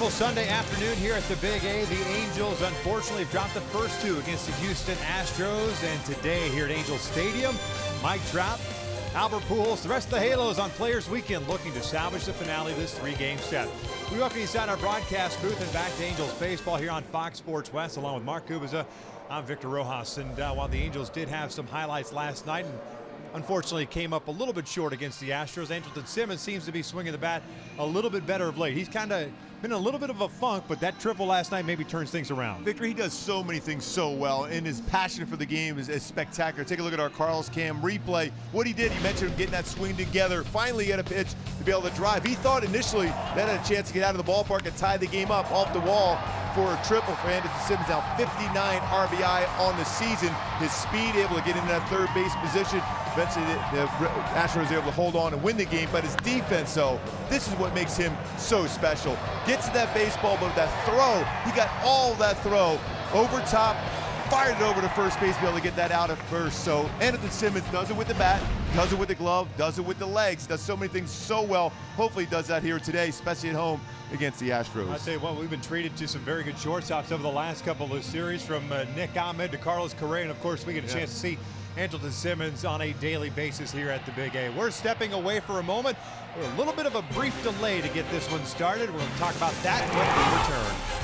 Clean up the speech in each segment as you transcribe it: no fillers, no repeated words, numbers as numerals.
beautiful Sunday afternoon here at the Big A. The Angels, unfortunately, have dropped the first two against the Houston Astros. And today here at Angels Stadium, Mike Trout, Albert Pujols, the rest of the Halos on Players Weekend looking to salvage the finale of this three-game set. We welcome you inside our broadcast booth and back to Angels baseball here on Fox Sports West, along with Mark Kubiza. I'm Victor Rojas. And while the Angels did have some highlights last night and unfortunately came up a little bit short against the Astros, Andrelton Simmons seems to be swinging the bat a little bit better of late. He's kind of been in a little bit of a funk, but that triple last night maybe turns things around. Victor, he does so many things so well, and his passion for the game is spectacular. Take a look at our Carlos Cam replay. What he did, you mentioned him getting that swing together. Finally, he had a pitch to be able to drive. He thought initially that had a chance to get out of the ballpark and tie the game up off the wall for a triple for Andrelton Simmons. Now 59 RBI on the season. His speed, able to get into that third base position. Eventually, the Astros are able to hold on and win the game, but his defense, though, this is what makes him so special. Gets to that baseball, but that throw, he got all that throw over top, fired it over to first base, be able to get that out at first. So Andrelton Simmons does it with the bat, does it with the glove, does it with the legs, does so many things so well. Hopefully he does that here today, especially at home against the Astros. I tell you what, we've been treated to some very good shortstops over the last couple of series, from Nick Ahmed to Carlos Correa, and of course we get a chance to see Andrelton Simmons on a daily basis here at the Big A. We're stepping away for a moment. A little bit of a brief delay to get this one started. We're going to talk about that when we return.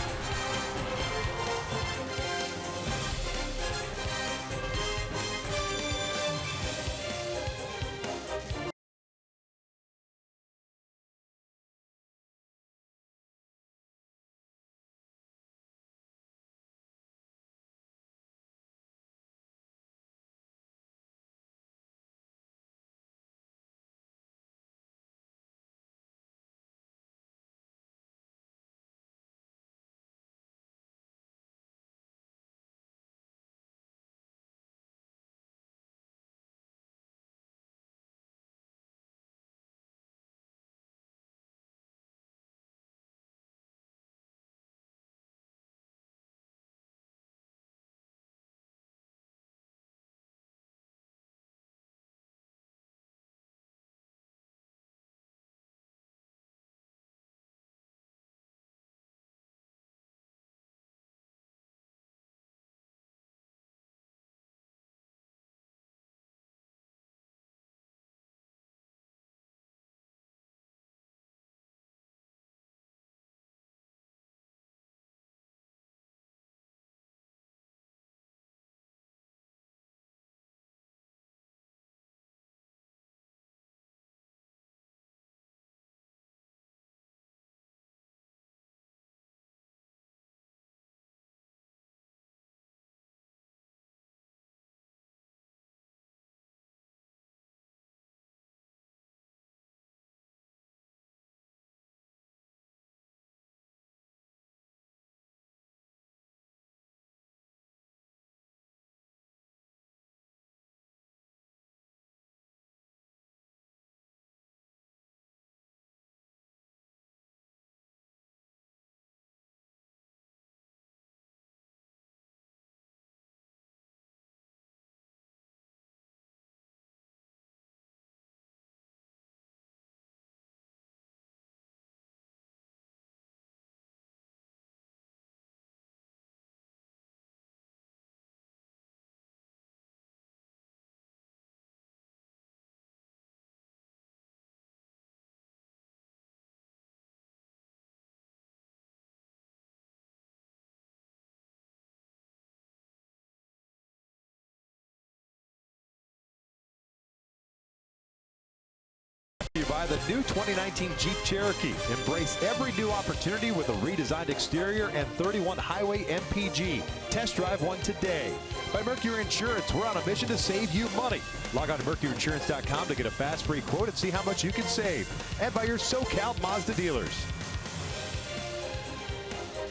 By the new 2019 Jeep Cherokee. Embrace every new opportunity with a redesigned exterior and 31 highway MPG. Test drive one today. By Mercury Insurance, we're on a mission to save you money. Log on to mercuryinsurance.com to get a fast free quote and see how much you can save. And by your SoCal Mazda dealers.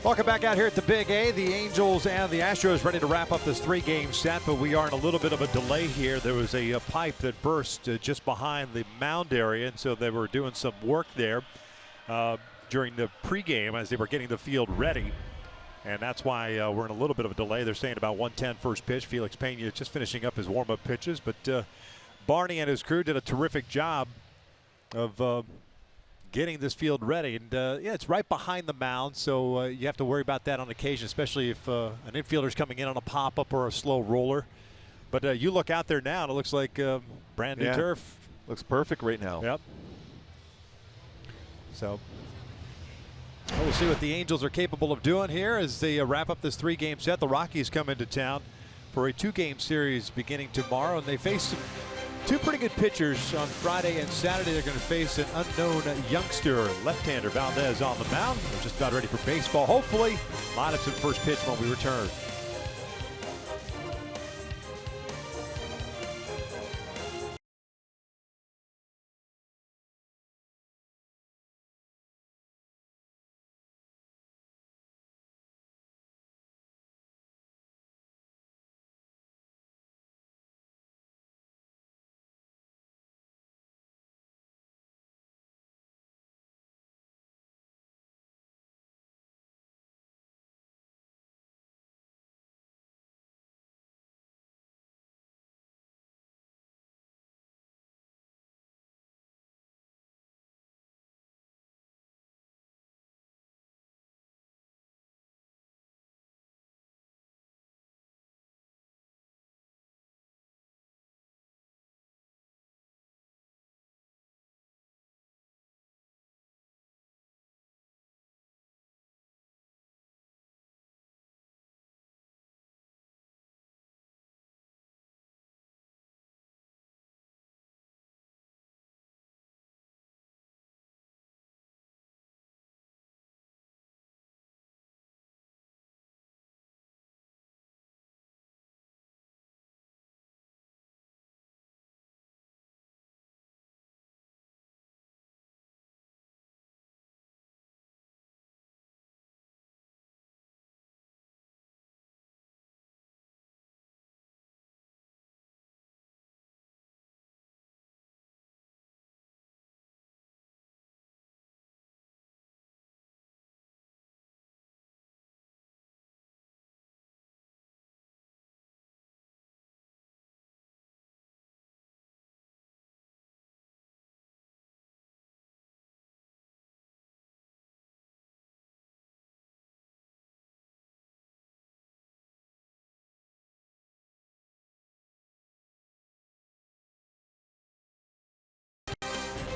Welcome back out here at the Big A. The Angels and the Astros ready to wrap up this three-game set, but we are in a little bit of a delay here. There was a pipe that burst just behind the mound area, and so they were doing some work there during the pregame as they were getting the field ready. And that's why we're in a little bit of a delay. They're saying about 1:10 first pitch. Felix Pena just finishing up his warm-up pitches, but Barney and his crew did a terrific job of getting this field ready. And yeah, it's right behind the mound, so you have to worry about that on occasion, especially if an infielder's coming in on a pop-up or a slow roller. But you look out there now, and it looks like brand new turf. Looks perfect right now. Yep. So we'll see what the Angels are capable of doing here as they wrap up this 3-game set. The Rockies come into town for a 2-game series beginning tomorrow, and they face two pretty good pitchers on Friday and Saturday. They're going to face an unknown youngster, left-hander Valdez on the mound. They're just about ready for baseball. Hopefully, line up some first pitch when we return.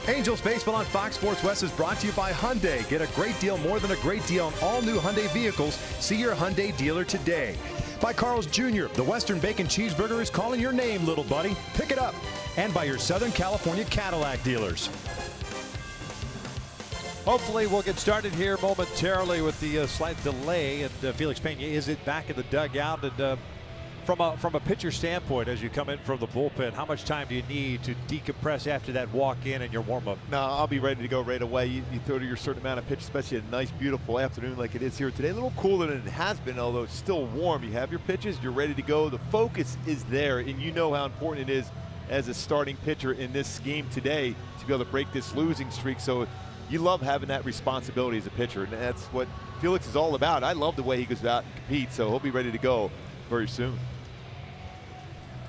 Angels Baseball on Fox Sports West is brought to you by Hyundai. Get a great deal, more than a great deal on all new Hyundai vehicles. See your Hyundai dealer today. By Carl's Jr., the Western Bacon Cheeseburger is calling your name, little buddy. Pick it up. And by your Southern California Cadillac dealers. Hopefully we'll get started here momentarily with the slight delay. And Felix Pena is it back in the dugout. And from a pitcher standpoint, as you come in from the bullpen, how much time do you need to decompress after that walk in and your warm-up? No, I'll be ready to go right away. You throw to your certain amount of pitch, especially a nice, beautiful afternoon like it is here today. A little cooler than it has been, although it's still warm. You have your pitches, you're ready to go. The focus is there, and you know how important it is as a starting pitcher in this game today to be able to break this losing streak. So you love having that responsibility as a pitcher, and that's what Felix is all about. I love the way he goes out and competes, so he'll be ready to go very soon.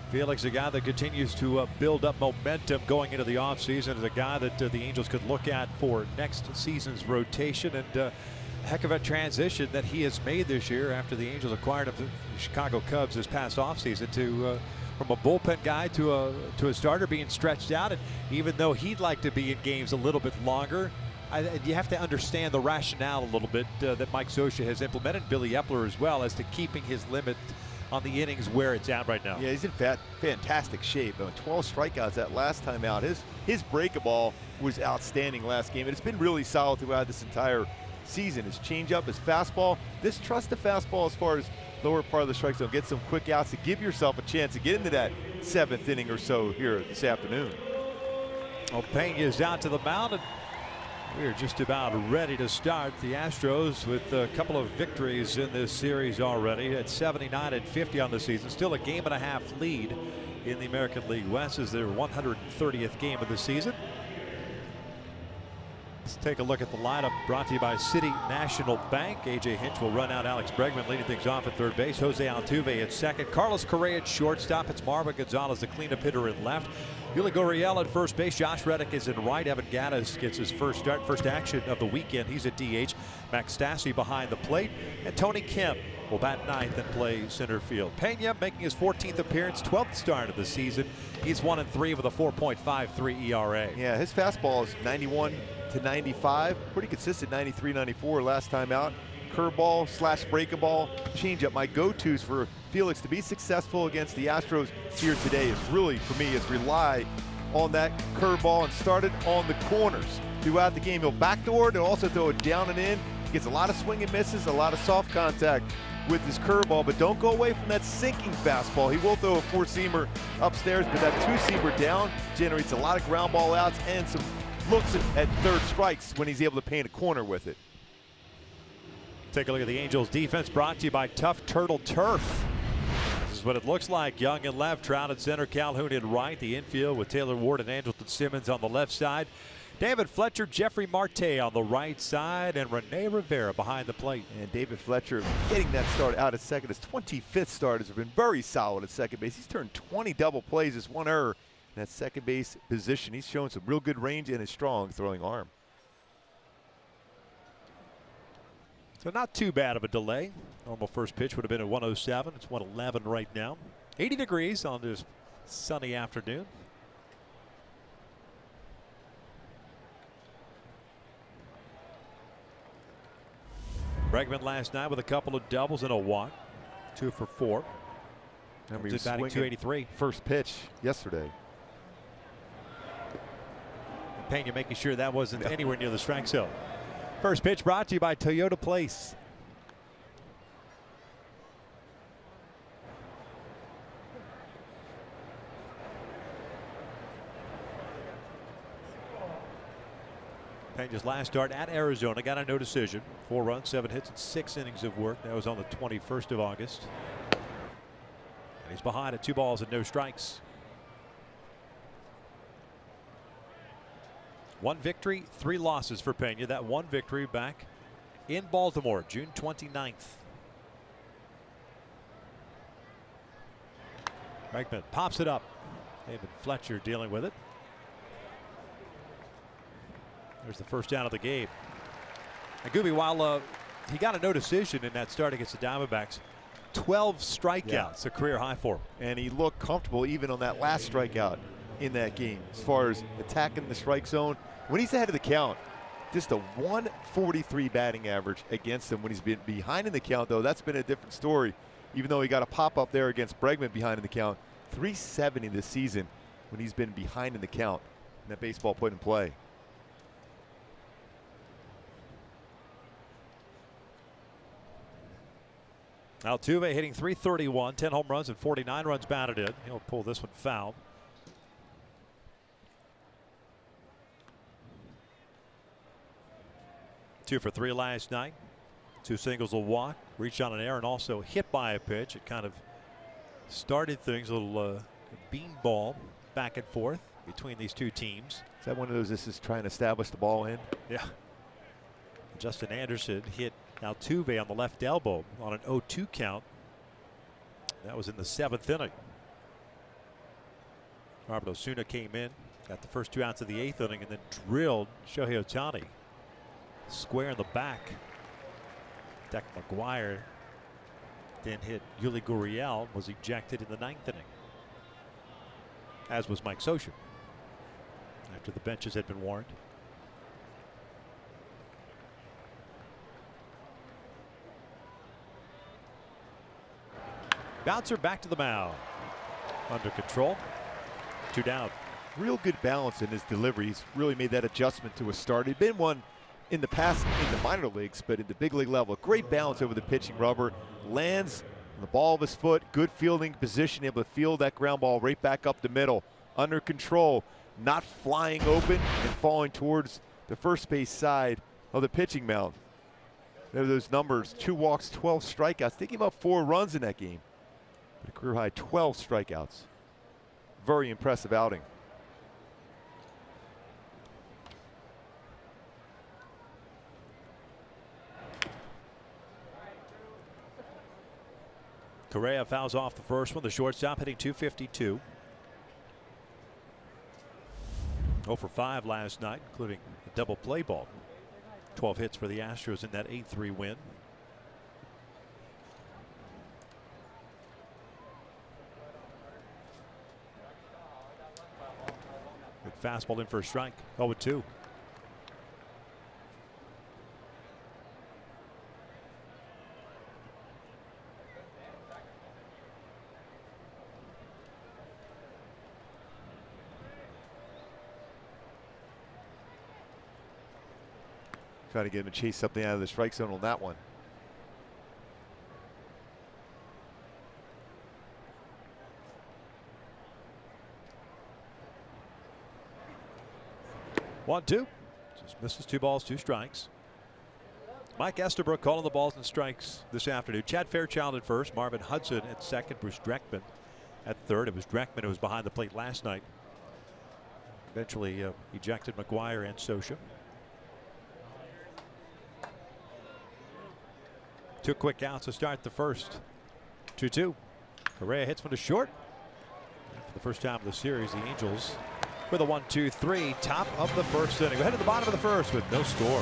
Felix, a guy that continues to build up momentum going into the offseason, is a guy that the Angels could look at for next season's rotation, and a heck of a transition that he has made this year after the Angels acquired him from the Chicago Cubs this past offseason to from a bullpen guy to a starter, being stretched out. And even though he'd like to be in games a little bit longer, you have to understand the rationale a little bit that Mike Scioscia has implemented, Billy Epler as well, as to keeping his limit on the innings where it's at right now. Yeah, he's in fantastic shape. 12 strikeouts that last time out. His break ball was outstanding last game, and it's been really solid throughout this entire season. His changeup, his fastball. Just trust the fastball as far as lower part of the strike zone. Get some quick outs to give yourself a chance to get into that 7th inning or so here this afternoon. Well, Pena is out to the mound, and we're just about ready to start. The Astros with a couple of victories in this series already at 79-50 on the season. Still a game-and-a-half lead in the American League West as their 130th game of the season. Let's take a look at the lineup brought to you by City National Bank. A.J. Hinch will run out. Alex Bregman leading things off at third base. Jose Altuve at second. Carlos Correa at shortstop. It's Marvin Gonzalez, the cleanup hitter, in left. Yuli Gurriel at first base. Josh Reddick is in right. Evan Gattis gets his first start, first action of the weekend. He's at DH. Max Stassi behind the plate. And Tony Kemp will bat ninth and play center field. Pena making his 14th appearance, 12th start of the season. He's 1-3 with a 4.53 ERA. Yeah, his fastball is 91 to 95. Pretty consistent, 93, 94 last time out. Curveball slash breaking ball, changeup. My go-tos for Felix to be successful against the Astros here today is really, for me, is rely on that curveball and start it on the corners. Throughout the game, he'll backdoor it and also throw it down and in. He gets a lot of swing and misses, a lot of soft contact with his curveball, but don't go away from that sinking fastball. He will throw a four-seamer upstairs, but that two-seamer down generates a lot of ground ball outs and some looks at third strikes when he's able to paint a corner with it. Take a look at the Angels defense, brought to you by Tough Turtle Turf. This is what it looks like. Young in left, Trout at center, Calhoun in right. The infield with Taylor Ward and Andrelton Simmons on the left side. David Fletcher, Jeffrey Marte on the right side, and Rene Rivera behind the plate. And David Fletcher getting that start out at second. His 25th start has been very solid at second base. He's turned 20 double plays, just one error in that second base position. He's showing some real good range and a strong throwing arm. So not too bad of a delay. Normal first pitch would have been at 107. It's 111 right now. 80 degrees on this sunny afternoon. Bregman last night with a couple of doubles and a walk. 2 for 4. Remember, he was batting swinging 283. first pitch yesterday. Pena making sure that wasn't anywhere near the strike zone. First pitch brought to you by Toyota Place. Pena's last start at Arizona got a no decision. 4 runs, 7 hits, and 6 innings of work. That was on the 21st of August. And he's behind at 2 balls and no strikes. 1 victory, 3 losses for Pena. That 1 victory back in Baltimore, June 29th. Bregman pops it up. David Fletcher dealing with it. There's the first down of the game. And Gooby, while he got a no decision in that start against the Diamondbacks, 12 strikeouts, a career high for him. And he looked comfortable even on that last strikeout in that game as far as attacking the strike zone. When he's ahead of the count, just a 143 batting average against him. When he's been behind in the count, though, that's been a different story. Even though he got a pop up there against Bregman behind in the count, 370 this season when he's been behind in the count in that baseball put in play. Altuve hitting .331, 10 home runs and 49 runs batted in. He'll pull this one foul. Two for 3 last night. 2 singles, a walk, reached on an error, and also hit by a pitch. It kind of started things, a little beanball back and forth between these 2 teams. Is that one of those, this is trying to establish the ball in? Yeah. Justin Anderson hit Altuve on the left elbow on an 0-2 count. That was in the 7th inning. Robert Osuna came in, got the first 2 outs of the 8th inning, and then drilled Shohei Ohtani square in the back. Deck McGuire then hit Yuli Gurriel, was ejected in the 9th inning, as was Mike Scioscia after the benches had been warned. Bouncer back to the mound. Under control. 2 down. Real good balance in his delivery. He's really made that adjustment to a start. He'd been one in the past in the minor leagues, but at the big league level, great balance over the pitching rubber. Lands on the ball of his foot. Good fielding position, able to field that ground ball right back up the middle. Under control, not flying open and falling towards the first base side of the pitching mound. There are those numbers: 2 walks, 12 strikeouts. Thinking about 4 runs in that game. But a career high 12 strikeouts. Very impressive outing. Correa fouls off the first one. The shortstop hitting .252. 0 for 5 last night, including a double play ball. 12 hits for the Astros in that 8-3 win. Good fastball in for a strike. 0-2. Trying to get him to chase something out of the strike zone on that one. One, two. Just misses 2 balls, 2 strikes. Mike Estabrook calling the balls and strikes this afternoon. Chad Fairchild at first. Marvin Hudson at second. Bruce Dreckman at third. It was Dreckman who was behind the plate last night. Eventually ejected McGuire and Scioscia. 2 quick outs to start the first. 2-2. Correa hits one to short. And for the first time of the series, the Angels with a 1-2-3, top of the first inning. We head to the bottom of the first with no score.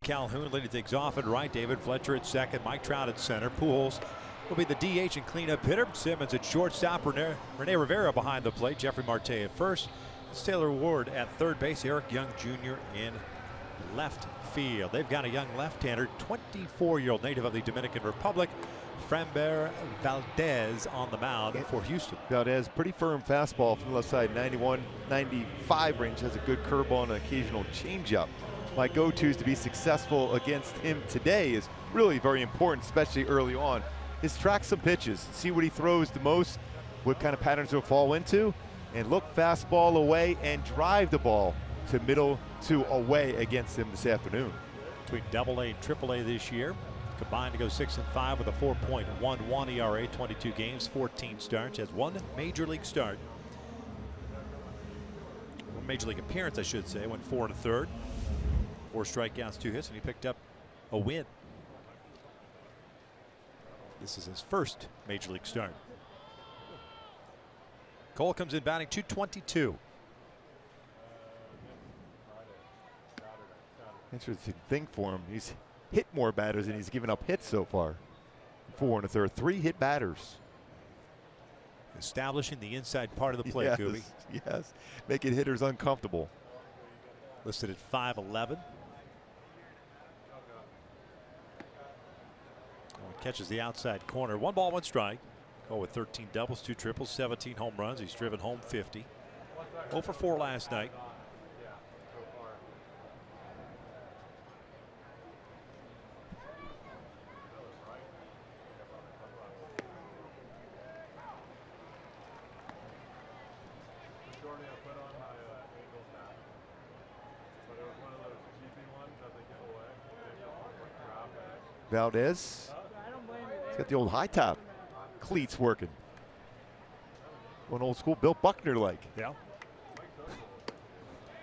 Calhoun leading things off at right. David Fletcher at second. Mike Trout at center. Pujols will be the DH and cleanup hitter. Simmons at shortstop. Rene Rivera behind the plate. Jeffrey Marte at first. It's Taylor Ward at third base. Eric Young Jr. in left field. They've got a young left-hander, 24-year-old native of the Dominican Republic, Framber Valdez, on the mound for Houston. Valdez, pretty firm fastball from the left side, 91, 95 range. Has a good curveball and an occasional changeup. My go-to is to be successful against him today is really very important, especially early on, is track some pitches, see what he throws the most, what kind of patterns he'll fall into, and look fastball away and drive the ball to middle to away against him this afternoon. Between AA and AAA this year, combined to go 6-5 with a 4.11 ERA, 22 games, 14 starts, has 1 major league start. 1 major league appearance, I should say. Went 4 1/3. 4 strikeouts, 2 hits, and he picked up a win. This is his first major league start. Cole comes in batting .222. Interesting thing for him. He's hit more batters than he's given up hits so far. 4 1/3, 3 hit batters. Establishing the inside part of the plate, yes, Gooby. Yes, making hitters uncomfortable. Listed at 5'11". Catches the outside corner. 1 ball, 1 strike. Cole with 13 doubles, 2 triples, 17 home runs. He's driven home 50. 0 for 4 last night. Valdez, he's got the old high top cleats working. Going old school Bill Buckner like. Yeah.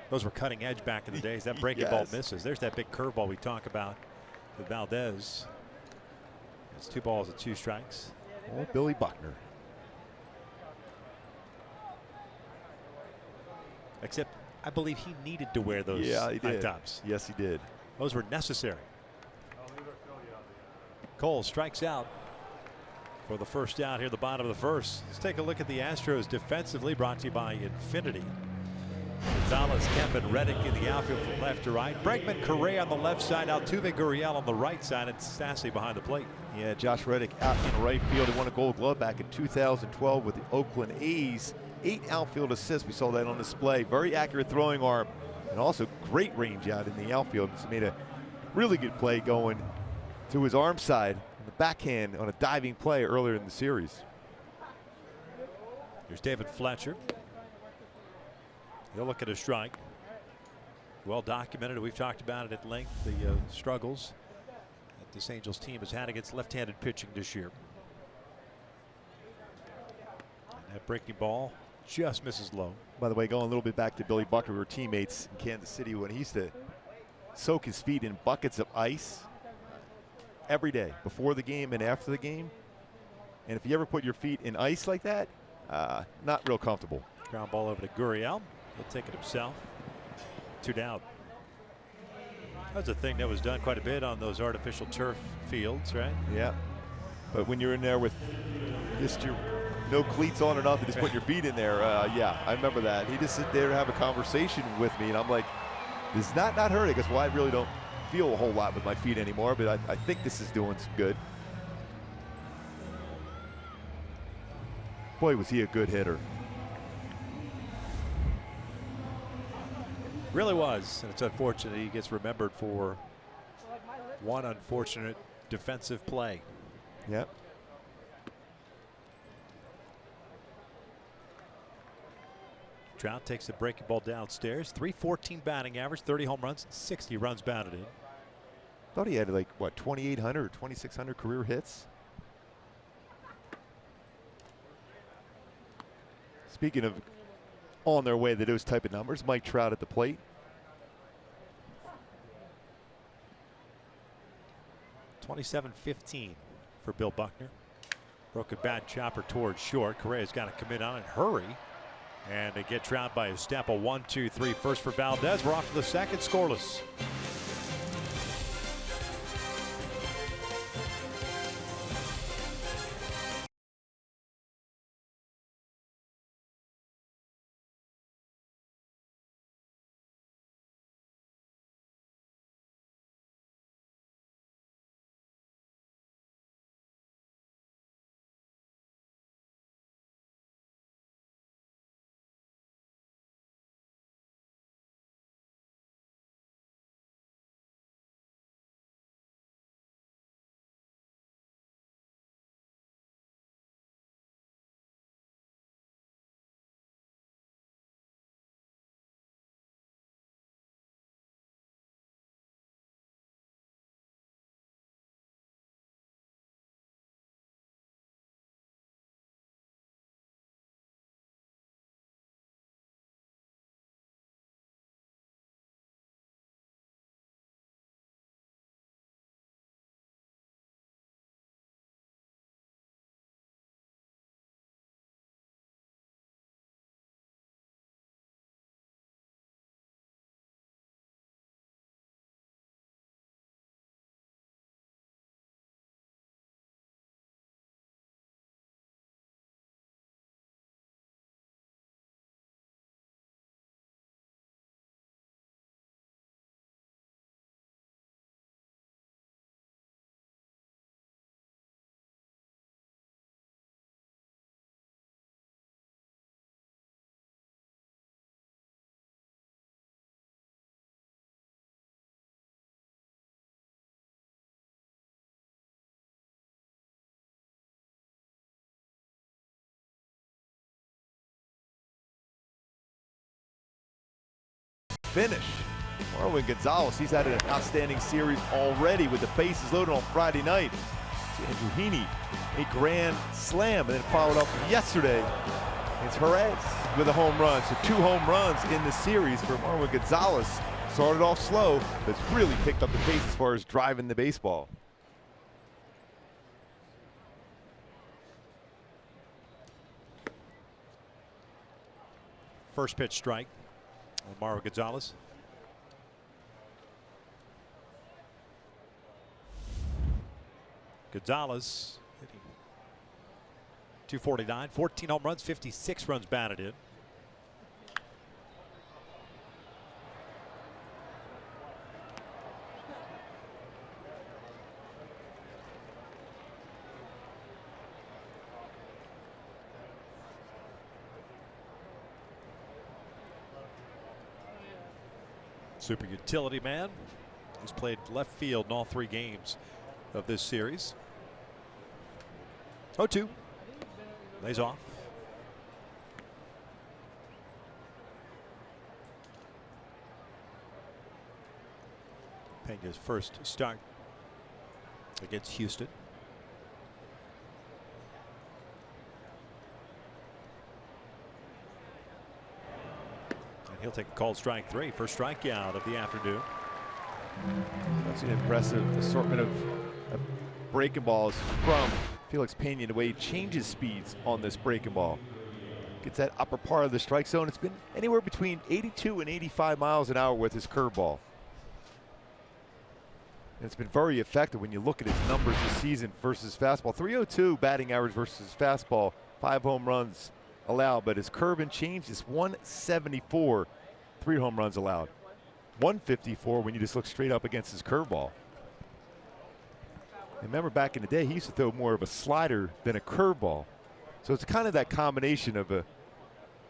Those were cutting edge back in the days. That breaking ball misses. There's that big curveball we talk about with Valdez. It's 2 balls and 2 strikes. Oh, Billy Buckner. Except I believe he needed to wear those high tops. Yes, he did. Those were necessary. Cole strikes out for the first out here at the bottom of the first. Let's take a look at the Astros defensively, brought to you by Infinity. Gonzalez, Kemp, and Reddick in the outfield from left to right. Bregman, Correa on the left side, Altuve, Gurriel on the right side, and Stassi behind the plate. Yeah, Josh Reddick out in right field. He won a Gold Glove back in 2012 with the Oakland A's. 8 outfield assists. We saw that on display. Very accurate throwing arm, and also great range out in the outfield. He's made a really good play going to his arm side on the backhand on a diving play earlier in the series. Here's David Fletcher. He'll look at a strike. Well documented. We've talked about it at length, the struggles that this Angels team has had against left-handed pitching this year. And that breaking ball just misses low. By the way, going a little bit back to Billy Buckner, we were teammates in Kansas City when he used to soak his feet in buckets of ice every day, before the game and after the game. And if you ever put your feet in ice like that, not real comfortable. Ground ball over to Gurriel. He'll take it himself. 2 down. That's a thing that was done quite a bit on those artificial turf fields, right? Yeah. But when you're in there with just your no cleats on or nothing, just put your feet in there. Yeah, I remember that. He just sit there and have a conversation with me, and I'm like, this is not hurting. Because well, I really don't feel a whole lot with my feet anymore, but I think this is doing some good. Boy, was he a good hitter. Really was, and it's unfortunate he gets remembered for one unfortunate defensive play. Yep. Trout takes the breaking ball downstairs. .314 batting average, 30 home runs, 60 runs batted in. Thought he had like what, 2,800 or 2,600 career hits. Speaking of on their way to those type of numbers, Mike Trout at the plate. 27-15 for Bill Buckner. Broke a bad chopper towards short. Correa's got to come in on it, hurry, and they get Trout by a step. A 1-2-3 first for Valdez. We're off to the second, scoreless. Finish. Marwin Gonzalez, he's had an outstanding series already with the bases loaded on Friday night. Andrew Heaney, a grand slam, and then followed up yesterday It's Jerez with a home run. So 2 home runs in the series for Marwin Gonzalez. Started off slow, but it's really picked up the pace as far as driving the baseball. First pitch strike on Marwin Gonzalez. Gonzalez hitting .249, 14 home runs, 56 runs batted in. Super utility man. He's played left field in all 3 games of this series. 0-2. Lays off. Pena's first start against Houston. He'll take a called strike 3. First strikeout of the afternoon. That's an impressive assortment of breaking balls from Felix Pena, the way he changes speeds on this breaking ball. Gets that upper part of the strike zone. It's been anywhere between 82 and 85 miles an hour with his curveball. And it's been very effective when you look at his numbers this season versus fastball. 302 batting average versus fastball. 5 home runs allowed, but his curve and change is 174. 3 home runs allowed. 154 when you just look straight up against his curveball. Remember back in the day, he used to throw more of a slider than a curveball. So it's kind of that combination of a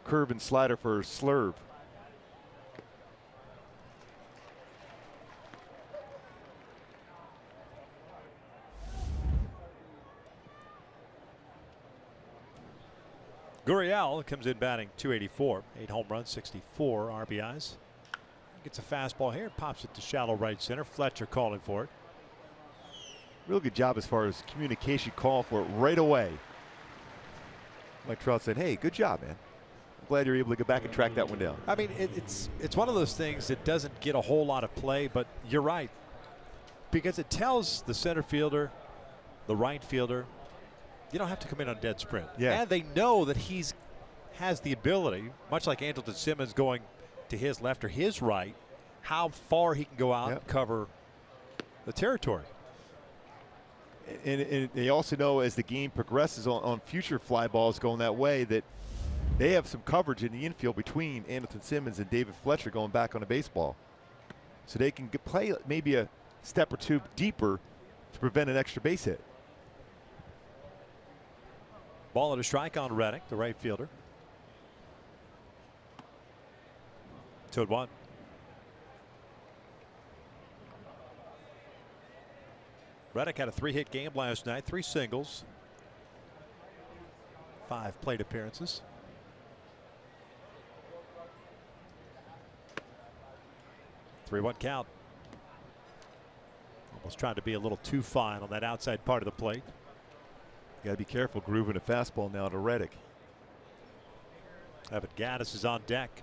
curve and slider for a slurve. Gurriel comes in batting .284, 8 home runs, 64 RBIs. Gets a fastball here, pops it to shallow right center. Fletcher calling for it. Real good job as far as communication, call for it right away. Mike Trout said, hey, good job, man. I'm glad you're able to get back and track that one down. I mean, it's one of those things that doesn't get a whole lot of play, but you're right. Because it tells the center fielder, the right fielder, you don't have to come in on a dead sprint. Yeah. And they know that has the ability, much like Andrelton Simmons going to his left or his right, how far he can go out and cover the territory. And they also know as the game progresses on future fly balls going that way that they have some coverage in the infield between Andrelton Simmons and David Fletcher going back on a baseball. So they can play maybe a step or 2 deeper to prevent an extra base hit. Ball and a strike on Reddick, the right fielder. 2-1. Reddick had a 3-hit game last night, 3 singles, 5 plate appearances. Three-one count. Almost trying to be a little too fine on that outside part of the plate. You got to be careful grooving a fastball now to Reddick. Evan Gattis is on deck.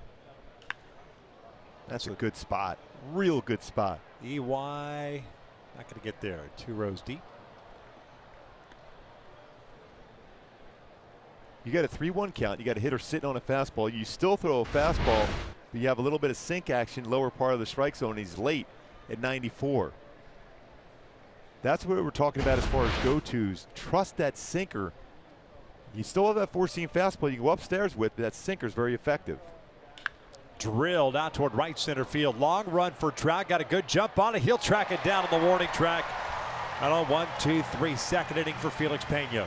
That's a good spot. Real good spot. EY not going to get there. 2 rows deep. You got a 3-1 count. You got a hitter sitting on a fastball. You still throw a fastball, but you have a little bit of sink action lower part of the strike zone. He's late at 94. That's what we're talking about as far as go-tos. Trust that sinker. You still have that 4-seam fastball you can go upstairs with, but that sinker is very effective. Drilled out toward right center field. Long run for Trout. Got a good jump on it. He'll track it down on the warning track. And on 1-2-3, second inning for Felix Pena.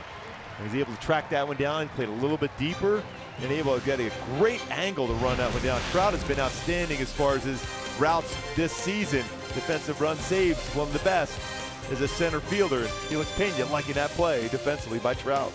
He's able to track that one down, played a little bit deeper, and able to get a great angle to run that one down. Trout has been outstanding as far as his routes this season. Defensive run saves, one of the best as a center fielder. Felix Pena liking that play defensively by Trout.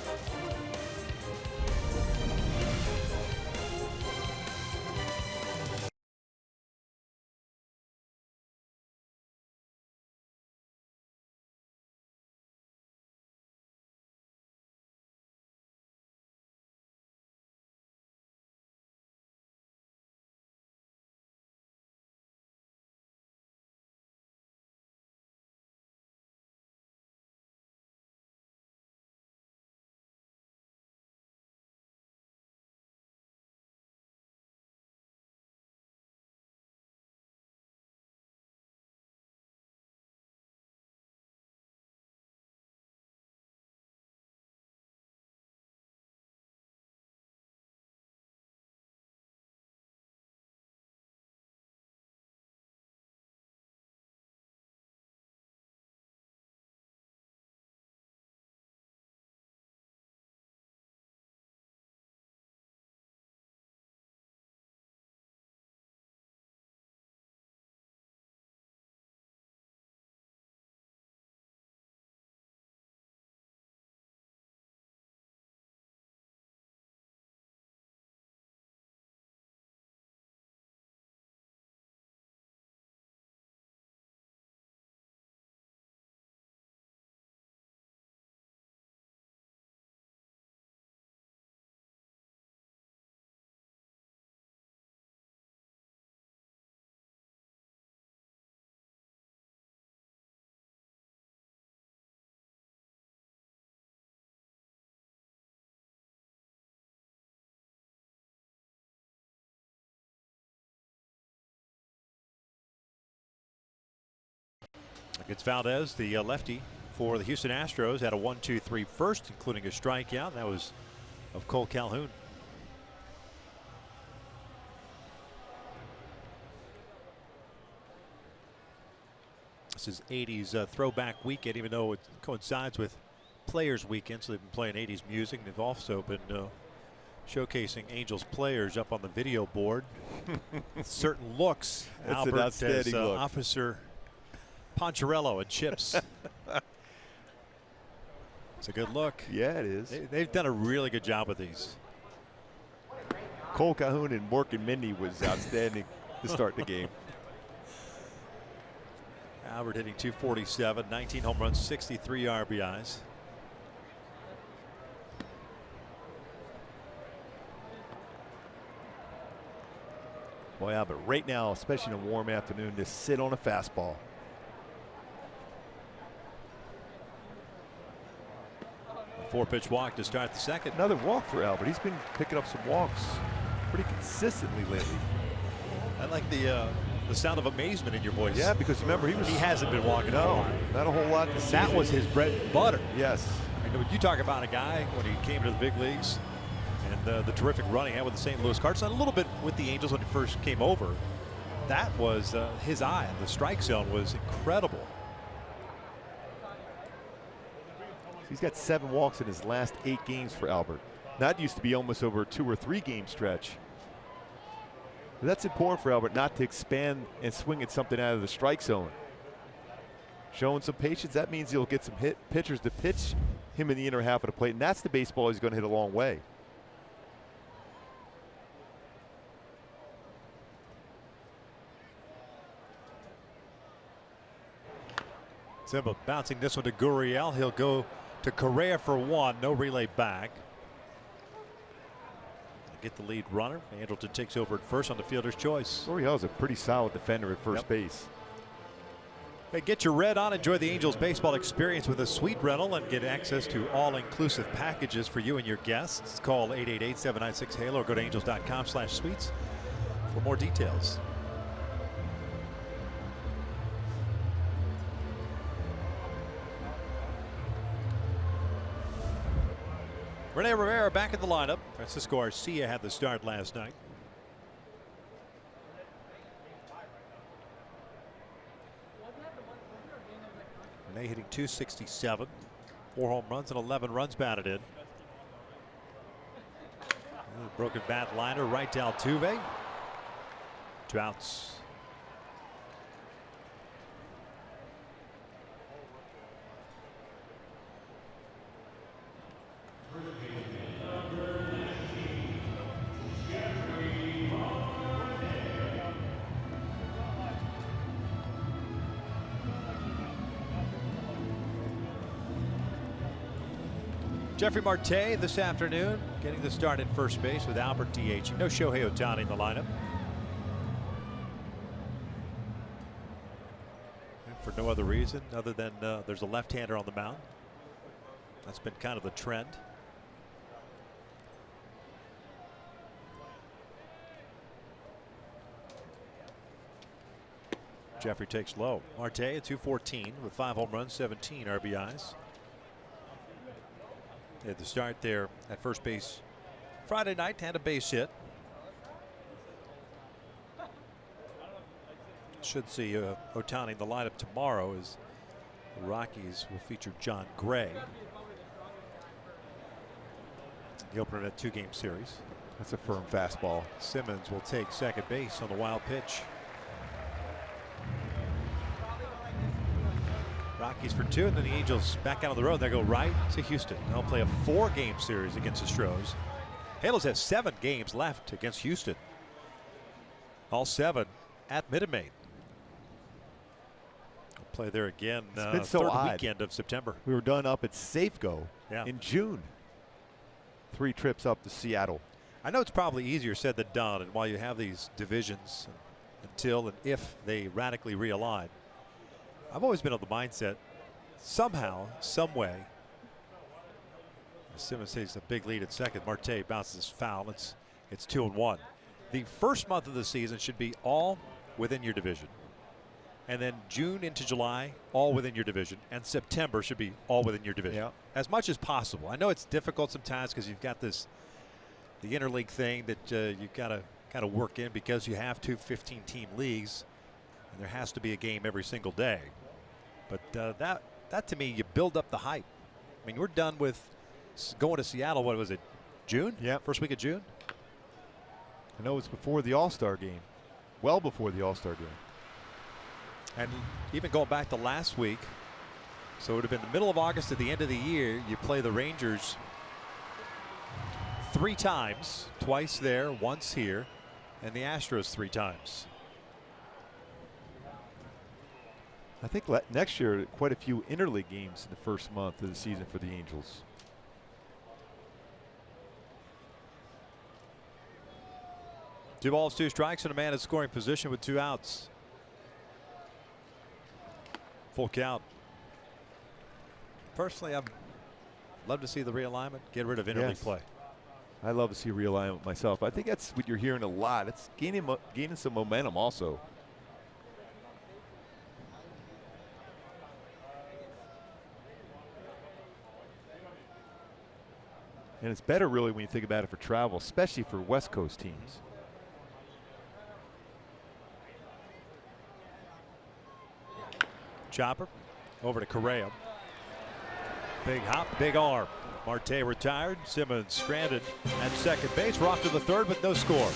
Against Valdez, the lefty for the Houston Astros, had a 1-2-3 first, including a strikeout. That was of Cole Calhoun. This is 80s throwback weekend, even though it coincides with Players Weekend, so they've been playing 80s music. They've also been showcasing Angels players up on the video board. Certain looks. That's Albert an outstanding look. Officer Poncherello and Chips. It's a good look. Yeah, it is. They've done a really good job with these. Cole Calhoun and Morgan Mindy was outstanding to start the game. Albert hitting .247, 19 home runs, 63 RBIs. Boy, Albert, right now, especially in a warm afternoon, to sit on a fastball. A 4-pitch walk to start the second. Another walk for Albert. He's been picking up some walks pretty consistently lately. I like the sound of amazement in your voice. Yeah, because remember, he hasn't been walking. No, not a whole lot to see. That was his bread and butter. Yes. I know, you talk about a guy when he came to the big leagues and the terrific run he had with the St. Louis Cardinals, and a little bit with the Angels when he first came over. That was his eye. The strike zone was incredible. He's got 7 walks in his last 8 games for Albert. That used to be almost over a 2 or 3 game stretch. But that's important for Albert, not to expand and swing at something out of the strike zone. Showing some patience, that means he'll get some pitchers to pitch him in the inner half of the plate, and that's the baseball he's going to hit a long way. Simba bouncing this one to Gurriel. He'll go to Correa for 1. No relay back. Get the lead runner. Andrelton takes over at first on the fielder's choice. Gurriel's a pretty solid defender at first base. Hey, get your red on. Enjoy the Angels baseball experience with a suite rental and get access to all-inclusive packages for you and your guests. Call 888-796-HALO or go to angels.com/suites for more details. Rene Rivera back in the lineup. Francisco Arcia had the start last night. Rene hitting .267, 4 home runs and 11 runs batted in. Broken bat liner right to Altuve. 2 outs. Jeffrey Marte this afternoon getting the start at first base with Albert DH. No Shohei Ohtani in the lineup. And for no other reason other than there's a left-hander on the mound. That's been kind of the trend. Jeffrey takes low. Marte at .214 with 5 home runs, 17 RBIs. At the start there at first base Friday night, had a base hit. Should see Ohtani in the lineup tomorrow as the Rockies will feature John Gray. The opener in a 2-game series. That's a firm fastball. Simmons will take second base on the wild pitch. Rockies for 2, and then the Angels back out on the road. They go right to Houston. They'll play a 4-game series against the Astros. Halos have 7 games left against Houston. All 7 at Minute Maid. We'll play there again third weekend of September. We were done up at Safeco in June. 3 trips up to Seattle. I know it's probably easier said than done, and while you have these divisions until and if they radically realign, I've always been of the mindset somehow, some way. Simmons takes a big lead at second. Marte bounces foul. It's 2-1. The first month of the season should be all within your division. And then June into July, all within your division. And September should be all within your division. Yeah. As much as possible. I know it's difficult sometimes because you've got the interleague thing that you've got to kind of work in because you have two 15-team leagues. And there has to be a game every single day. But that to me, you build up the hype. I mean, we're done with going to Seattle. What was it? June? Yeah. First week of June? I know it's before the All-Star game. Well before the All-Star game. And even going back to last week, so it would have been the middle of August at the end of the year, you play the Rangers 3 times, twice there, once here, and the Astros 3 times. I think next year, quite a few interleague games in the first month of the season for the Angels. Two balls, 2 strikes, and a man in scoring position with 2 outs. Full count. Personally, I'd love to see the realignment, get rid of interleague play. I love to see realignment myself. I think that's what you're hearing a lot. It's gaining some momentum also. And it's better really when you think about it for travel, especially for West Coast teams. Chopper over to Correa. Big hop, big arm. Marte retired. Simmons stranded at second base. We're off to the third, but no score.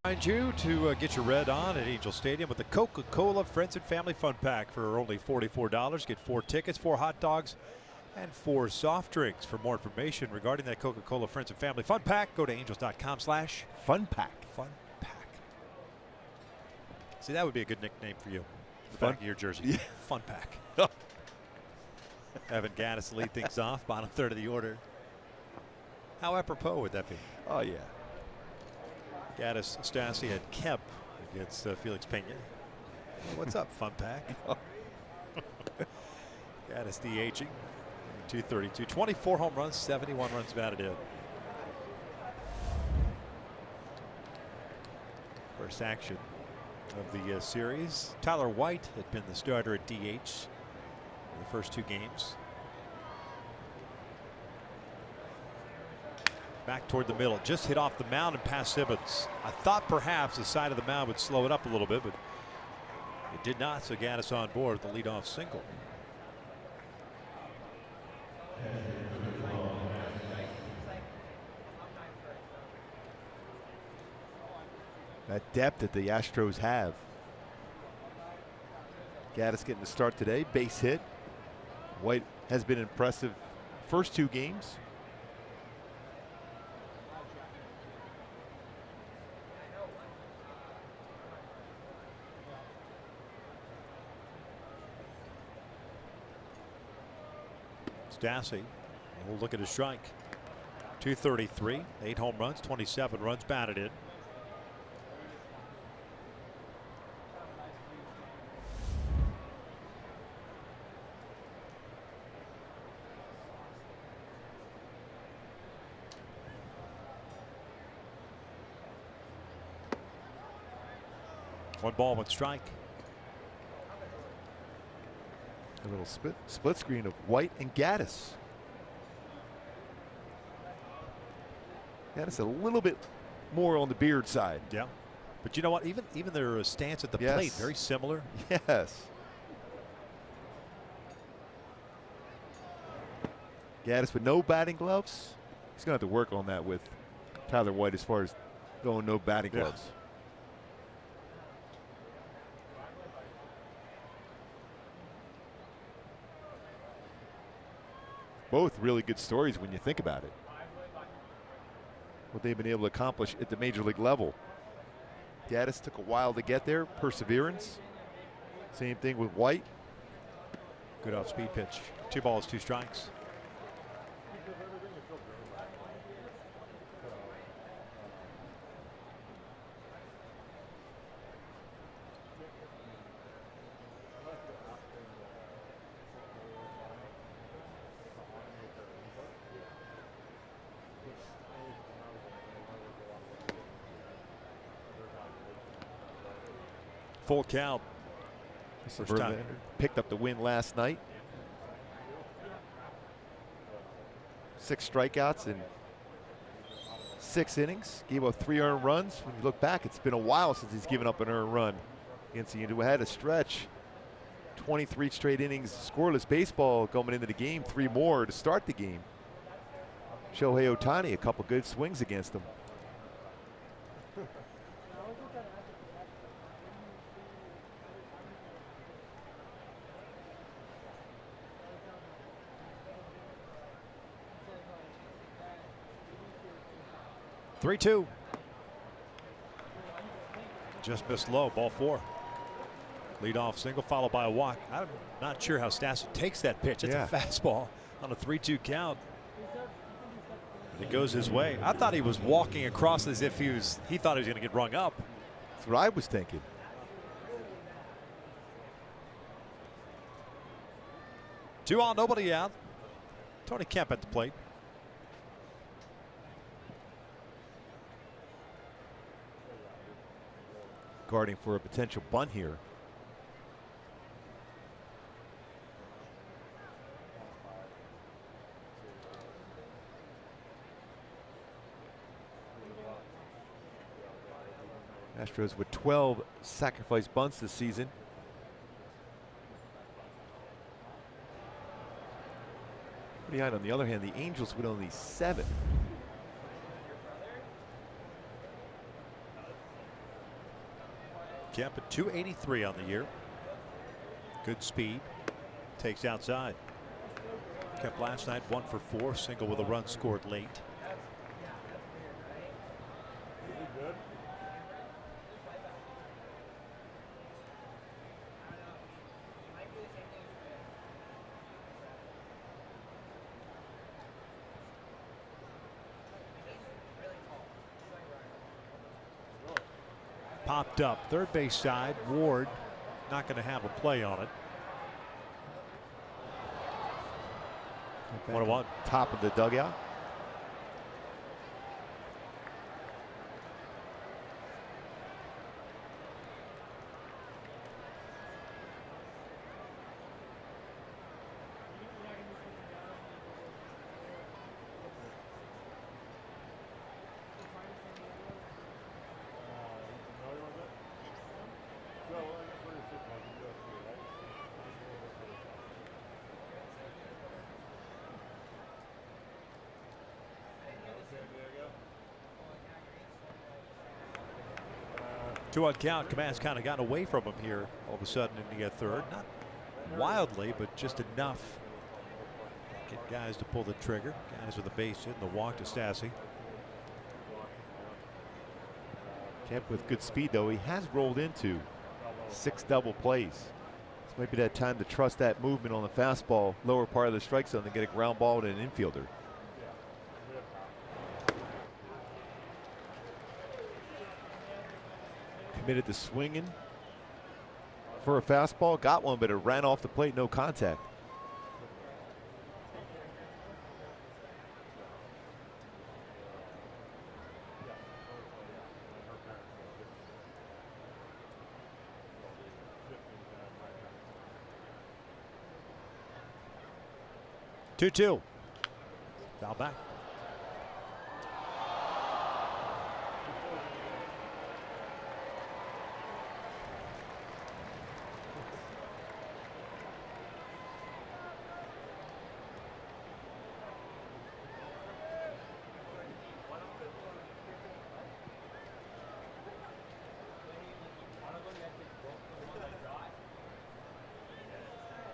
Remind you to get your red on at Angel Stadium with the Coca-Cola Friends and Family Fun Pack for only $44. Get 4 tickets, 4 hot dogs, and 4 soft drinks. For more information regarding that Coca-Cola Friends and Family Fun Pack, go to angels.com/funpack. Fun Pack. See, that would be a good nickname for you. The back of your jersey. Yeah. Fun Pack. Evan Gattis lead things off, bottom third of the order. How apropos would that be? Oh, yeah. Gattis, Stassi, and Kemp against Felix Pena. Well, what's up, Fun Pack? Gattis DHing. 232. 24 home runs, 71 runs batted in. First action of the series. Tyler White had been the starter at DH in the first 2 games. Back toward the middle, just hit off the mound and past Simmons. I thought perhaps the side of the mound would slow it up a little bit, but it did not. So Gattis on board with the leadoff single. That depth that the Astros have. Gattis getting the start today, base hit. White has been impressive first 2 games. Stassi. We'll look at his strike. 233, 8 home runs, 27 runs batted in. One ball, one strike. A little split screen of White and Gaddis. Gaddis a little bit more on the beard side. Yeah. But you know what? Even their stance at the plate, very similar. Yes. Gaddis with no batting gloves. He's going to have to work on that with Tyler White as far as going no batting gloves. Both really good stories when you think about it. What they've been able to accomplish at the major league level. Gaddis took a while to get there, perseverance. Same thing with White. Good off speed pitch. 2 balls, 2 strikes. Full count. First time. Picked up the win last night. 6 strikeouts in 6 innings. Gave up 3 earned runs. When you look back, it's been a while since he's given up an earned run against the Indians. Had a stretch. 23 straight innings, scoreless baseball going into the game. 3 more to start the game. Shohei Ohtani, a couple good swings against him. Three-two. Just missed low. Ball 4. Leadoff single followed by a walk. I'm not sure how Stassi takes that pitch. It's a fastball on a 3-2 count. It goes his way. I thought he was walking across as if he thought he was going to get rung up. That's what I was thinking. Two on, nobody out. Tony Kemp at the plate. Guarding for a potential bunt here. Astros with 12 sacrifice bunts this season. Pretty high. On the other hand, the Angels with only 7. Kemp at 283 on the year. Good speed. Takes outside. Kemp last night 1 for 4. Single with a run scored late. Popped up third base side. Ward not going to have a play on it. 1-1. Top of the dugout. Two on count. Command's kind of gotten away from him here all of a sudden in the third. Not wildly, but just enough. Get guys to pull the trigger. Guys with the base hit and the walk to Stassi. Kemp with good speed, though. He has rolled into 6 double plays. This might be that time to trust that movement on the fastball, lower part of the strike zone, and get a ground ball to an infielder. Committed to swinging for a fastball, got one, but it ran off the plate, no contact. Two. Foul back.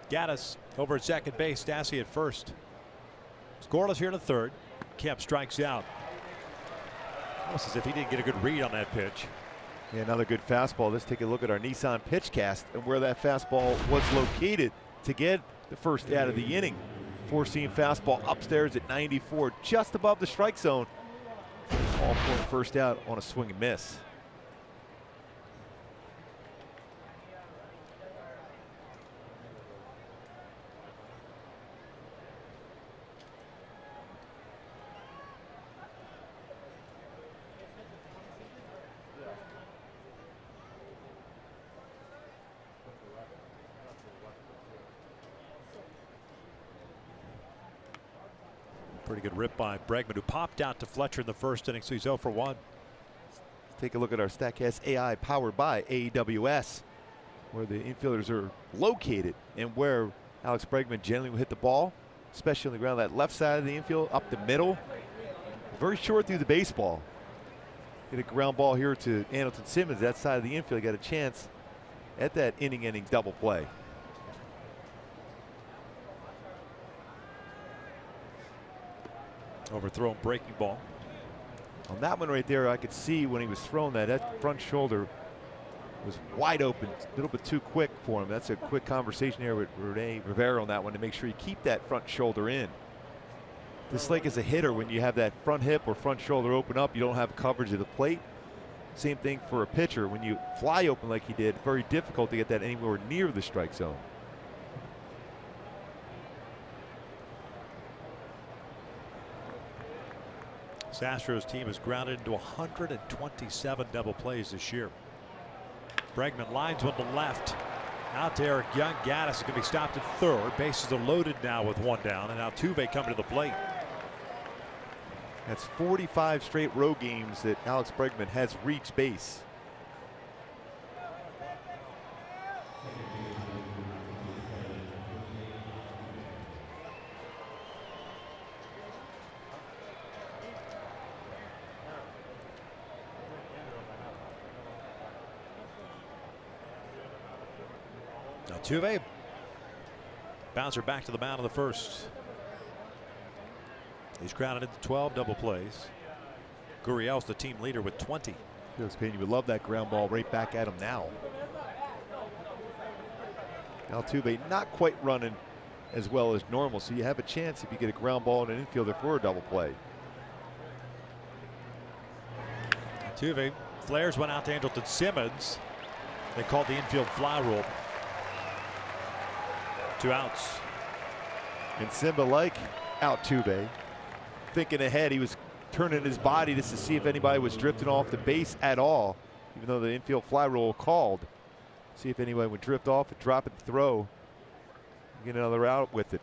Gaddis over at second base. Stassi at first. Scoreless here in the third. Kemp strikes out. Almost as if he didn't get a good read on that pitch. Yeah, another good fastball. Let's take a look at our Nissan pitch cast and where that fastball was located to get the first out of the inning. Four-seam fastball upstairs at 94, just above the strike zone. All point first out on a swing and miss. Pretty good rip by Pregame, who popped out to Fletcher in the first inning, so he's 0 for 1. Let's take a look at our StatCast AI powered by AWS, where the infielders are located and where Alex Pregame generally will hit the ball, especially on the ground, that left side of the infield, up the middle. Very short through the baseball. Get a ground ball here to Andrelton Simmons, that side of the infield. Got a chance at that inning-ending double play. Overthrown breaking ball. On that one right there, I could see when he was throwing that front shoulder was wide open, a little bit too quick for him. That's a quick conversation here with Rene Rivera on that one to make sure you keep that front shoulder in. Just like as a hitter, when you have that front hip or front shoulder open up, you don't have coverage of the plate. Same thing for a pitcher. When you fly open like he did, very difficult to get that anywhere near the strike zone. This Astros team has grounded into 127 double plays this year. Bregman lines one to left. Out to Eric Young. Gaddis is going to be stopped at third. Bases are loaded now with one down, and now Altuve coming to the plate. That's 45 straight road games that Alex Bregman has reached base. Altuve. Bouncer back to the mound in the first. He's grounded into 12 double plays. Gurriel's the team leader with 20. Felix Payne, you would love that ground ball right back at him now. Altuve not quite running as well as normal, so you have a chance if you get a ground ball and an infielder for a double play. Altuve flares one out to Andrelton Simmons. They called the infield fly rule. 2 outs. And Simba, like Altuve, thinking ahead, he was turning his body just to see if anybody was drifting off the base at all, even though the infield fly rule called. See if anybody would drift off and drop it, throw, get another out with it.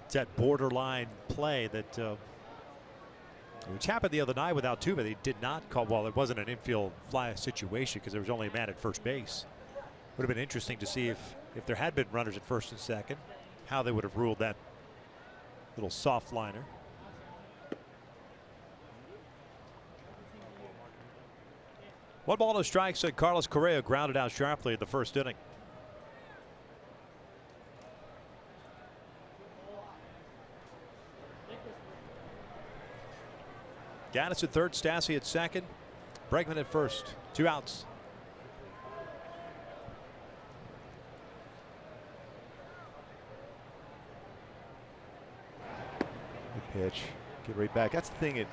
It's that borderline play that which happened the other night with Altuve. They did not call. Well, it wasn't an infield fly situation because there was only a man at first base. Would have been interesting to see if there had been runners at first and second, how they would have ruled that little soft liner. One ball, no strikes, and Carlos Correa grounded out sharply in the first inning. Gaddis at third, Stassi at second, Bregman at first. 2 outs. Good pitch. Get right back. That's the thing that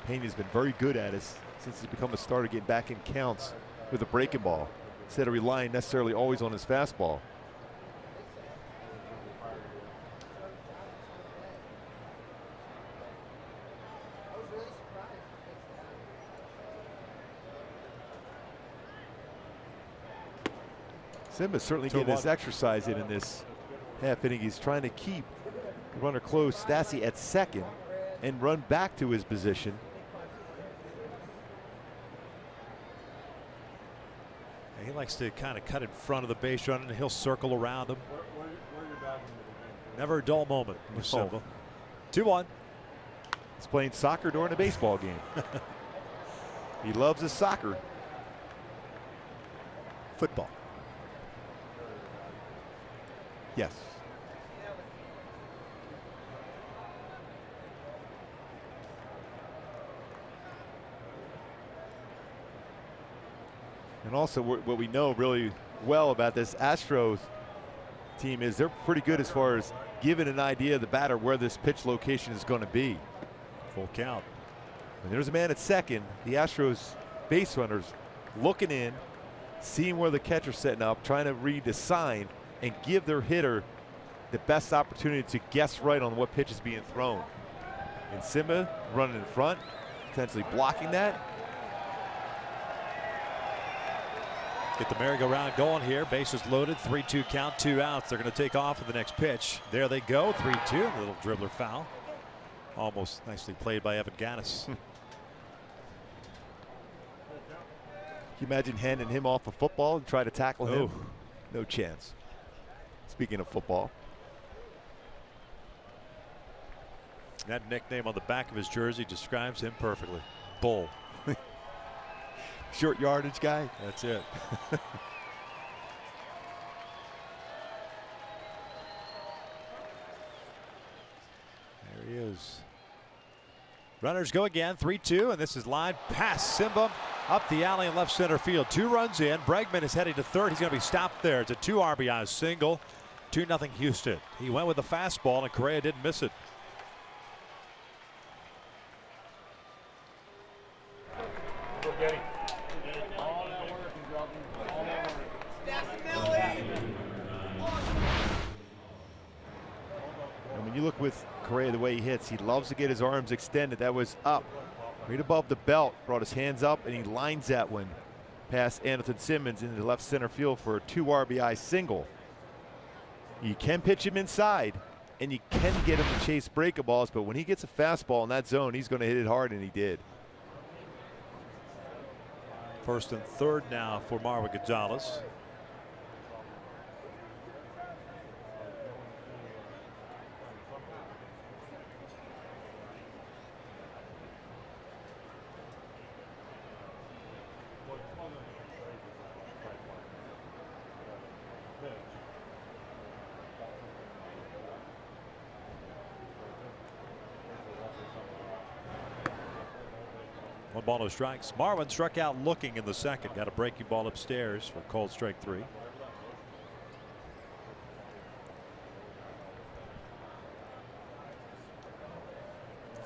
Pena's been very good at is since he's become a starter, getting back in counts with a breaking ball instead of relying necessarily always on his fastball. Simba's certainly getting his exercise in this half inning. He's trying to keep the runner close, Stassi at second, and run back to his position. He likes to kind of cut in front of the base runner, and he'll circle around him. Never a dull moment with Simba. 2-1. He's playing soccer during a baseball game. He loves his soccer. Football. Yes. And also what we know really well about this Astros team is they're pretty good as far as giving an idea of the batter where this pitch location is going to be. Full count. And there's a man at second. The Astros base runners looking in, seeing where the catcher's setting up, trying to read the sign and give their hitter the best opportunity to guess right on what pitch is being thrown. And Simba running in front, potentially blocking that. Get the merry-go-round going here. Bases loaded, 3-2 count, 2 outs. They're going to take off for the next pitch. There they go, 3-2. A little dribbler foul. Almost nicely played by Evan Gattis. Can you imagine handing him off a football and try to tackle him? No chance. Speaking of football. That nickname on the back of his jersey describes him perfectly. Bull. Short yardage guy. That's it. There he is. Runners go again, 3-2, and this is lined past Simba up the alley in left center field. 2 runs in. Bregman is heading to third. He's going to be stopped there. It's a 2 RBI single. 2-0 Houston. He went with the fastball, and Correa didn't miss it. And when you look with Correa the way he hits, he loves to get his arms extended. That was up right above the belt, brought his hands up, and he lines that one past Andrelton Simmons into the left center field for a 2 RBI single. You can pitch him inside and you can get him to chase breaking balls, but when he gets a fastball in that zone, he's going to hit it hard, and he did. First and third now for Marwin Gonzalez. One ball, no strikes. Marwin struck out looking in the second. Got a breaking ball upstairs for called strike 3.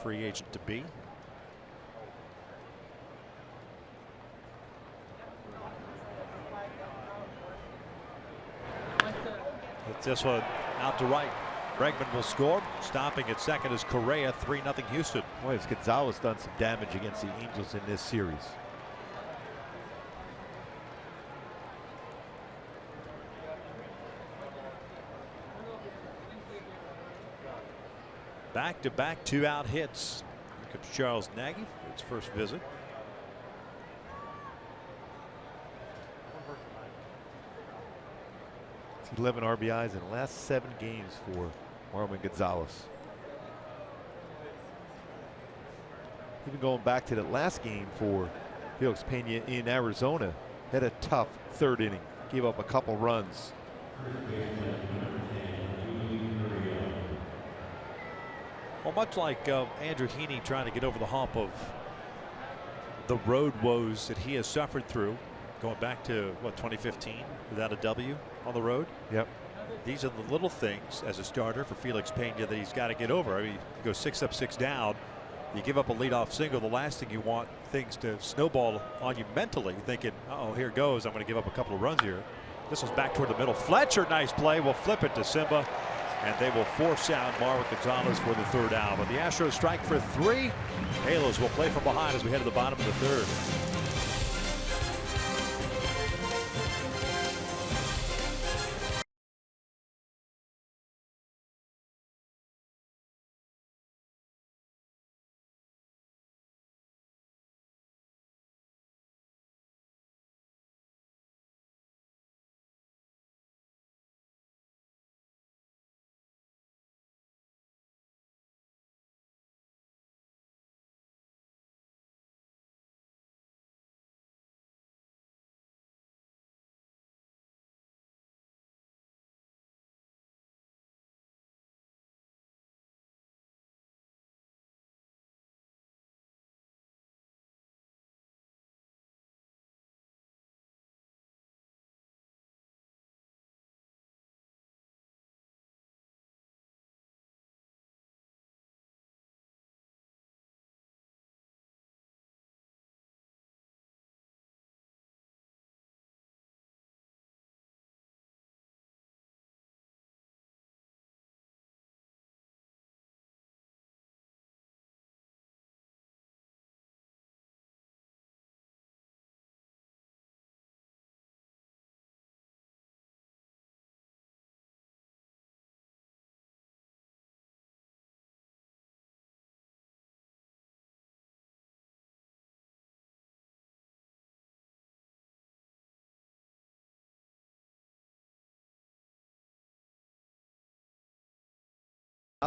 Free agent to be. Hits this one out to right. Bregman will score. Stopping at second is Correa. 3-0 Houston. Boy, has Gonzalez done some damage against the Angels in this series. Back-to-back 2-out hits. Here comes Charles Nagy for its first visit. It's 11 RBIs in the last 7 games for Marwin Gonzalez. Even going back to the last game for Felix Pena in Arizona, had a tough 3rd inning, gave up a couple runs. Well, much like Andrew Heaney trying to get over the hump of the road woes that he has suffered through, going back to what, 2015 without a W on the road. Yep. these are the little things as a starter for Felix Pena that he's got to get over. I mean, you go 6 up, 6 down. You give up a leadoff single. The last thing you want things to snowball on you mentally, thinking, uh-oh, here goes. I'm going to give up a couple of runs here. This one's back toward the middle. Fletcher, nice play. Will flip it to Simba, and they will force out Marwin Gonzalez for the 3rd out. But the Astros strike for 3. Halos will play from behind as we head to the bottom of the 3rd.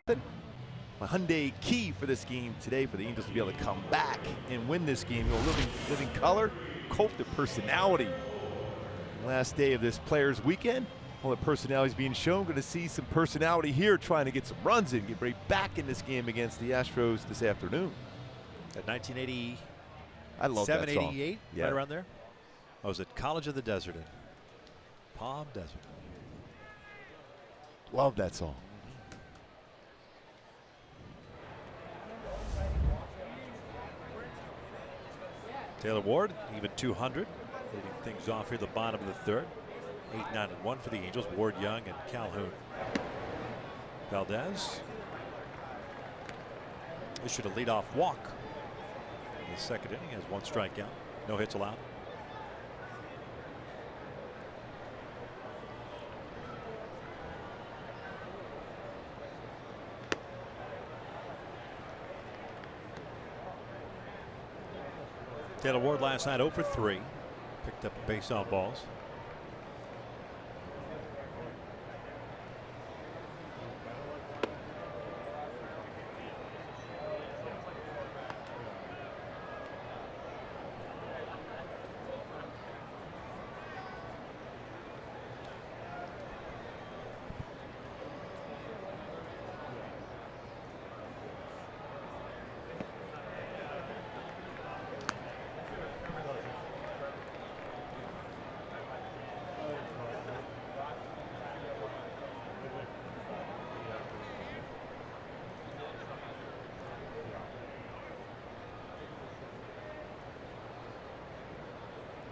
Nothing. A Hyundai key for this game today for the Angels to be able to come back and win this game. You know, living color, cult of personality. Last day of this players' weekend. All the personalities being shown. Going to see some personality here, trying to get some runs in, get right back in this game against the Astros this afternoon. At 1980, I love that song. 88, yeah. Right around there. I was at College of the Desert in Palm Desert. Love that song. Taylor Ward, even 200, leading things off here at the bottom of the 3rd. 8, 9, and 1 for the Angels. Ward, Young, and Calhoun. Valdez issued a leadoff walk in the 2nd inning. Has 1 strikeout, no hits allowed. Taylor Ward last night 0 for 3. Picked up a base on balls.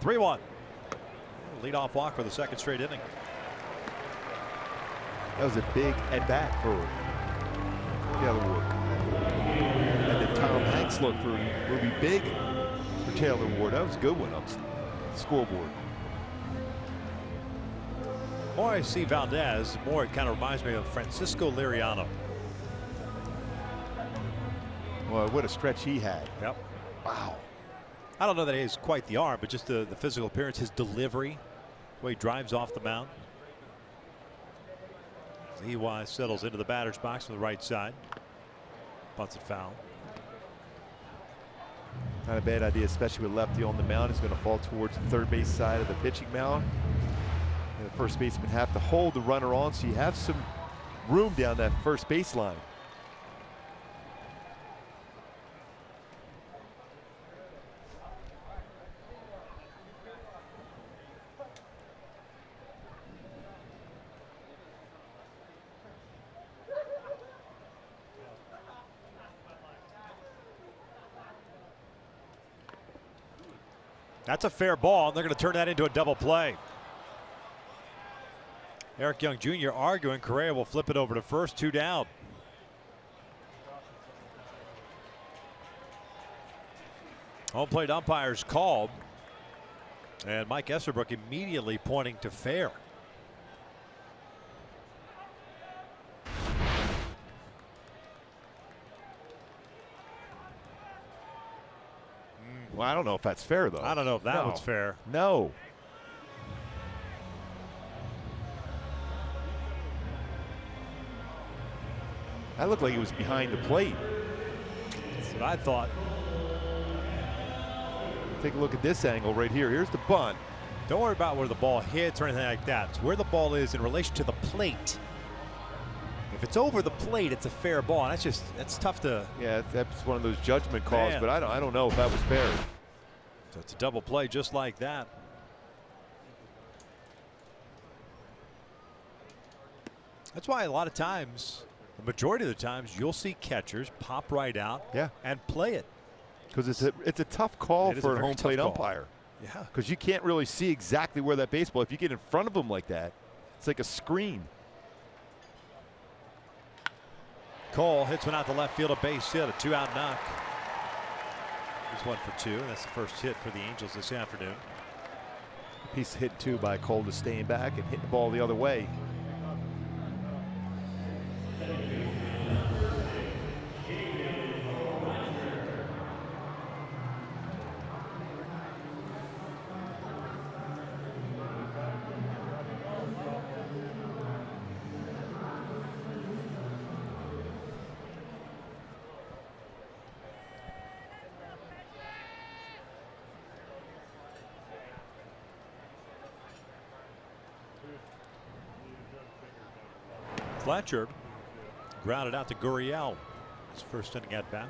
Three-1. Leadoff walk for the 2nd straight inning. That was a big at-bat for Taylor Ward. And the Tom Hanks look will be big for Taylor Ward. That was a good one up the scoreboard. More I see Valdez, more it kind of reminds me of Francisco Liriano. Well, what a stretch he had. Yep. Wow. I don't know that he has quite the arm, but just the physical appearance, his delivery, the way he drives off the mound. He settles into the batter's box from the right side. Bunts it foul. Not a bad idea, especially with lefty on the mound. He's going to fall towards the 3rd base side of the pitching mound. And the first baseman have to hold the runner on, so you have some room down that first baseline. That's a fair ball. They're going to turn that into a double play. Eric Young Jr. arguing. Correa will flip it over to first. 2 down. Home plate umpires called. And Mike Esserbrook immediately pointing to fair. Well, I don't know if that's fair, though. I don't know if that was fair. No. That looked like it was behind the plate. That's what I thought. Take a look at this angle right here. Here's the bunt. Don't worry about where the ball hits or anything like that. It's where the ball is in relation to the plate. If it's over the plate, it's a fair ball. And that's tough to. Yeah, that's one of those judgment calls, Man. but I don't know if that was fair. So it's a double play just like that. That's why a lot of times, the majority of the times, you'll see catchers pop right out and play it. Because it's a tough call for a home plate umpire. Yeah. Because you can't really see exactly where that baseball, if you get in front of them like that, it's like a screen. Cole hits one out to left field, a base hit, a 2-out knock. He's 1 for 2, and that's the first hit for the Angels this afternoon. Piece hit 2 by Cole to staying back and hitting the ball the other way. Fletcher grounded out to Gurriel. His first inning at bat.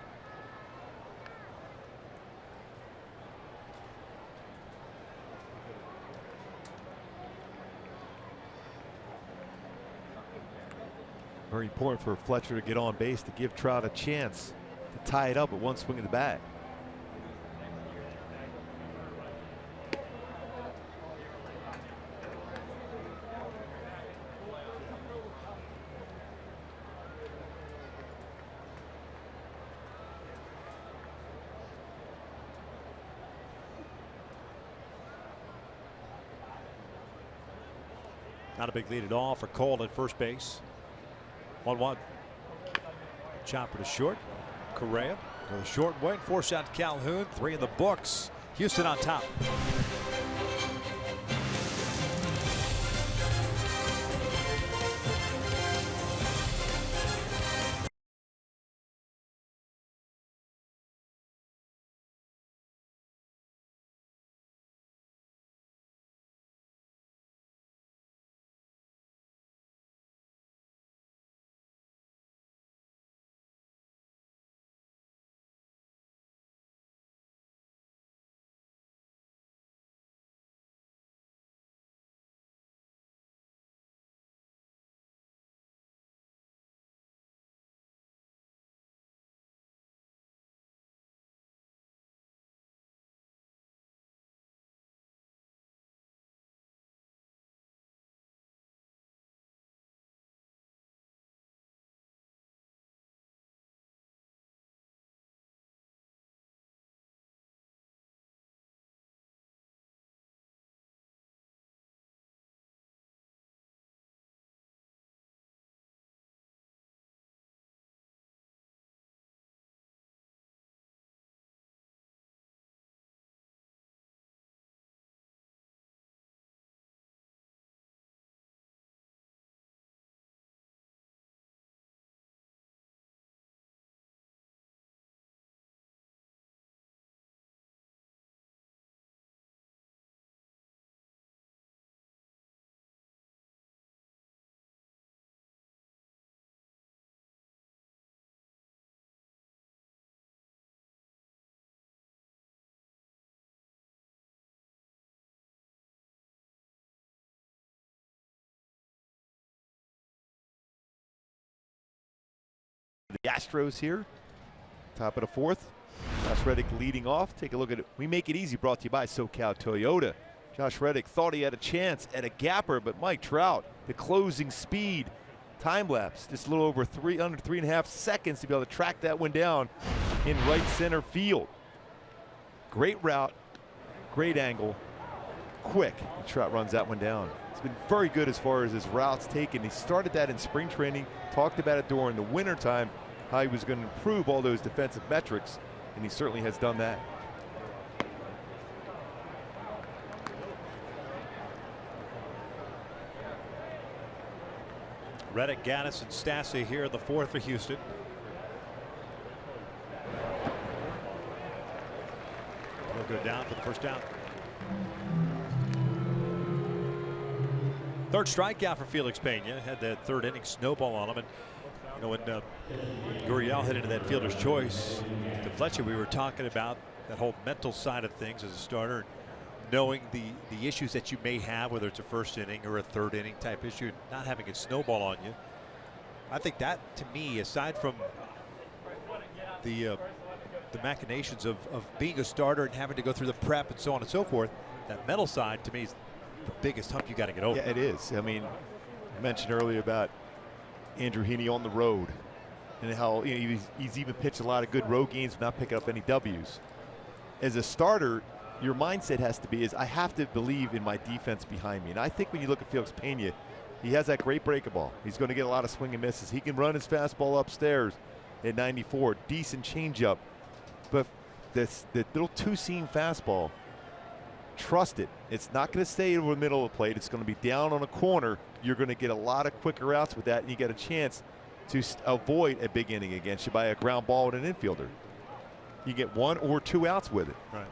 Very important for Fletcher to get on base to give Trout a chance to tie it up with one swing of the bat. Not a big lead at all for Cole at first base. 1-1. Chopper to short. Correa goes short and wide. 4-shot Calhoun. 3 in the books. Houston on top. The Astros here, top of the 4th. Josh Reddick leading off. Take a look at it. We make it easy. Brought to you by SoCal Toyota. Josh Reddick thought he had a chance at a gapper, but Mike Trout, the closing speed, time lapse, just a little over under 3.5 seconds to be able to track that one down in right center field. Great route, great angle, quick. And Trout runs that one down. He's been very good as far as his routes taken. He started that in spring training, talked about it during the winter time, how he was going to improve all those defensive metrics, and he certainly has done that. Reddick, Gaddis, and Stassi here in the fourth for Houston. He'll go down for the first down. Third strikeout for Felix Pena. Had that third inning snowball on him. And you know, when Gurriel hit into that fielder's choice to Fletcher, we were talking about that whole mental side of things as a starter, knowing the issues that you may have, whether it's a first inning or a third inning type issue, not having it snowball on you. I think that, to me, aside from the machinations of being a starter and having to go through the prep and so on and so forth, that mental side to me is the biggest hump you got to get over. Yeah, it is. I mean, I mentioned earlier about Andrew Heaney on the road and how, you know, he's even pitched a lot of good road games without picking up any W's. As a starter, your mindset has to be I have to believe in my defense behind me. And I think when you look at Felix Pena, he has that great breaking ball. He's going to get a lot of swing and misses. He can run his fastball upstairs at 94, decent changeup. But the little two-seam fastball, trust it. It's not going to stay over the middle of the plate. It's going to be down on a corner. You're going to get a lot of quicker outs with that, and you get a chance to avoid a big inning against you by a ground ball with an infielder. You get 1 or 2 outs with it. Right.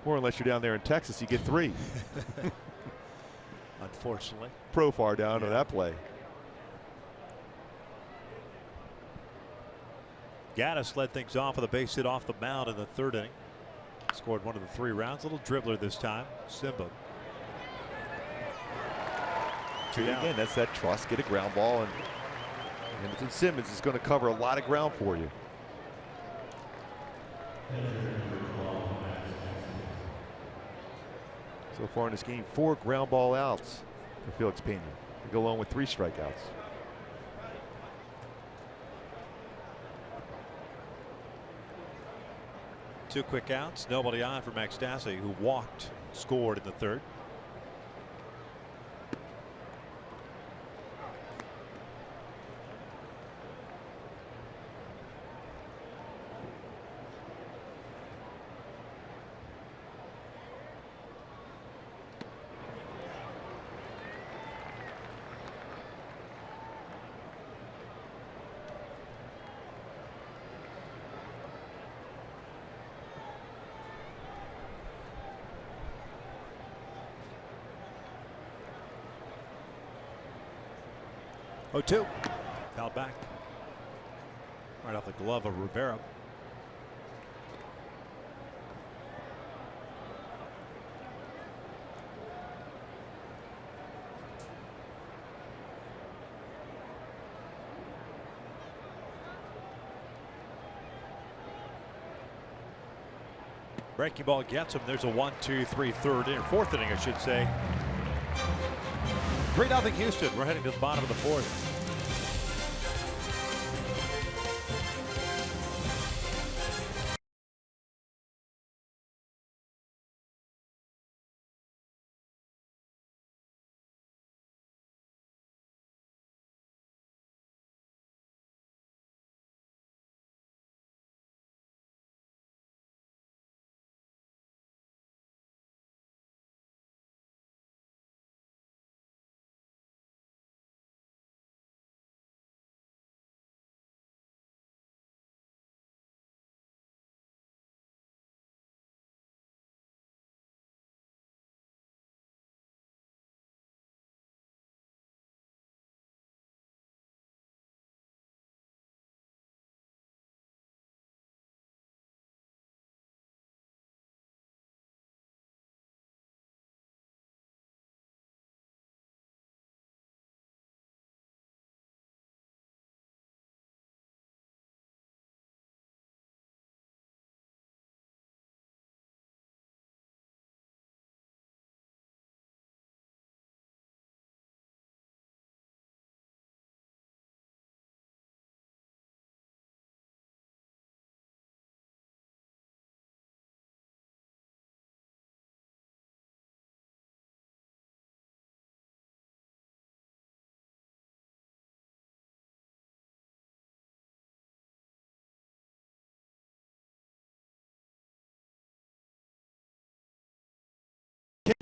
Or unless you're down there in Texas, you get 3. Unfortunately. Profar down on that play. Gaddis led things off with a base hit off the mound in the third inning. Scored one of the 3 rounds. Little dribbler this time. Simba. 2 down. Again, that's that trust. Get a ground ball, and Anderson Simmons is going to cover a lot of ground for you. So far in this game, 4 ground ball outs for Felix Pena. They go along with 3 strikeouts. Two quick outs. Nobody on for Max Stassi, who walked, scored in the third. Oh, 2. Fouled back. Right off the glove of Rivera. Breaking ball gets him. There's a 1-2-3 third inning, fourth inning, I should say. 3-0 Houston. We're heading to the bottom of the fourth.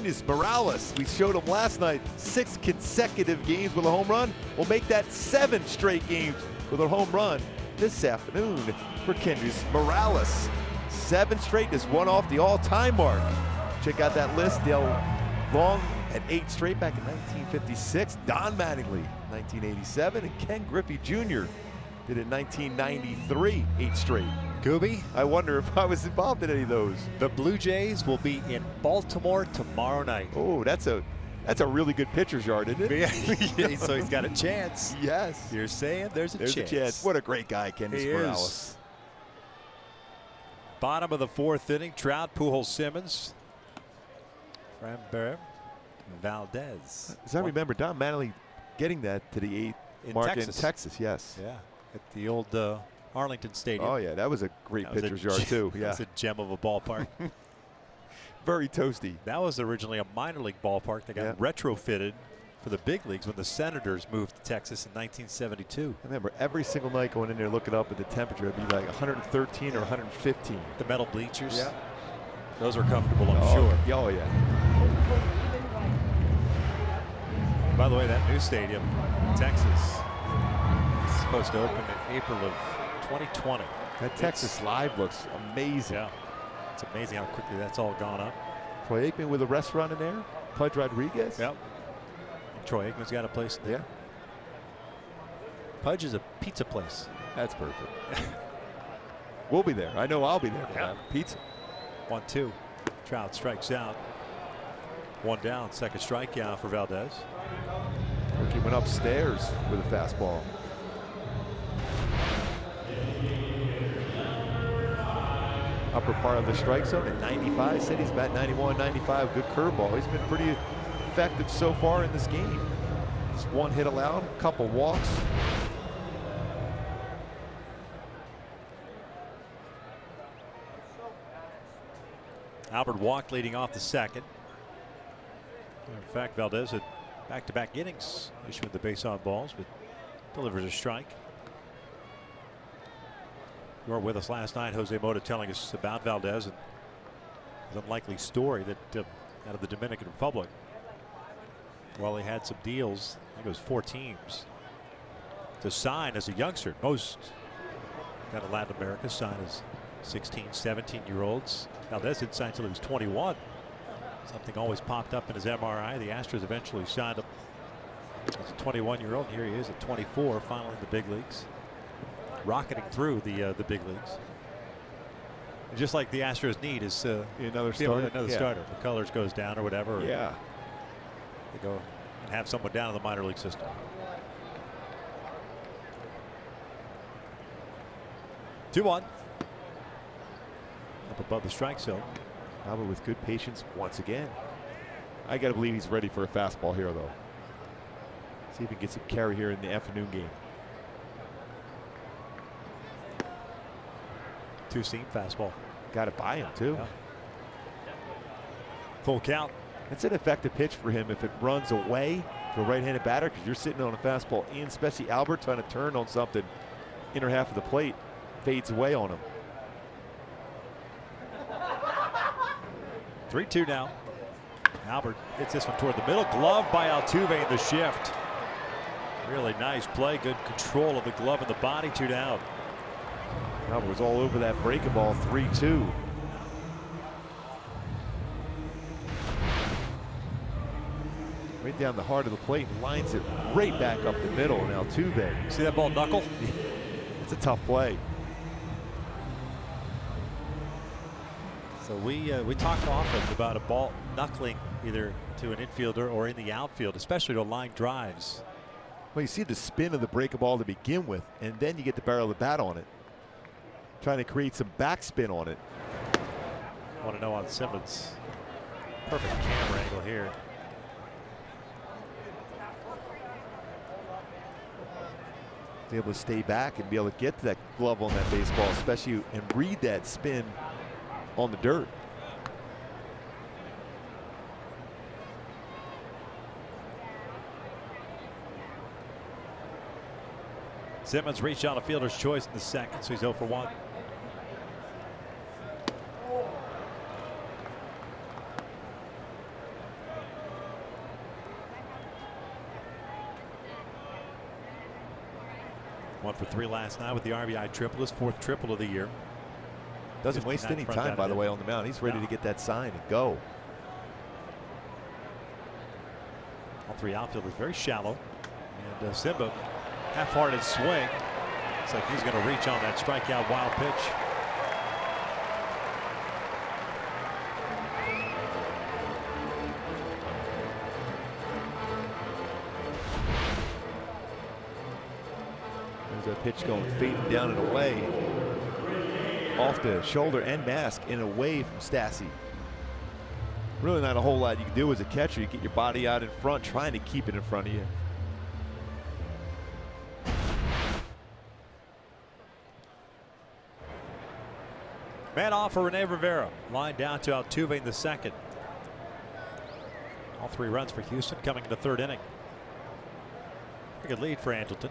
Kendrys Morales. We showed him last night 6 consecutive games with a home run. We'll make that 7 straight games with a home run this afternoon for Kendrys Morales. 7 straight, just one off the all-time mark. Check out that list. Dale Long at 8 straight back in 1956. Don Mattingly, 1987, and Ken Griffey Jr. did it in 1993, 8 straight. Gooby, I wonder if I was involved in any of those. the Blue Jays will be in Baltimore tomorrow night. Oh, that's a really good pitcher's yard, isn't it? So he's got a chance. Yes. You're saying there's a chance. What a great guy, Kendrys Morales. Bottom of the 4th inning, Trout, Pujols, Simmons, Framber, Valdez. As I remember, Don Mattingly getting that to the 8th mark in Texas, yes. Yeah, at the old Arlington Stadium. Oh, yeah, that was a great pitcher's yard, too. Yeah. That's a gem of a ballpark. Very toasty. That was originally a minor league ballpark that got retrofitted for the big leagues when the Senators moved to Texas in 1972. I remember every single night going in there looking up at the temperature. It'd be like 113 or 115. The metal bleachers. Yeah. Those are comfortable, I'm sure. Oh, yeah. By the way, that new stadium in Texas is supposed to open in April of 2020. That Texas Live looks amazing. Yeah. It's amazing how quickly that's all gone up. Troy Aikman with a restaurant in there. Pudge Rodriguez. Yep. Troy Aikman's got a place there. Yeah. Pudge is a pizza place. That's perfect. We'll be there. I know I'll be there for that. Pizza. 1-2. Trout strikes out. 1 down. Second strikeout for Valdez. He went upstairs with a fastball. Upper part of the strike zone at 95. Said he's about 91, 95. Good curveball. He's been pretty effective so far in this game. Just 1 hit allowed, a couple walks. Albert walked leading off the 2nd. In fact, Valdez had back-to-back innings issuing the base on balls, but delivers a strike. You were with us last night, Jose Mota, telling us about Valdez and his unlikely story that out of the Dominican Republic. Well, he had some deals. I think it was 4 teams to sign as a youngster. Most out of Latin America sign as 16, 17-year-olds. Valdez didn't sign until he was 21. Something always popped up in his MRI. The Astros eventually signed him as a 21-year-old. Here he is at 24, finally in the big leagues, rocketing through the big leagues. And just like the Astros need is another starter. Starter. McCullers goes down or whatever. Yeah. They go and have someone down in the minor league system. 2-1. Up above the strike zone. Albert with good patience once again. I got to believe he's ready for a fastball here, though. See if he gets some carry here in the afternoon game. 2-seam fastball. Got to buy him, too. Yeah. Full count. It's an effective pitch for him if it runs away to a right-handed batter, because you're sitting on a fastball, and especially Albert trying to turn on something inner half of the plate, fades away on him. 3-2 now. Albert hits this one toward the middle. Glove by Altuve in the shift. Really nice play. Good control of the glove and the body. 2 down. Albert was all over that breaking ball. 3-2. Right down the heart of the plate and lines it right back up the middle. And Altuve. See that ball knuckle? It's a tough play. So we talked often about a ball knuckling either to an infielder or in the outfield, especially to line drives. Well, you see the spin of the breaking ball to begin with, and then you get the barrel of the bat on it, trying to create some backspin on it. I want to know on Simmons. Perfect camera angle here. Be able to stay back and be able to get to that glove on that baseball, especially, and read that spin on the dirt. Simmons reached on a fielder's choice in the 2nd, so he's 0 for 1. 1 for 3 last night with the RBI triple, his 4th triple of the year. Doesn't waste any time, by the way, on the mound. He's ready to get that sign and go. All 3 outfielders very shallow. And Simba, half-hearted swing. Looks like he's going to reach on that strikeout wild pitch. There's that pitch going fading down and away. Off the shoulder and mask and away from Stassi. Really not a whole lot you can do as a catcher. You get your body out in front, trying to keep it in front of you. Man off for Rene Rivera. Line down to Altuve in the 2nd. All 3 runs for Houston coming in the 3rd inning. Pretty good lead for Angleton.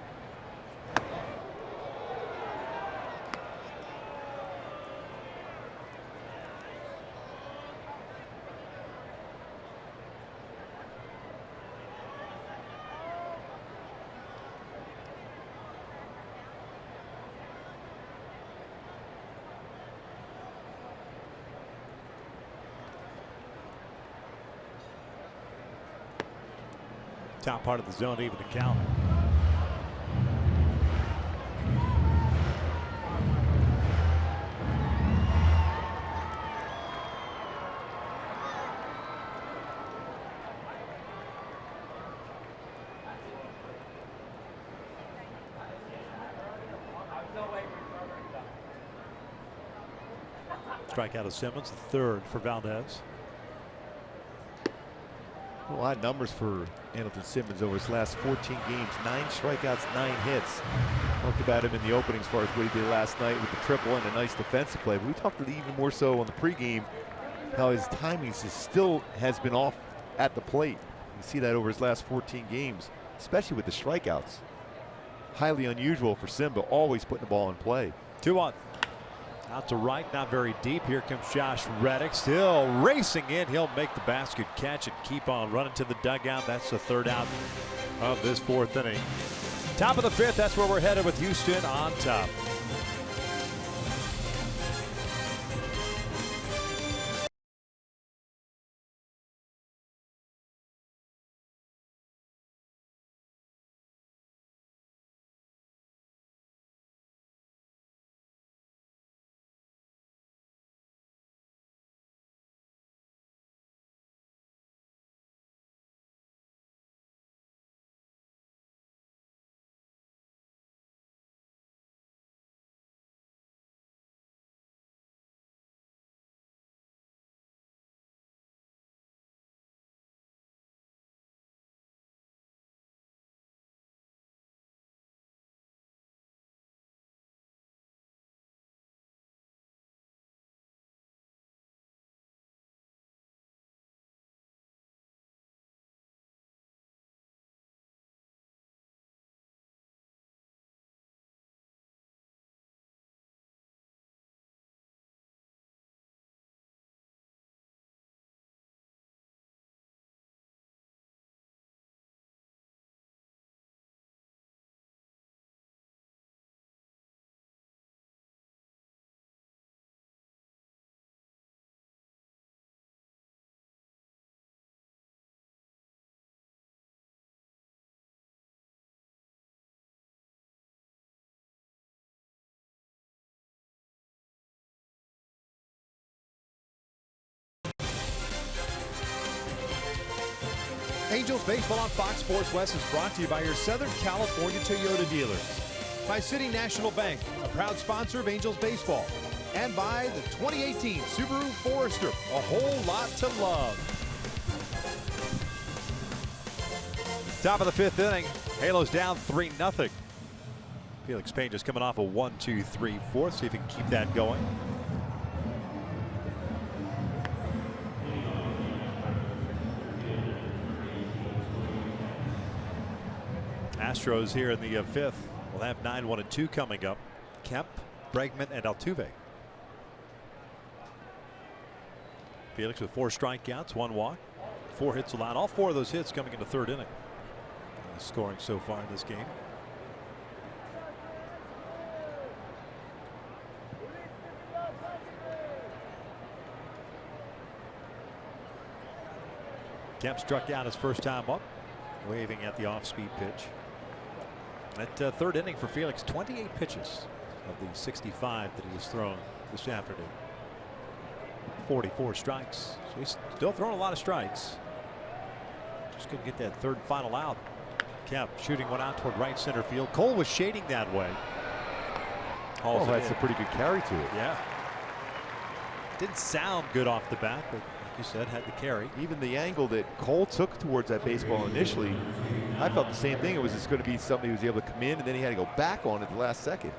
Top part of the zone, even the count. Strikeout of Simmons, the 3rd for Valdez. A lot of numbers for Andrelton Simmons over his last 14 games. 9 strikeouts, 9 hits. Talked about him in the opening as far as what he did last night with the triple and a nice defensive play. But we talked even more so on the pregame how his timing still has been off at the plate. You see that over his last 14 games, especially with the strikeouts. Highly unusual for Simba, always putting the ball in play. 2-1. Out to right, not very deep. Here comes Josh Reddick, still racing in. He'll make the basket catch and keep on running to the dugout. That's the 3rd out of this 4th inning. Top of the 5th, that's where we're headed with Houston on top. Angels Baseball on Fox Sports West is brought to you by your Southern California Toyota dealers, by City National Bank, a proud sponsor of Angels Baseball, and by the 2018 Subaru Forester, a whole lot to love. Top of the 5th inning, Halos down 3-0. Felix Payne just coming off a 1-2-3-4. See if he can keep that going. Astros here in the 5th will have 9-1-2 coming up. Kemp, Bregman, and Altuve. Felix with 4 strikeouts, 1 walk, 4 hits allowed. All 4 of those hits coming in the 3rd inning. Scoring so far in this game. Kemp struck out his first time up, waving at the off-speed pitch. That third inning for Felix, 28 pitches of the 65 that he has thrown this afternoon. 44 strikes. So he's still throwing a lot of strikes. Just couldn't get that third and final out. Kemp shooting one out toward right center field. Cole was shading that way. Oh, that's a pretty good carry to it. Yeah. Didn't sound good off the bat, but like you said, had the carry. Even the angle that Cole took towards that baseball initially, I felt the same thing. It was just going to be somebody who was able to come in, and then he had to go back on at the last second.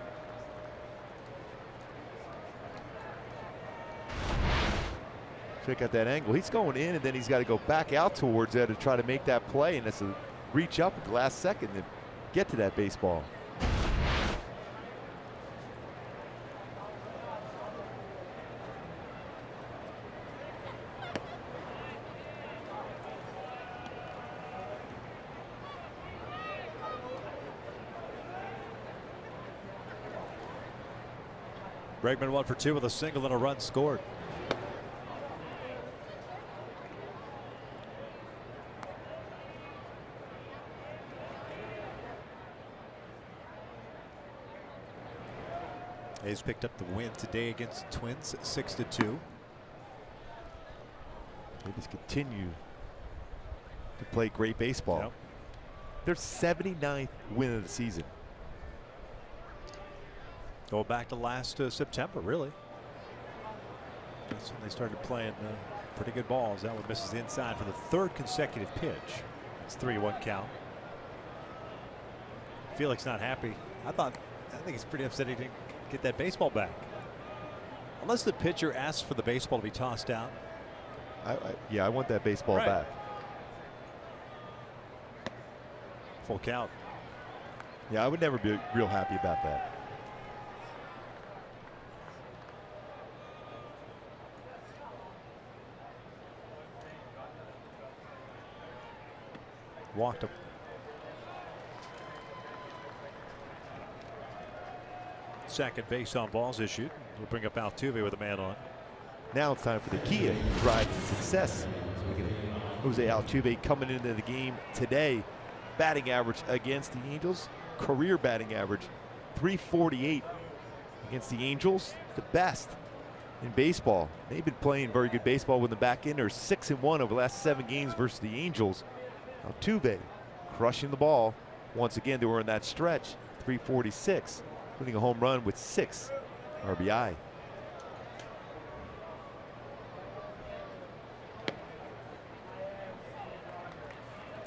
Check out that angle. He's going in, and then he's got to go back out towards that to try to make that play, and that's a reach up at the last second to get to that baseball. Bregman 1 for 2 with a single and a run scored. A's picked up the win today against the Twins, 6-2. They just continue to play great baseball. Yep. Their 79th win of the season. Going back to last September, really. That's when they started playing pretty good balls. That one misses the inside for the third consecutive pitch. It's 3-1 count. Felix not happy. I think he's pretty upset he didn't get that baseball back. Unless the pitcher asks for the baseball to be tossed out. Yeah, I want that baseball back. Full count. Yeah, I would never be real happy about that. Walked him. Second base on balls issued. We'll bring up Altuve with a man on. Now it's time for the Kia drive to success. Speaking of Jose Altuve coming into the game today, batting average against the Angels, career batting average 348 against the Angels, the best in baseball. They've been playing very good baseball with the back end. They're 6-1 over the last 7 games versus the Angels. Altuve crushing the ball. Once again, they were in that stretch, 346, putting a home run with 6 RBI.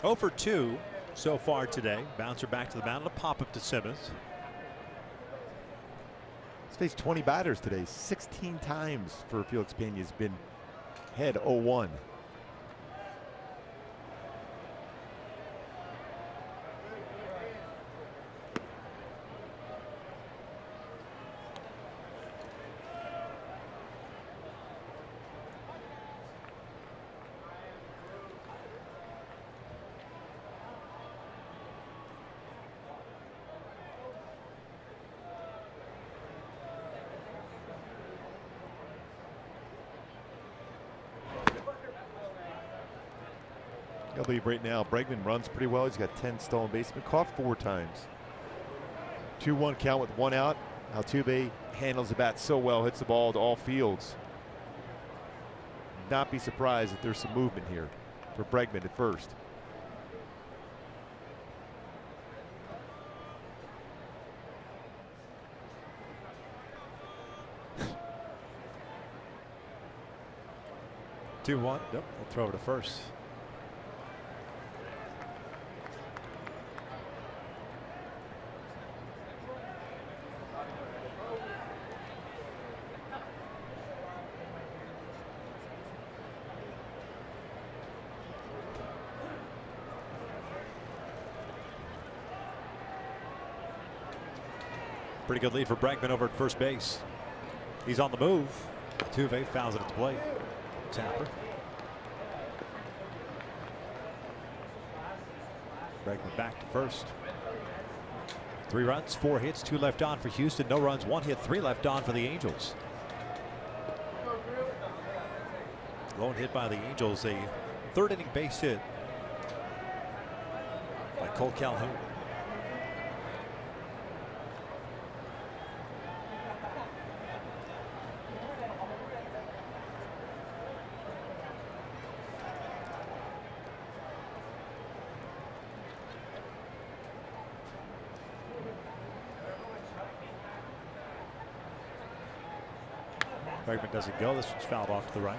Oh for 2 so far today. Bouncer back to the mound, a pop-up to Simmons. He's faced 20 batters today. 16 times for Felix Pena has been head 0-1. I believe right now Bregman runs pretty well. He's got 10 stolen bases, been caught 4 times. 2-1 count with 1 out. Altuve handles the bat so well, hits the ball to all fields. Not be surprised if there's some movement here for Bregman at first. Yep, we'll throw it to first. Pretty good lead for Bregman over at first base. He's on the move. Altuve fouls it at the plate. Tapper. Bregman back to first. 3 runs, 4 hits, 2 left on for Houston. No runs, 1 hit, 3 left on for the Angels. Lone hit by the Angels, a Third inning base hit by Cole Calhoun. Pregame doesn't go. This one's fouled off to the right.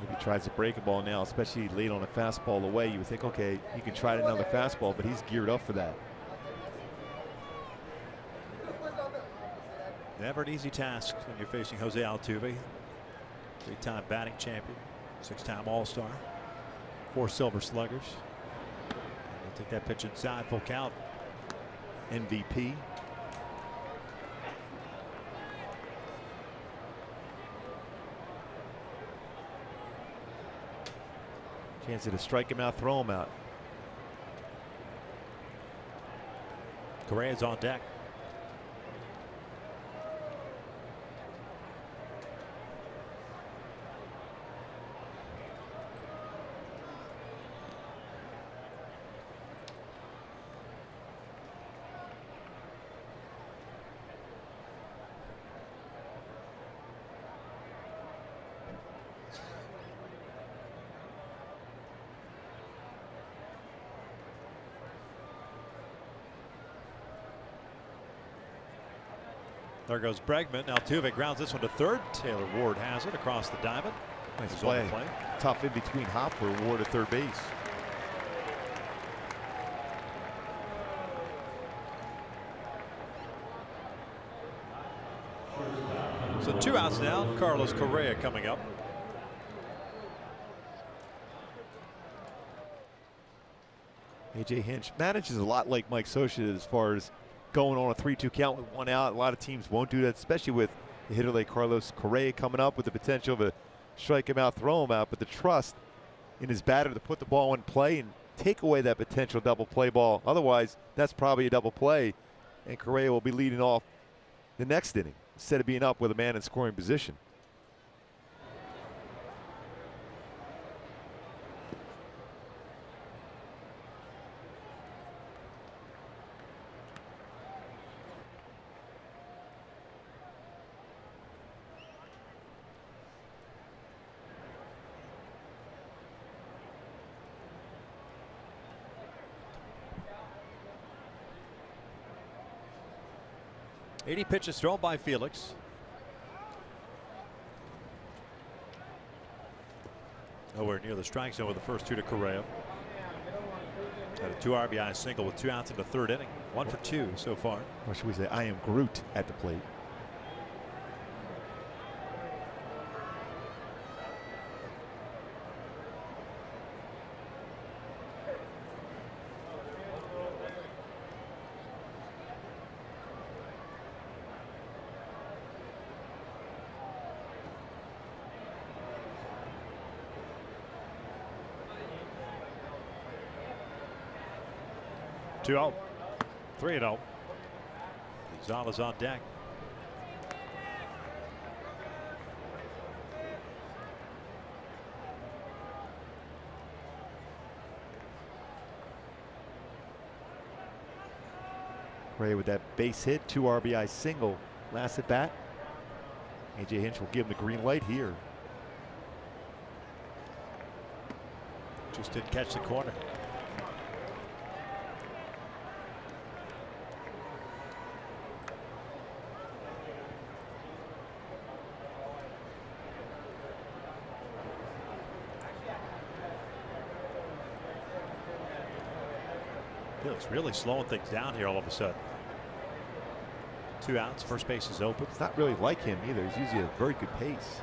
He tries to break a ball now, especially late on a fastball away. You would think, okay, you can try another fastball, but he's geared up for that. Never an easy task when you're facing Jose Altuve, three-time batting champion, six-time All-Star, 4 Silver Sluggers. He'll take that pitch inside, full count. MVP. Chance to strike him out, throw him out. Correa's on deck. There goes Bregman. Altuve grounds this one to third. Taylor Ward has it across the diamond. Nice Play. Tough in between hop for Ward at third base. So 2 outs now. Carlos Correa coming up. A.J. Hinch manages a lot like Mike Scioscia as far as going on a 3-2 count with 1 out. A lot of teams won't do that, especially with a hitter like Carlos Correa coming up with the potential to strike him out, throw him out, but the trust in his batter to put the ball in play and take away that potential double play ball. Otherwise, that's probably a double play, and Correa will be leading off the next inning instead of being up with a man in scoring position. Eighty pitches thrown by Felix. Nowhere near the strike zone with the first 2 to Correa. Had a 2 RBI single with 2 outs in the third inning. 1 for 2 so far. Or should we say, I am Groot at the plate. Two out, 3-0. Gonzalez on deck. Ray with that base hit, 2 RBI single last at bat. A.J. Hinch will give him the green light here. Just didn't catch the corner. It's really slowing things down here all of a sudden. 2 outs, first base is open. It's not really like him either. He's usually a very good pace.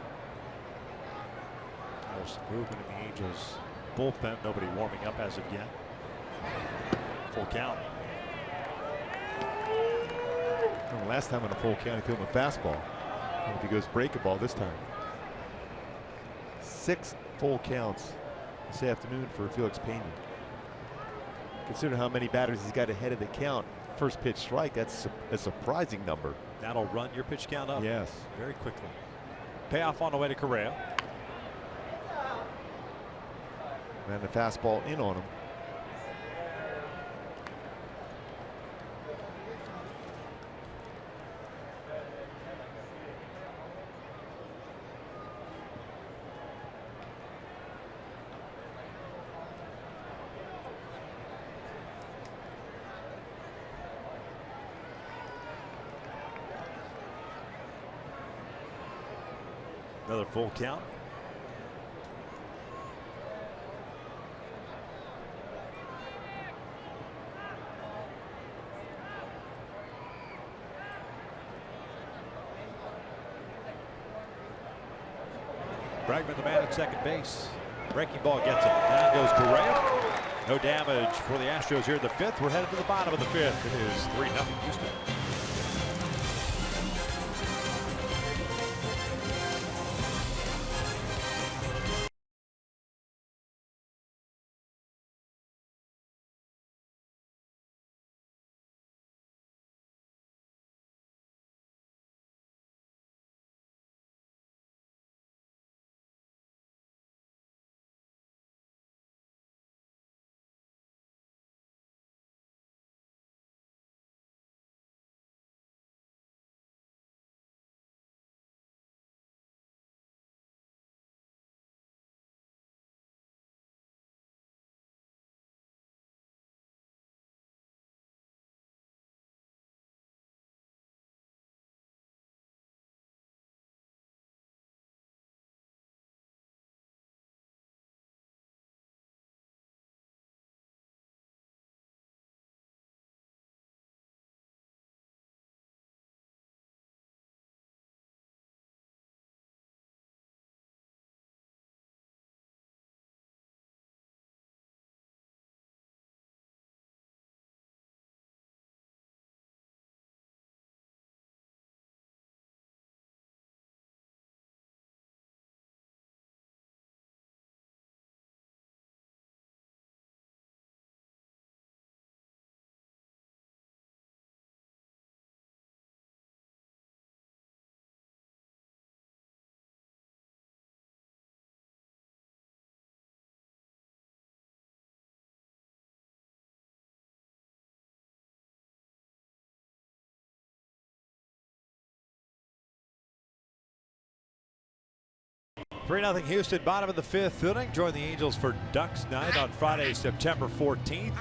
There's some movement in the Angels bullpen. Nobody warming up as of yet. Full count. Well, last time on a full count, he threw him a fastball. And if he goes break a ball this time. 6 full counts this afternoon for Felix Pena. Consider how many batters he's got ahead of the count. First pitch strike, that's a surprising number. That'll run your pitch count up. Yes. Very quickly. Payoff on the way to Correa. And the fastball in on him. Another full count. Bregman, the man at second base. Breaking ball gets it. Down goes Correa. No damage for the Astros here in the fifth. We're headed to the bottom of the fifth. It is 3-0 Houston. Three 0 Houston, bottom of the fifth inning. Join the Angels for Ducks Night on Friday, September 14th.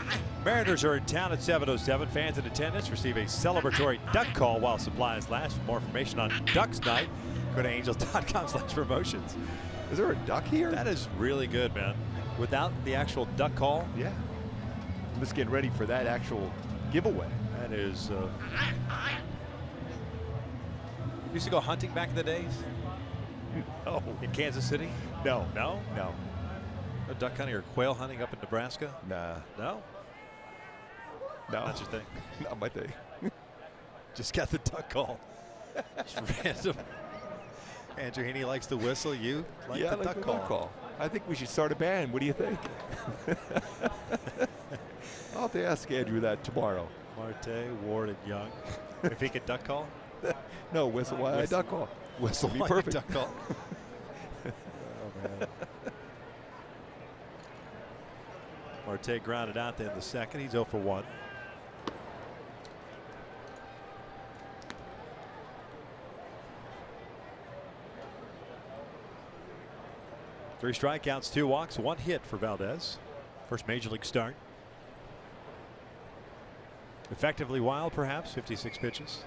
Mariners are in town at 7:07. Fans in attendance receive a celebratory duck call while supplies last. For more information on Ducks Night, go to angels.com/promotions. Is there a duck here? That is really good, man. Without the actual duck call. Yeah. I'm just getting ready for that actual giveaway. That is. Used to go hunting back in the days. No. In Kansas City? No. No? No. No duck hunting or quail hunting up in Nebraska? Nah. No? No. That's your thing? Not my thing. Just got the duck call. Just random. Andrew Heaney likes to whistle. You like the duck call. I think we should start a band. What do you think? I'll have to ask Andrew that tomorrow. Marte, Ward, and Young. If he could duck call? No, whistle while I duck call. Whistle be like perfect. Duck call. Oh, man. Marte grounded out there in the second. He's 0 for 1. Three strikeouts, 2 walks, 1 hit for Valdez. First major league start. Effectively wild, perhaps. 56 pitches.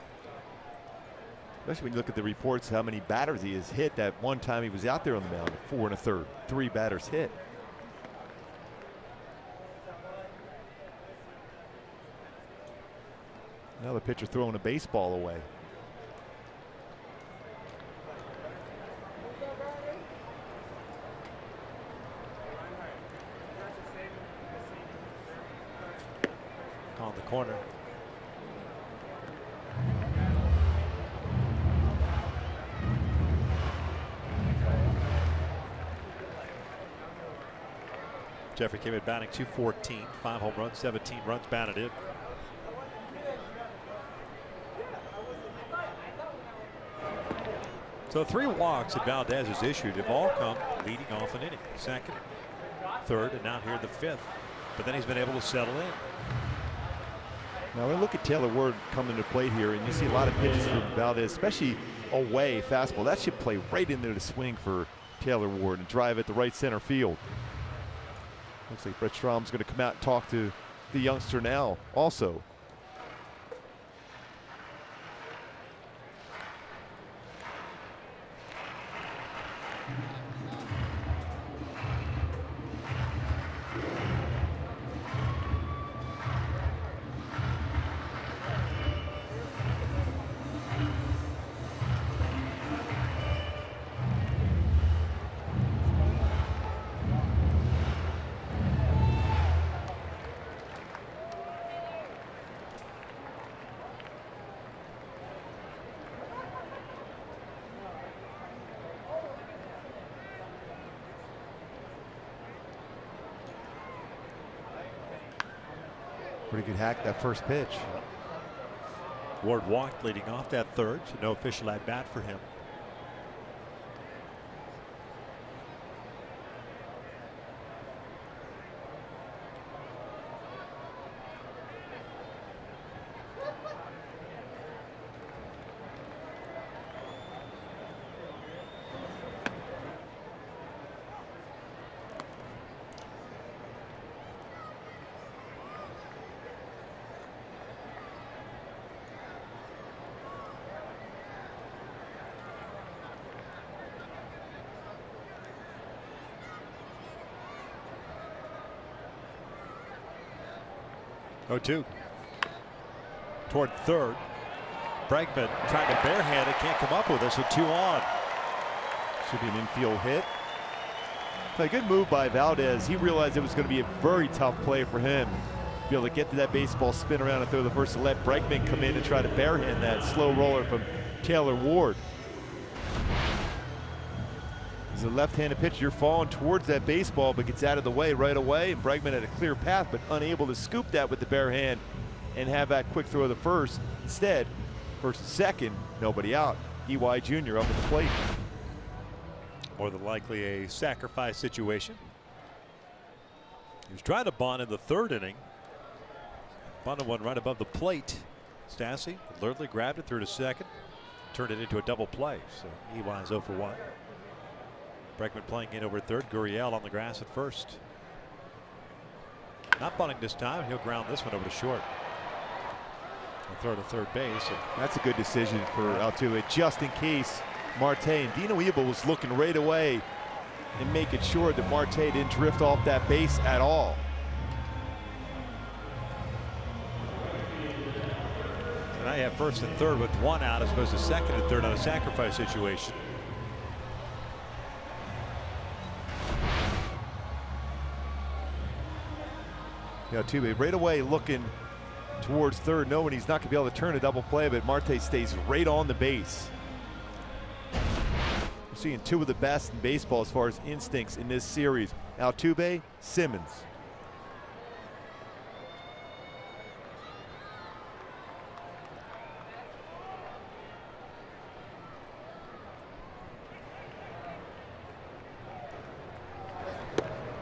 Especially when you look at the reports, how many batters he has hit. That one time he was out there on the mound, 4 1/3, 3 batters hit. Now the pitcher throwing a baseball away. On the corner. Jeffrey came in batting .214, 5 home runs, 17 runs batted in. So 3 walks that Valdez has issued have all come leading off an inning. Second, third, and now here the 5th. But then he's been able to settle in. Now we look at Taylor Ward coming to plate here, and you see a lot of pitches from Valdez, especially away fastball. That should play right into the swing for Taylor Ward and drive at the right center field. Looks like Brett Strom's going to come out and talk to the youngster now also. Pretty good hack that first pitch. Ward walked leading off that third, so no official at bat for him. Oh-2 toward third. Bregman trying to barehand it, can't come up with it, so 2 on. Should be an infield hit. A good move by Valdez. He realized it was going to be a very tough play for him to be able to get to that baseball, spin around and throw the first, to let Bregman come in and try to barehand that slow roller from Taylor Ward. As a left-handed pitcher, you're falling towards that baseball, but gets out of the way right away. And Bregman had a clear path, but unable to scoop that with the bare hand and have that quick throw of the first. Instead, first and second, nobody out. EY Jr. up at the plate. More than likely a sacrifice situation. He was trying to bunt in the 3rd inning. Bunted one right above the plate. Stassi alertly grabbed it through to second, turned it into a double play. So EY is 0 for 1. Bregman playing in over third. Gurriel on the grass at first. Not bunting this time. He'll ground this one over to short. He'll throw to third base. That's a good decision for Altuve, just in case Marte and Dino Ebel was looking right away and making sure that Marte didn't drift off that base at all. So now you have first and third with 1 out as opposed to second and third on a sacrifice situation. Altuve right away looking towards third, knowing he's not going to be able to turn a double play, but Marte stays right on the base. We're seeing 2 of the best in baseball as far as instincts in this series. Altuve, Simmons.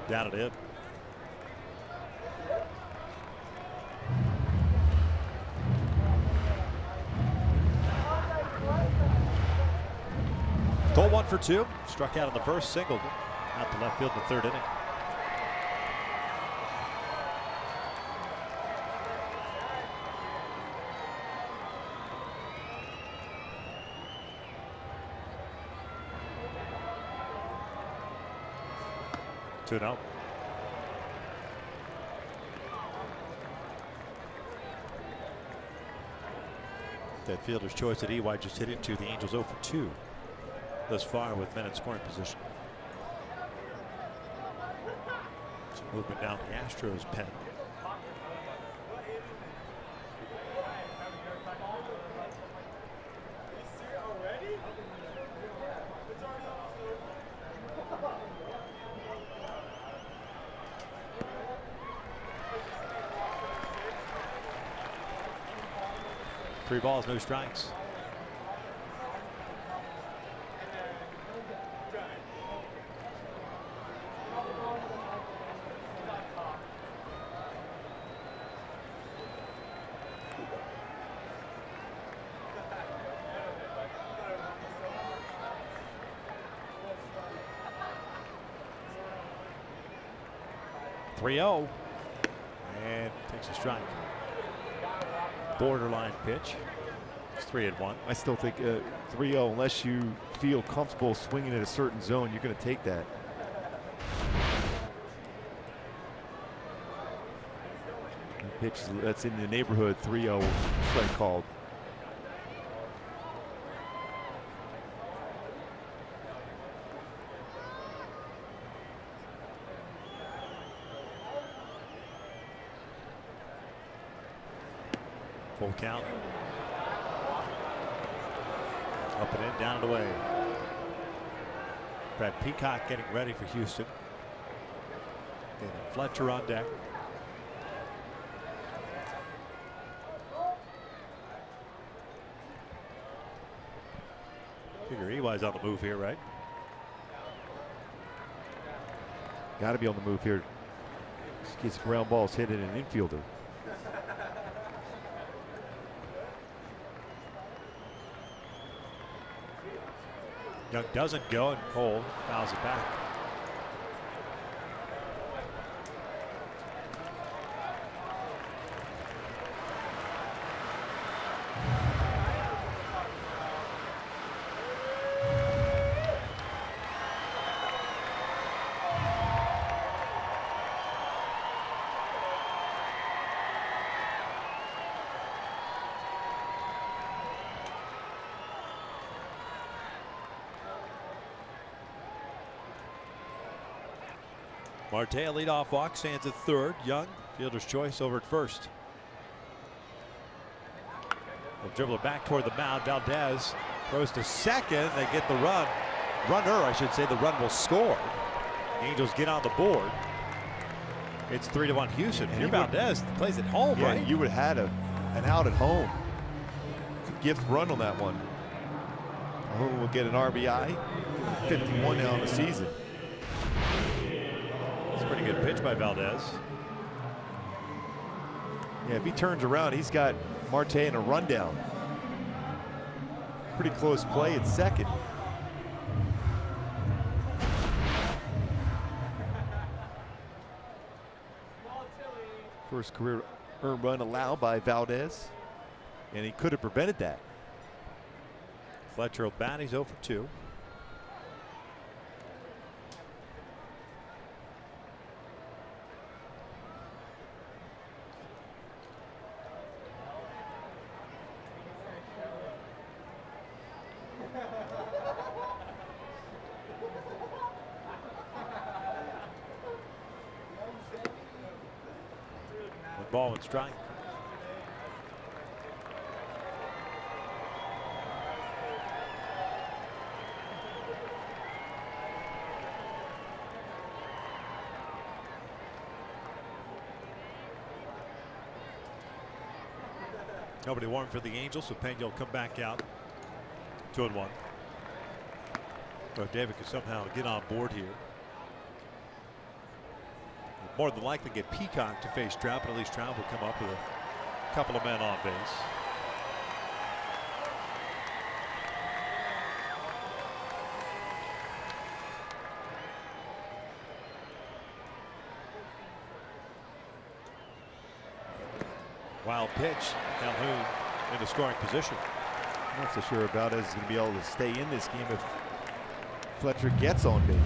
Down it in. Cole 1 for 2. Struck out in the first, singled out to left field in the 3rd inning. Two out. That fielder's choice that EY just hit into. The Angels 0 for 2 thus far with men in scoring position. Some movement down the Astros pen. 3 balls, no strikes. And takes a strike. Borderline pitch. It's 3-1. I still think 3-0, unless you feel comfortable swinging in a certain zone, you're going to take that. Pitch that's in the neighborhood, 3-0, strike called. Full count. Up and in, down and away. Brad Peacock getting ready for Houston. And Fletcher on deck. Figure EY's on the move here, right? Got to be on the move here. Just gets ground balls hit at an infielder. Young doesn't go, and Cole fouls it back. Marte, a leadoff walk, stands at third. Young, fielder's choice, over at first. They'll dribble it back toward the mound. Valdez throws to second. They get the run. Runner, I should say. The run will score. The Angels get on the board. It's 3-1 Houston. And Valdez plays at home, yeah, right? You would have had an out at home. It's a gift run on that one. Calhoun will get an RBI. 51 now in the season. Pretty good pitch by Valdez. Yeah, if he turns around, he's got Marte in a rundown. Pretty close play at second. First career earned run allowed by Valdez, and he could have prevented that. Fletcher will bat. He's 0 for 2. Ball and strike. Nobody warm for the Angels, so Pena will come back out. 2-1. So if David could somehow get on board here. More than likely get Peacock to face Trout, but at least Trout will come up with a couple of men on base. Wild pitch. Calhoun in the scoring position. I'm not so sure about is going to be able to stay in this game if Fletcher gets on base.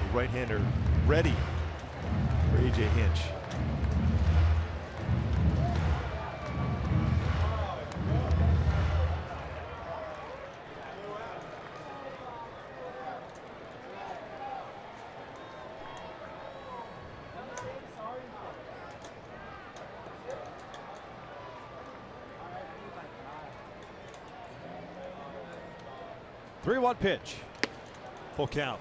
The right-hander ready for A.J. Hinch. Three-one pitch. Full count.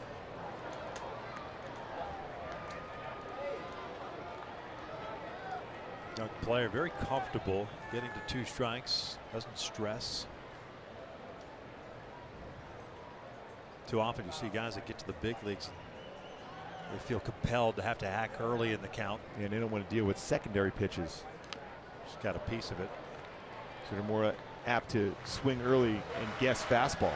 Young player, very comfortable getting to 2 strikes, doesn't stress. Too often you see guys that get to the big leagues, they feel compelled to have to hack early in the count. And they don't want to deal with secondary pitches. Just got a piece of it. So they're more apt to swing early and guess fastball.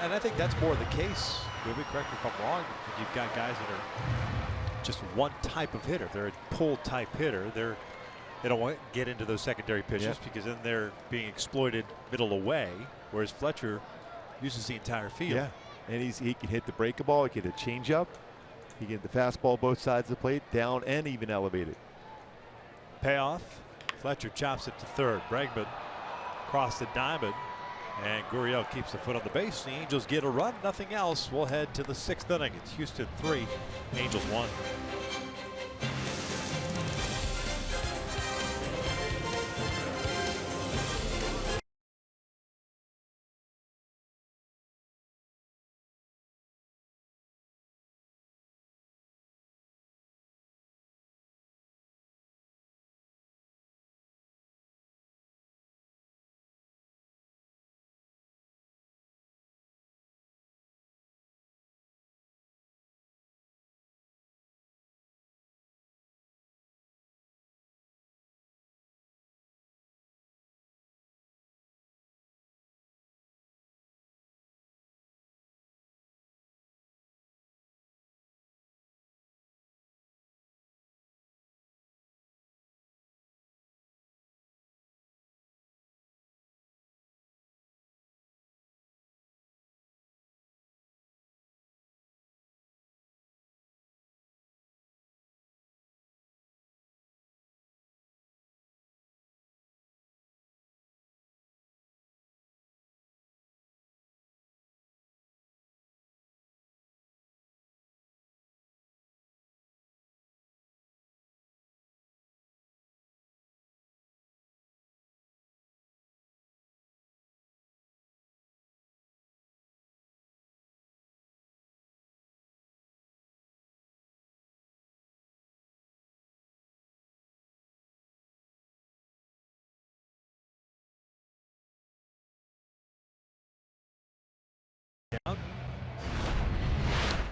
And I think that's more the case. Maybe correct me if I'm wrong. You've got guys that are just one type of hitter. They're a pull type hitter. They don't want to get into those secondary pitches because then they're being exploited middle away. Whereas Fletcher uses the entire field. Yeah, and he can hit the breaking ball. He can hit a changeup. He can hit the fastball both sides of the plate, down and even elevated. Payoff. Fletcher chops it to third. Bregman across the diamond. And Gurriel keeps the foot on the base. The Angels get a run, nothing else. We'll head to the 6th inning. It's Houston 3, Angels 1.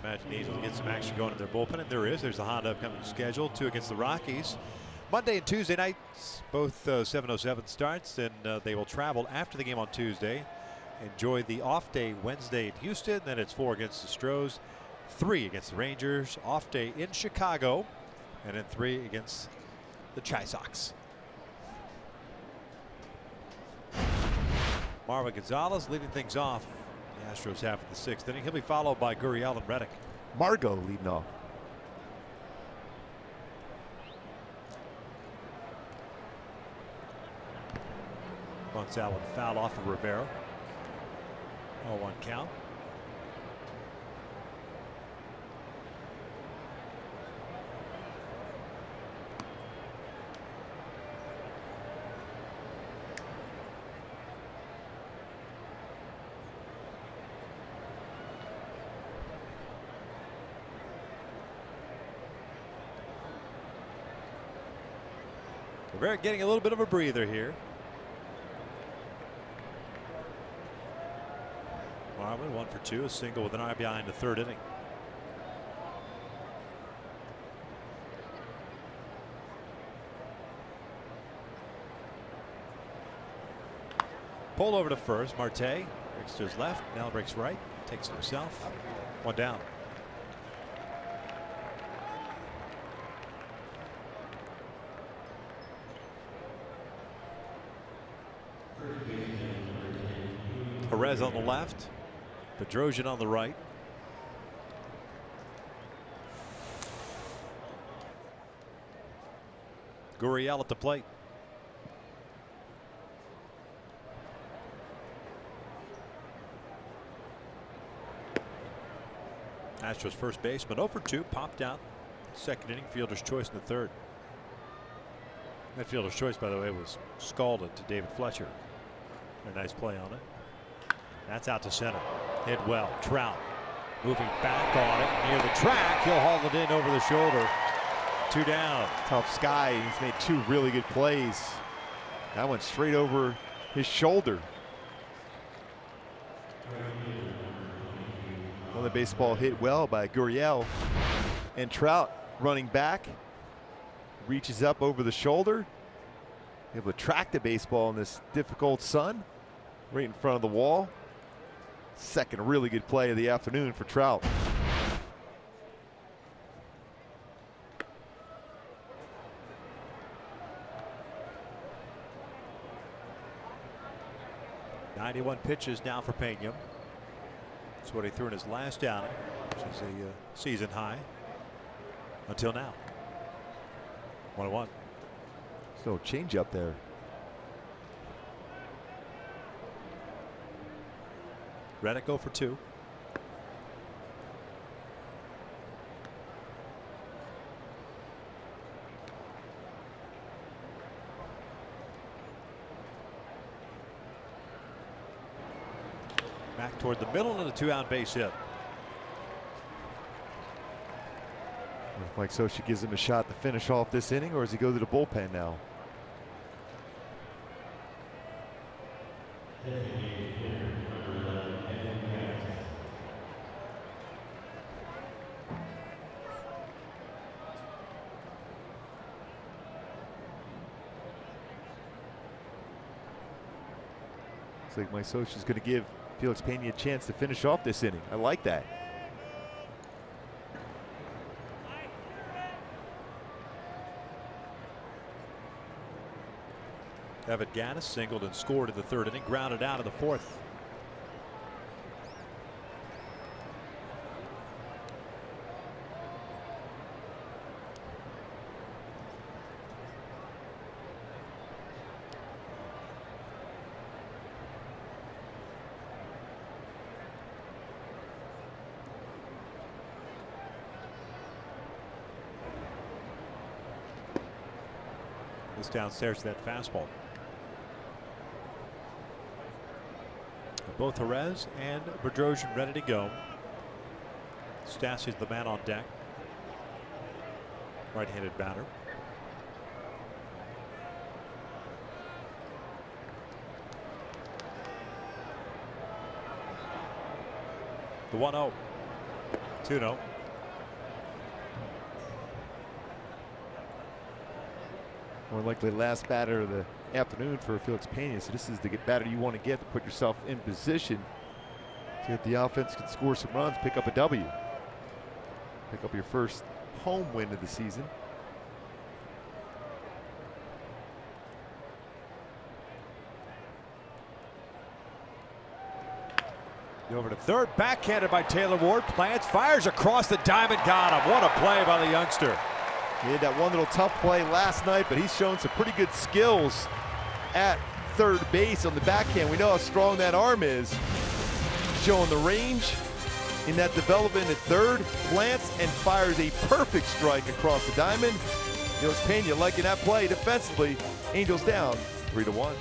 Imagine the Angels get some action going in their bullpen, and there is. There's a hot upcoming schedule. 2 against the Rockies. Monday and Tuesday nights, both 7:07 starts, and they will travel after the game on Tuesday. Enjoy the off day Wednesday in Houston. Then it's 4 against the Astros, 3 against the Rangers, off day in Chicago, and then 3 against the Chi Sox. Marvin Gonzalez leading things off. The Astros have in the 6th inning. He'll be followed by Gurriel and Reddick. Margot leading off. Gonzalez foul off of Rivera. 0-1 count. Rivera getting a little bit of a breather here. Marvin 1 for 2, a single with an RBI in the 3rd inning. Pull over to first. Marte breaks to his left. Now breaks right. Takes it himself. 1 down. Perez on the left. Bedrosian on the right. Gurriel at the plate. Astros first baseman 0 for 2, popped out. 2nd inning, fielder's choice in the 3rd. That fielder's choice, by the way, was scalded to David Fletcher. A nice play on it. That's out to center. Hit well. Trout moving back on it near the track. He'll haul it in over the shoulder 2 down. Tough Sky. He's made 2 really good plays. That went straight over his shoulder. Another baseball hit well by Gurriel. And Trout running back. Reaches up over the shoulder. Able to track the baseball in this difficult sun. Right in front of the wall. Second really good play of the afternoon for Trout. "91 pitches now for Pena. That's what he threw in his last outing, which is a season high until now. 1-1. So change up there. Reddick 0 for 2. Back toward the middle and a 2-out base hit. Mike Scioscia gives him a shot to finish off this inning, or does he go to the bullpen now? Looks like Mike Scioscia is going to give Felix Pena a chance to finish off this inning. I like that. Evan Gattis singled and scored in the 3rd inning, grounded out in the 4th. This downstairs to that fastball. Both Jerez and Bedrosian ready to go. Stassi's the man on deck. Right-handed batter. The 1-0. 2-0. More likely last batter of the afternoon for Felix Pena. So this is the batter you want to get to put yourself in position so that the offense can score some runs, pick up a W. Pick up your first home win of the season. Over to 3rd, backhanded by Taylor Ward. Plants, fires across the diamond, got him. What a play by the youngster. He had that one little tough play last night, but he's shown some pretty good skills at 3rd base on the backhand. We know how strong that arm is. Showing the range in that development at 3rd. Plants and fires a perfect strike across the diamond. Felix Pena liking that play defensively. Angels down 3-1.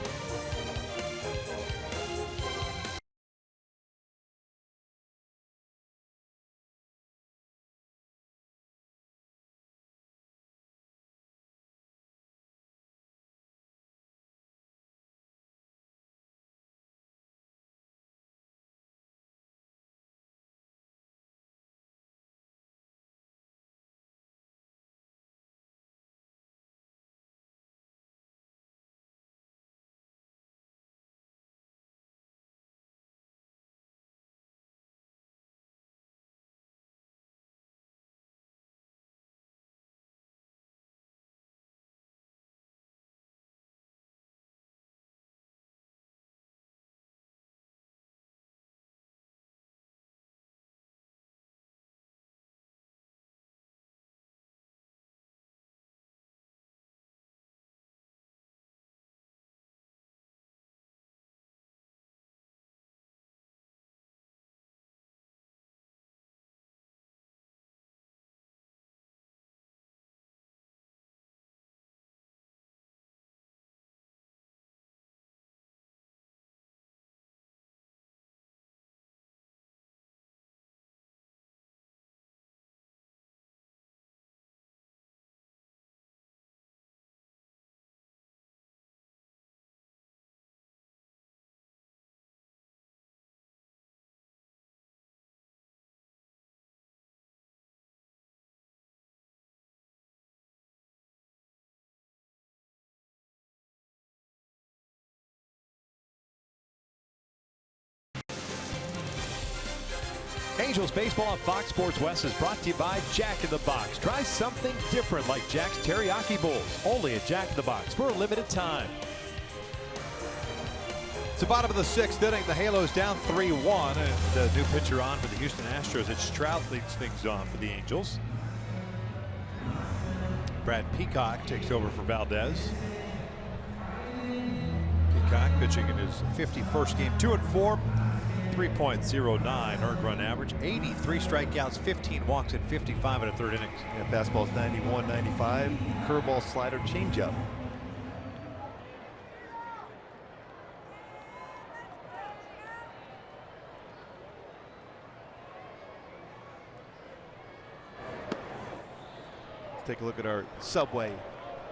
Angels baseball on Fox Sports West is brought to you by Jack in the Box. Try something different like Jack's Teriyaki Bowls. Only at Jack in the Box for a limited time. It's the bottom of the 6th inning. The Halos down 3-1. And the new pitcher on for the Houston Astros. It's Trout leads things on for the Angels. Brad Peacock takes over for Valdez. Peacock pitching in his 51st game, 2-4, 3.09 earned run average, 83 strikeouts, 15 walks, and 55 in the 3rd innings. Yeah, fastball's 91, 95, curveball, slider, changeup. Let's take a look at our Subway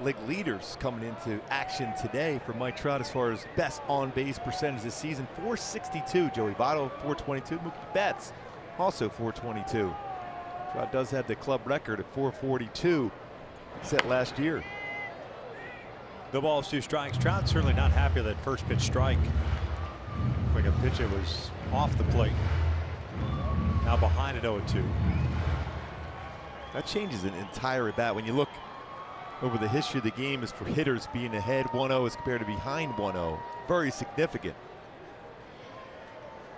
League leaders coming into action today for Mike Trout as far as best on-base percentage this season. 462, Joey Votto 422, Mookie Betts also 422. Trout does have the club record at 442 set last year. The ball's 2 strikes. Trout certainly not happy with that first pitch strike. Like a pitch that was off the plate. Now behind at 0-2. That changes an entire at bat. When you look over the history of the game as for hitters being ahead 1-0 as compared to behind 1-0. Very significant.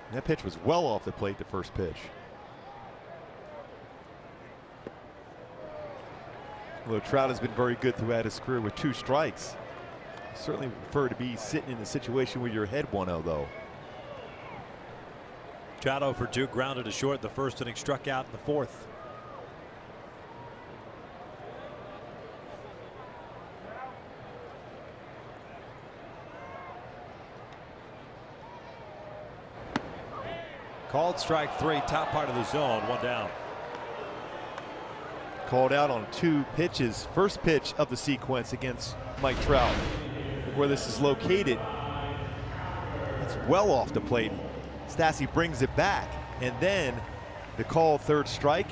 And that pitch was well off the plate, the first pitch. Although Trout has been very good throughout his career with 2 strikes. Certainly prefer to be sitting in a situation where you're ahead 1-0 though. Trout 0 for 2, grounded to short. The 1st inning, struck out in the 4th. Called strike 3, top part of the zone, 1 down. Called out on 2 pitches. First pitch of the sequence against Mike Trout. Where this is located, it's well off the plate. Stassi brings it back, and then the called 3rd strike.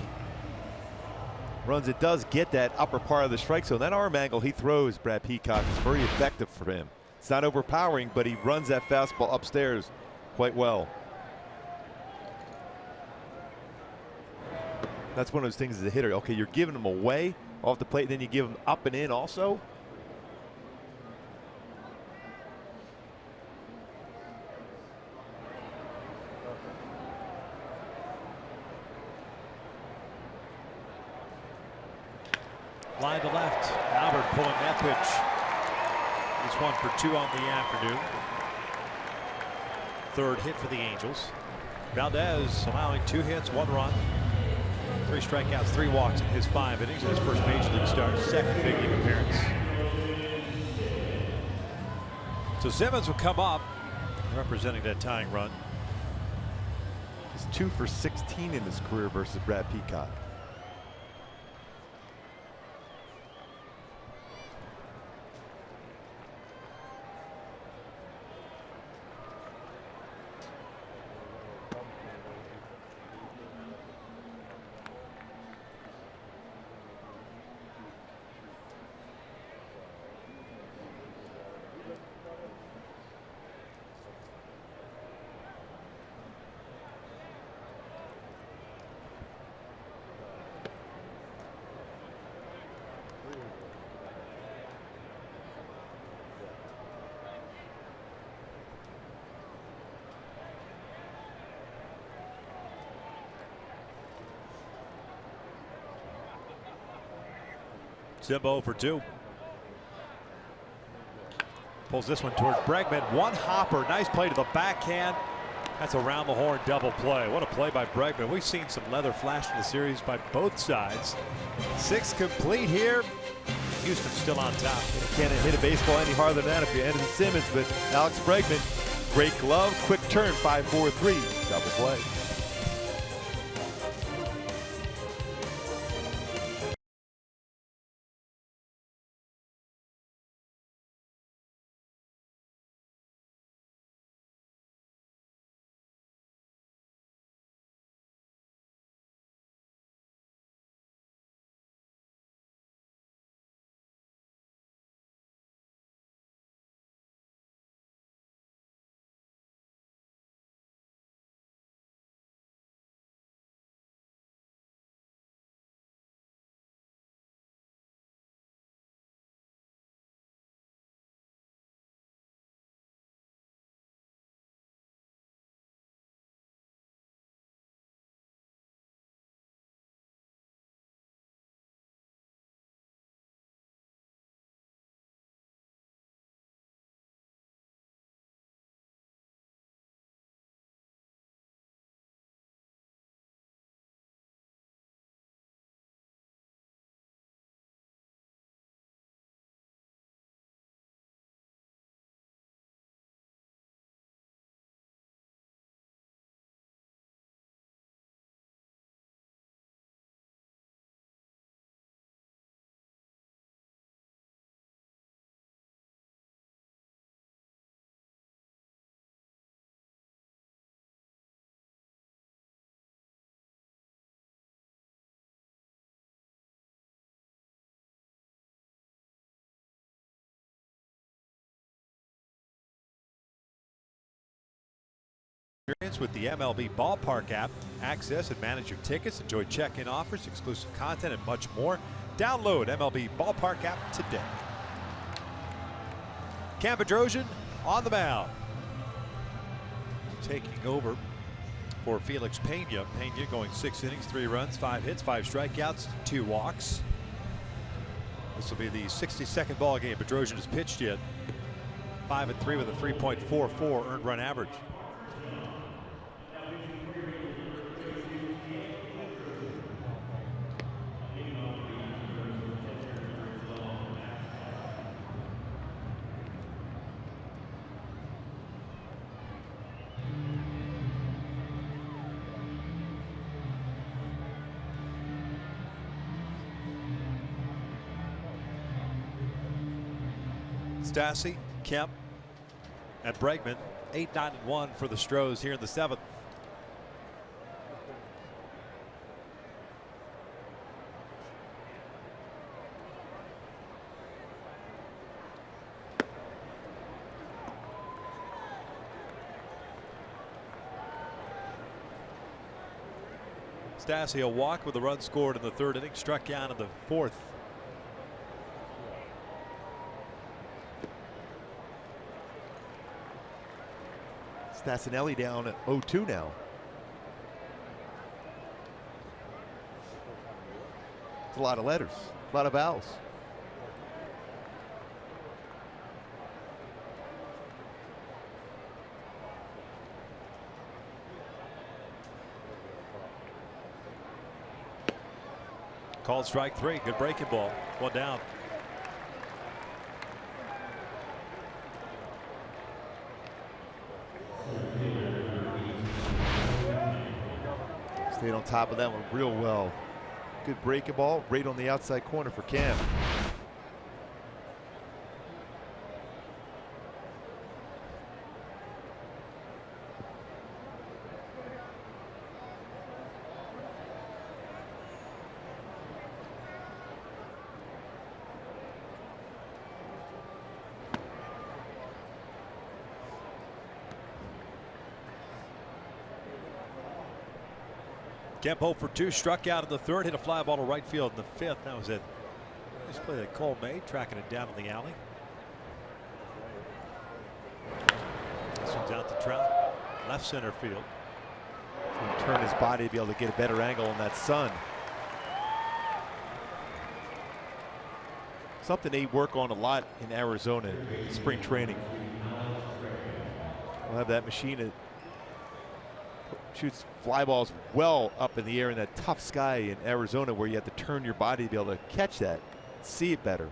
Runs it, does get that upper part of the strike zone. That arm angle he throws, Brad Peacock, is very effective for him. It's not overpowering, but he runs that fastball upstairs quite well. That's one of those things as a hitter. Okay, you're giving them away off the plate, then you give them up and in also. Line to left. Albert pulling that pitch. He's 1 for 2 on the afternoon. 3rd hit for the Angels. Valdez allowing 2 hits, 1 run. 3 strikeouts, 3 walks in his 5 innings. His first major league start, 2nd big league appearance. So Simmons will come up, representing that tying run. He's 2 for 16 in his career versus Brad Peacock. Zimbo for 2. Pulls this one toward Bregman. 1 hopper. Nice play to the backhand. That's around the horn double play. What a play by Bregman. We've seen some leather flash in the series by both sides. 6 complete here. Houston still on top. You can't hit a baseball any harder than that if you're Anderson Simmons, but Alex Bregman, great glove, quick turn, 5-4-3, double play. experience with the MLB Ballpark app. Access and manage your tickets, enjoy check-in offers, exclusive content, and much more. Download MLB Ballpark app today. Cam Bedrosian on the mound. Taking over for Felix Pena. Pena going 6 innings, 3 runs, 5 hits, 5 strikeouts, 2 walks. This will be the 62nd ball game Bedrosian has pitched yet. 5-3 with a 3.44 earned run average. Stassi, Kemp, and Bregman. 8-9-1 for the Astros here in the 7th. Stassi a walk with a run scored in the 3rd inning, struck out in the 4th. Stassinelli down at 0-2 now. It's a lot of letters, a lot of vowels. Called strike 3. Good breaking ball. 1 down. Stayed on top of that one real well. Good breaking ball right on the outside corner for Cam. Kemp 0 for 2, struck out in the 3rd, hit a fly ball to right field in the 5th. That was it. Nice play that Cole made, tracking it down in the alley. This one's out to Trout, left center field. He'll turn his body to be able to get a better angle on that sun. Something they work on a lot in Arizona in spring training. We'll have that machine that shoots fly balls well up in the air in that tough sky in Arizona, where you have to turn your body to be able to catch that, see it better.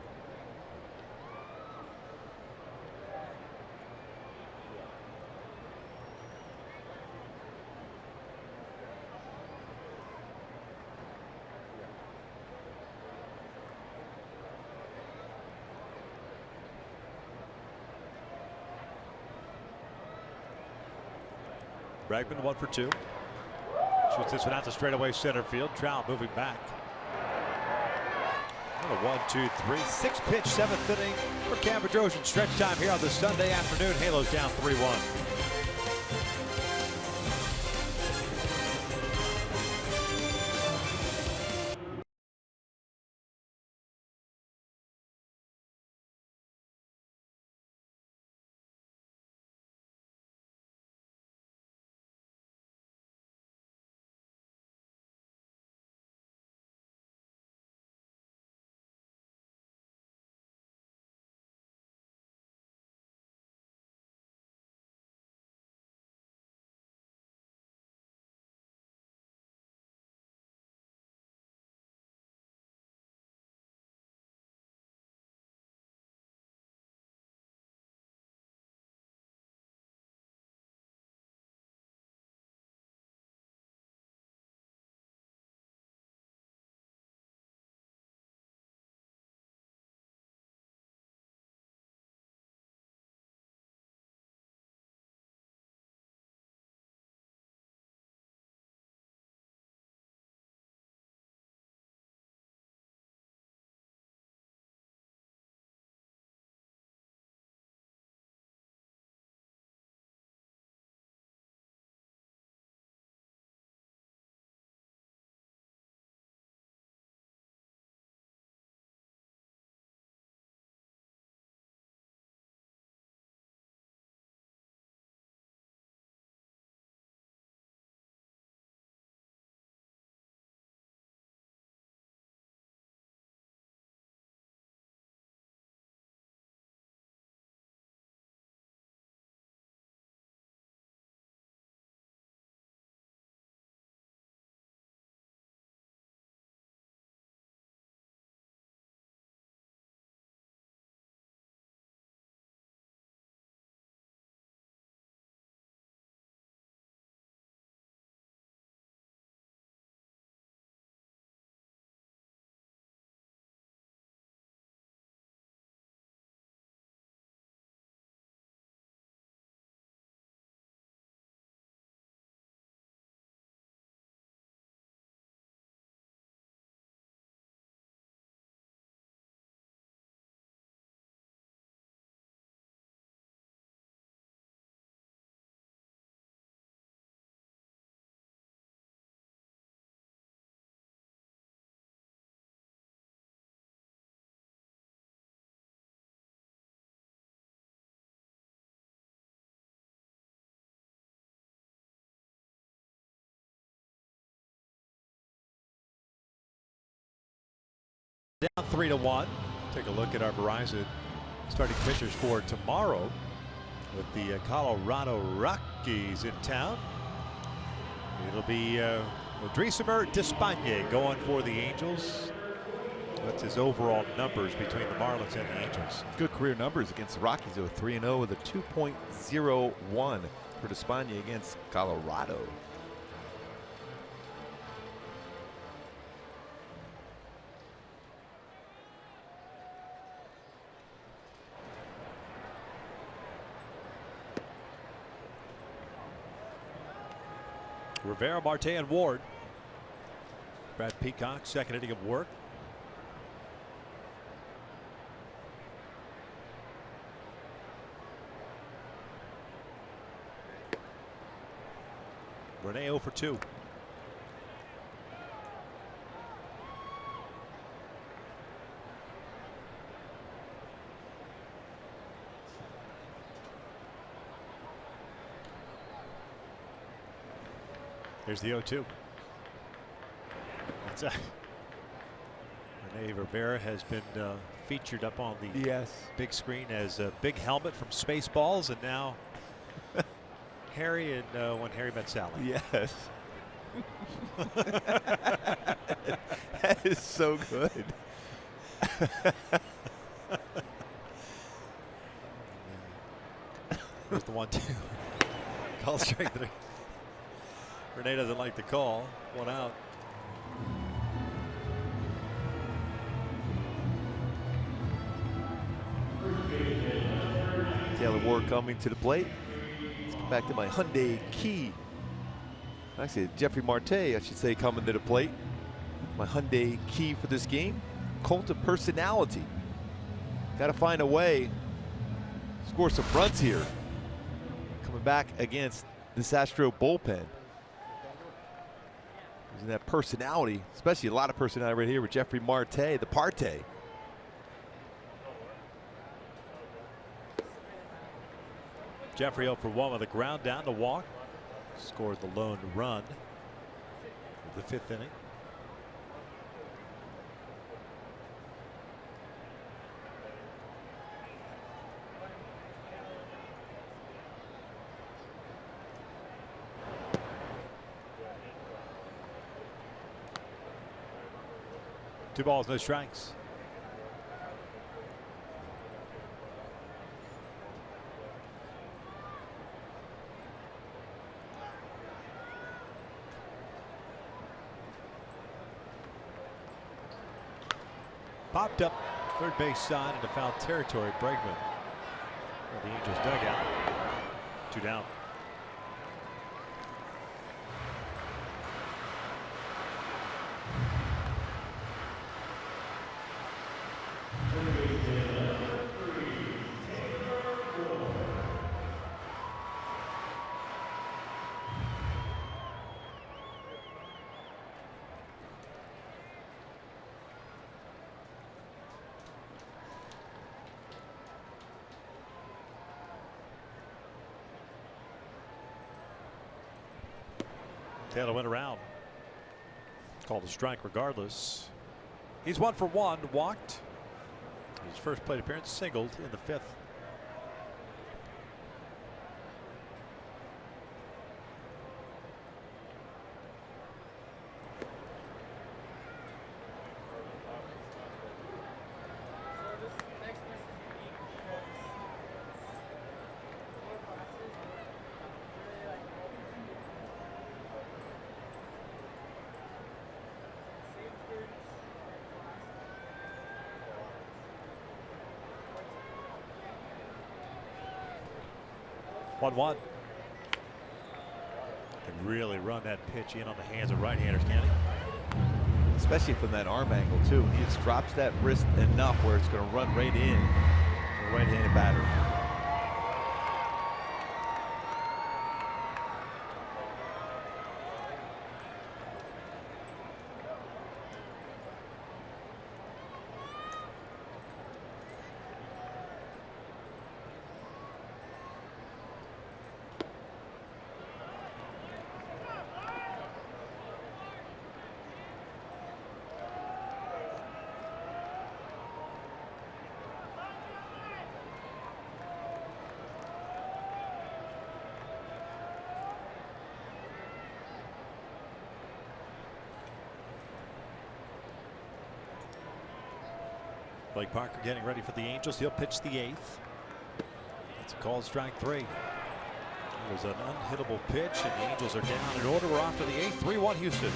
Bregman 1 for 2. Shoots this one out to straightaway center field. Trout moving back. What a 1, 2, 3, 6 pitch 7th inning for Cam Bedrosian. Stretch time here on this Sunday afternoon. Halos down 3-1. Down 3-1. Take a look at our Verizon starting pitchers for tomorrow with the Colorado Rockies in town. It'll be Odrisamer Despaigne going for the Angels. That's his overall numbers between the Marlins and the Angels. Good career numbers against the Rockies. They were 3-0 with a 2.01 for Despaigne against Colorado. Rivera, Marte, and Ward. Brad Peacock, second inning of work. Rene 0 for 2. There's the 0-2. That's Rene Rivera has been featured up on the big screen as a big helmet from Spaceballs, and now Harry and When Harry Met Sally. Yes. That is so good. There's the 1-2. Call strike 3. Rene doesn't like the call. 1 out. Taylor Ward coming to the plate. Let's get back to my Hyundai Key. Actually, Jeffrey Marte, I should say, coming to the plate. My Hyundai Key for this game. Cult of personality. Got to find a way. Score some runs here. Coming back against this Astro bullpen. Using that personality, especially a lot of personality right here with Jeffrey Marte, the Parte. Jeffrey 0 for 1 with a ground down to walk. Scored the lone run in the 5th inning. Two balls, no strikes. Popped up third base side into foul territory. Pregame. The Angels dugout. 2 down. Taylor went around. Called a strike regardless. He's 1 for 1, walked. His first plate appearance, singled in the 5th. One. Can really run that pitch in on the hands of right-handers, can he? Especially from that arm angle, too. He just drops that wrist enough where it's going to run right in the right-handed batter. Blake Parker getting ready for the Angels. He'll pitch the 8th. That's a called strike 3. It was an unhittable pitch, and the Angels are down in order. We're off to the 8th. 3-1 Houston.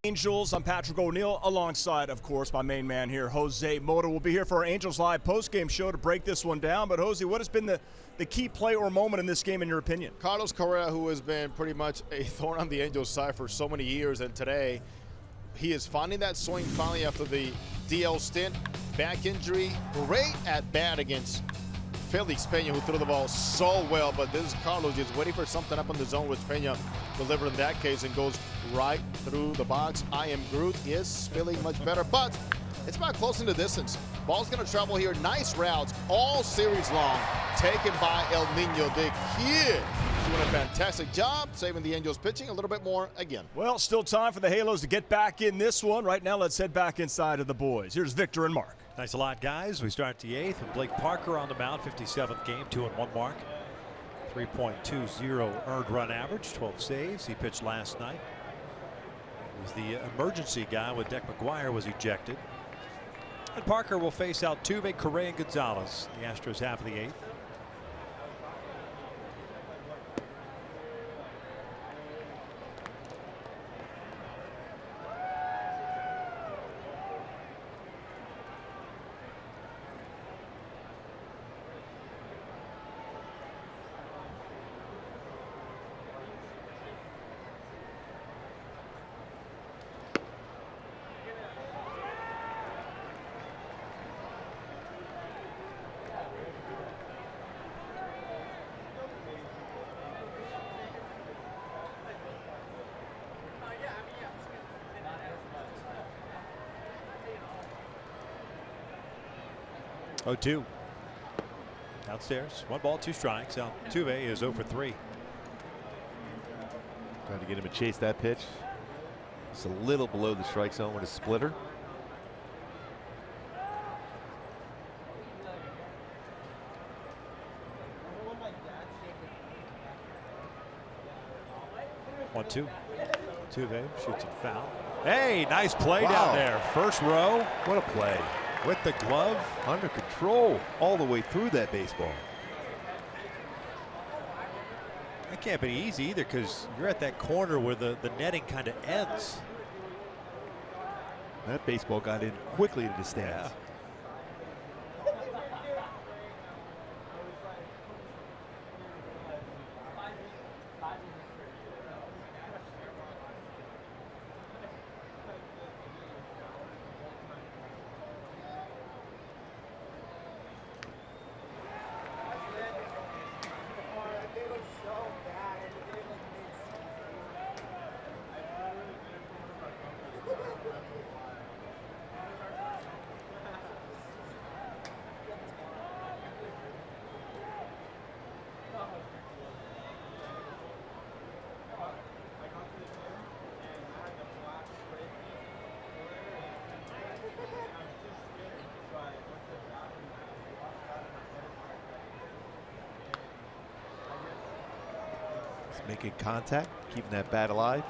Angels. I'm Patrick O'Neill, alongside, of course, my main man here, Jose Mota. Will be here for our Angels Live post-game show to break this one down. But, Jose, what has been the key play or moment in this game, in your opinion? Carlos Correa, who has been pretty much a thorn on the Angels' side for so many years, and today he is finding that swing finally after the DL stint. Back injury, great at bat against Felix Pena, who threw the ball so well, but this is Carlos just waiting for something up in the zone, which Pena delivered in that case and goes right through the box. I am Groot is feeling much better, but it's about closing the distance. Ball's going to travel here. Nice routes all series long, taken by El Nino, the kid. Doing a fantastic job saving the Angels pitching. A little bit more again. Well, still time for the Halos to get back in this one. Right now, let's head back inside of the boys. Here's Victor and Mark. Thanks a lot, guys. We start the 8th with Blake Parker on the mound. 57th game, 2-1 mark. 3.20 earned run average, 12 saves. He pitched last night. He was the emergency guy when Deck McGuire was ejected. And Parker will face Altuve, Correa, and Gonzalez. The Astros half of the 8th. Oh, 2. Downstairs. 1 ball, 2 strikes. Altuve is 0 for 3. Trying to get him to chase that pitch. It's a little below the strike zone with a splitter. One, 2. Altuve shoots it foul. Hey, nice play down there. First row. What a play. With the glove. Under control all the way through that baseball. That can't be easy either, because you're at that corner where the netting kind of ends. That baseball got in quickly to the stands. Yeah. making contact, keeping that bat alive.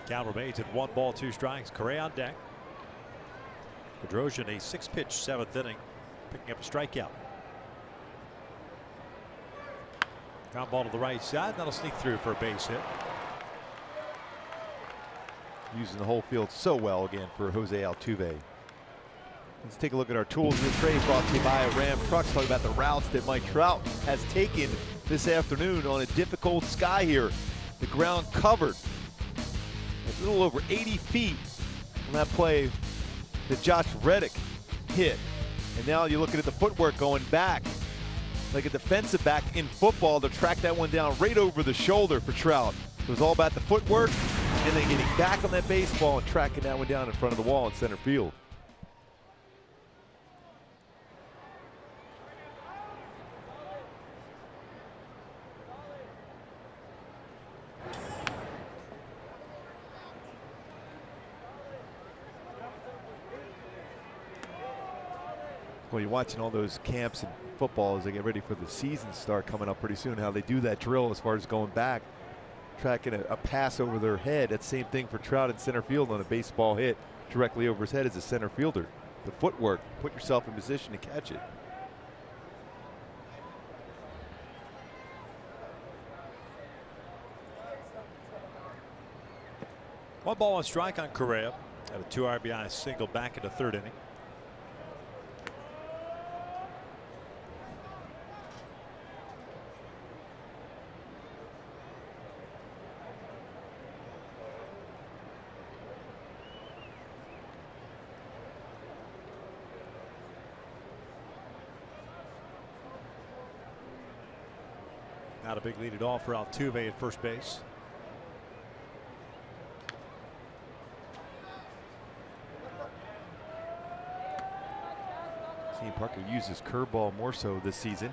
Count remains at 1 ball, 2 strikes. Correa on deck. Bedrosian, a 6-pitch 7th inning, picking up a strikeout. Ground ball to the right side. That'll sneak through for a base hit. Using the whole field so well again for Jose Altuve. Let's take a look at our tools of the trade, brought to you by Ram Trucks. Talk about the routes that Mike Trout has taken this afternoon on a difficult sky here. The ground covered a little over 80 feet on that play that Josh Reddick hit. And now you're looking at the footwork going back, like a defensive back in football, to track that one down right over the shoulder for Trout. It was all about the footwork and then getting back on that baseball and tracking that one down in front of the wall in center field. Well, you're watching all those camps in football as they get ready for the season start coming up pretty soon, how they do that drill as far as going back, tracking a pass over their head. That same thing for Trout in center field on a baseball hit directly over his head as a center fielder. The footwork, put yourself in position to catch it. One ball, 1 strike on Correa. Had a 2 RBI single back in the 3rd inning. Not a big lead at all for Altuve at first base. Seeing Parker uses curveball more so this season.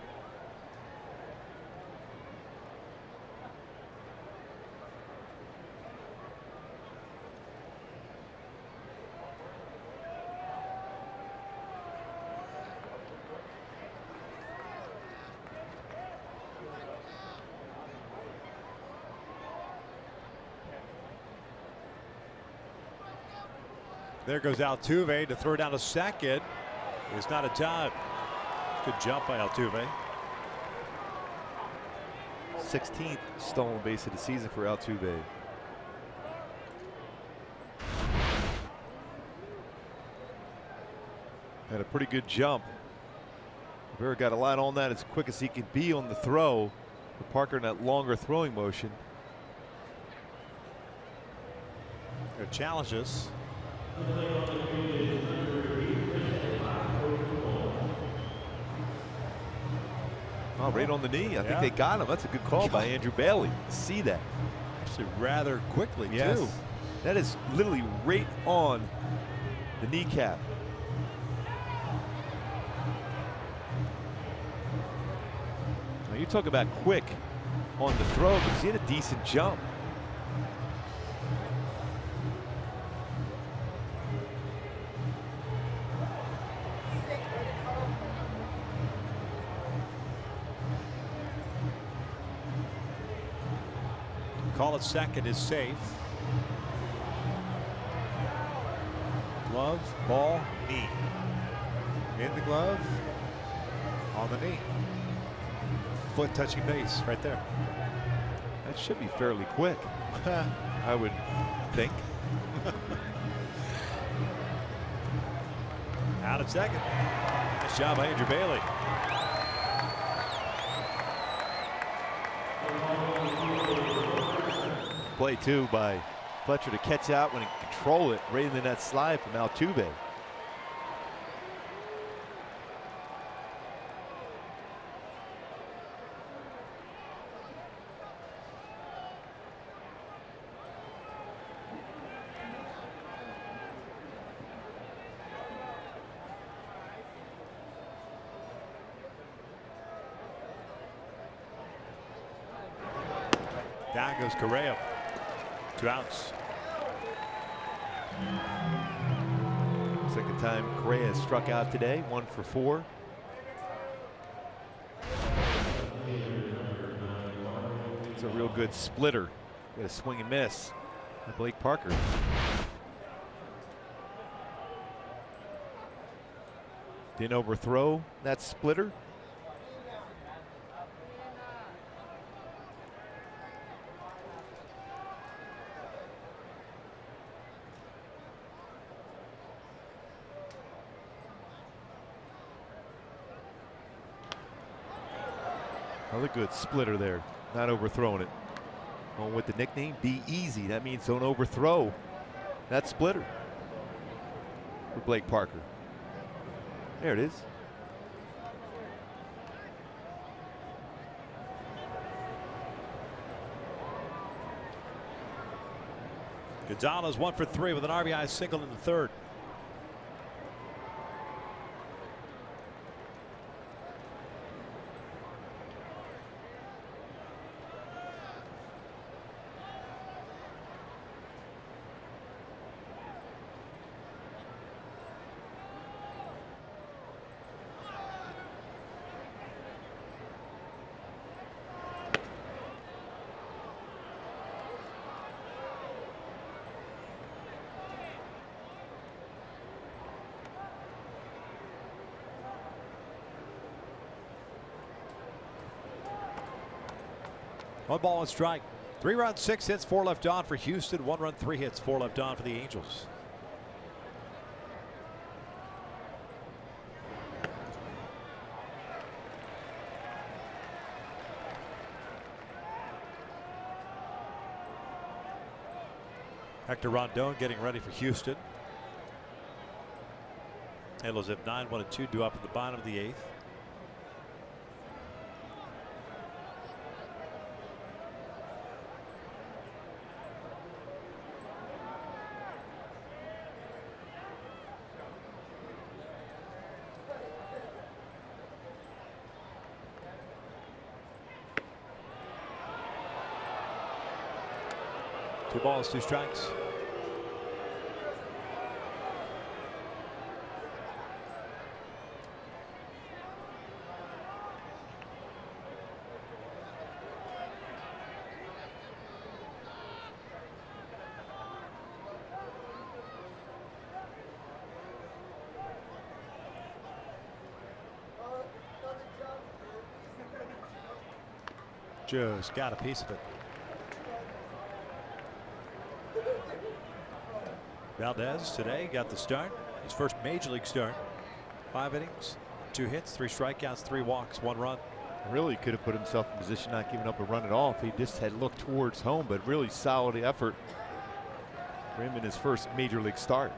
There goes Altuve to throw down a second. It's not a time. Good jump by Altuve. 16th stolen base of the season for Altuve. Had a pretty good jump. Rivera got a line on that as quick as he can be on the throw. But Parker in that longer throwing motion. Their challenges. Oh, right on the knee. I think they got him. That's a good call by Andrew Bailey. See that. Actually rather quickly, too. That is literally right on the kneecap. Now you talk about quick on the throw, because he had a decent jump. Call at second is safe. Glove, ball, knee. In the glove, on the knee. Foot touching base right there. That should be fairly quick, I would think. Out at second. Nice job by Andrew Bailey. Play too by Fletcher to catch out when he control it right in that slide from Altuve. Down goes Correa. 2 outs. Second time Correa has struck out today, 1 for 4. It's a real good splitter. Got a swing and miss by Blake Parker. Didn't overthrow that splitter. Another good splitter there, not overthrowing it. Going with the nickname, Be Easy. That means don't overthrow that splitter for Blake Parker. There it is. Gonzalez 1 for 3 with an RBI single in the 3rd. One ball, 1 strike. 3 runs, 6 hits, 4 left on for Houston. 1 run, 3 hits, 4 left on for the Angels. Hector Rondon getting ready for Houston. Halos have 9, 1 and 2 due up at the bottom of the 8th. Two balls, 2 strikes. Just got a piece of it. Valdez today got the start, his first major league start. 5 innings, 2 hits, 3 strikeouts, 3 walks, 1 run. Really could have put himself in position not giving up a run at all if he just had looked towards home, but really solid effort for him in his first major league start.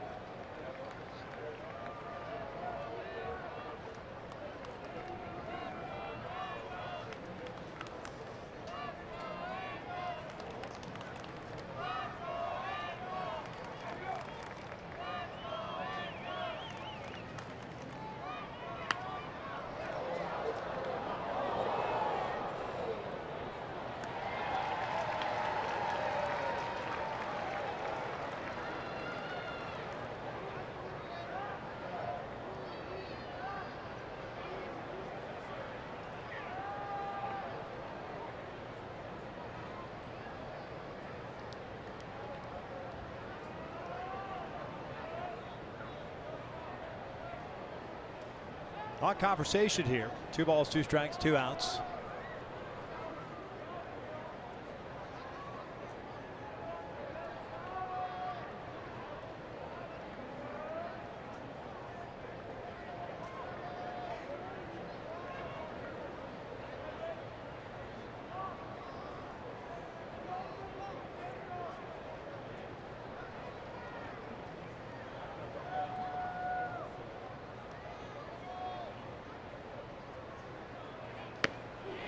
On conversation here. 2 balls, 2 strikes, 2 outs.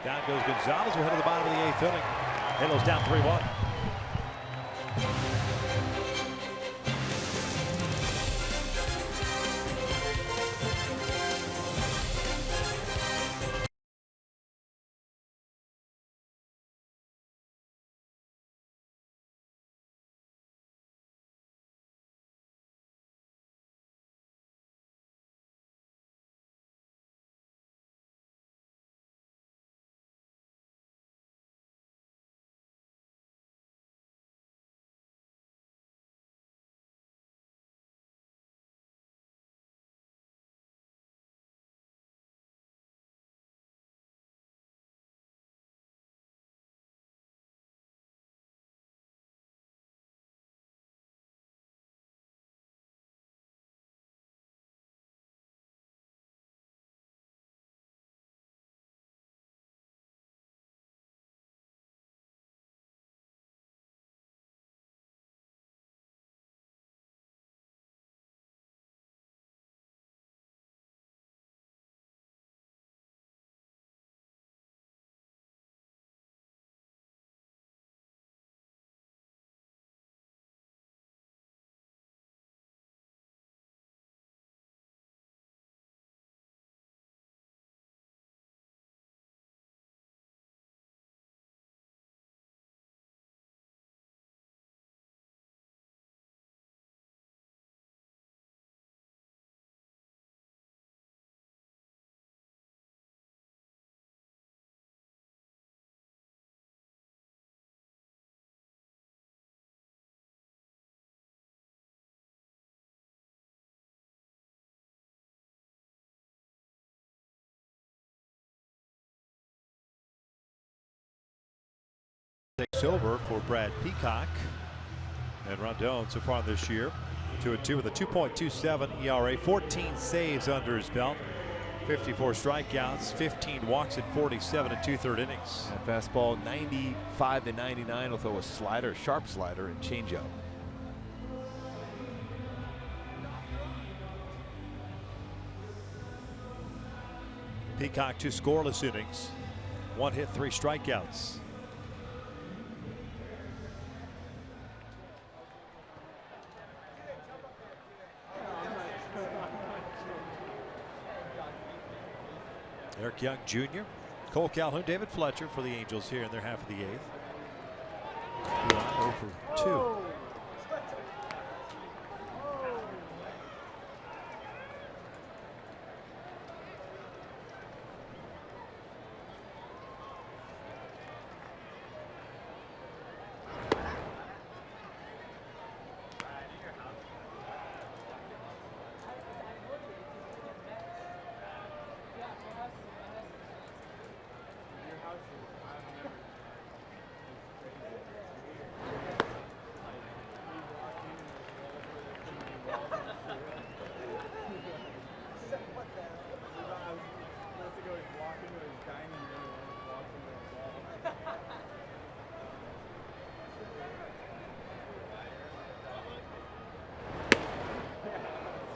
Down goes Gonzalez. We're headed to the bottom of the 8th inning. Halos down 3-1. Takes over for Brad Peacock. And Rondon so far this year, 2-2 with a 2.27 ERA, 14 saves under his belt, 54 strikeouts, 15 walks in 47 and 2/3 innings. That fastball 95 to 99. Will throw a slider, sharp slider, and changeup. Peacock 2 scoreless innings, 1 hit, 3 strikeouts. Eric Young Jr., Cole Calhoun, David Fletcher for the Angels here in their half of the 8th. 0 for 2.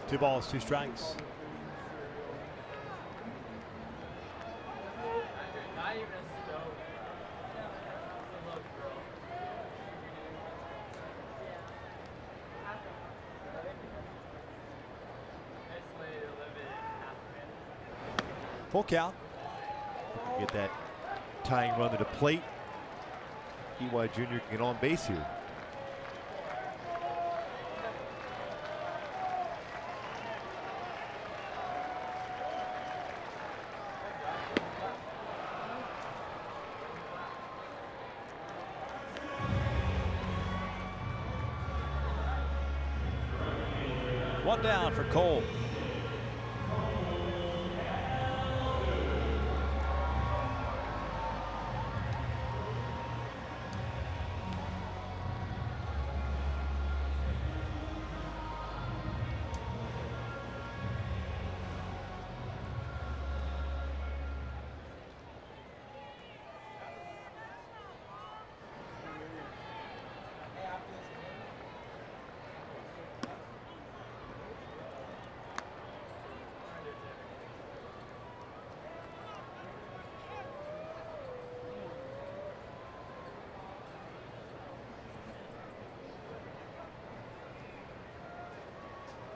Two balls, 2 strikes. Full count. Get that tying run to the plate. EY Jr. can get on base here. One down for Cole.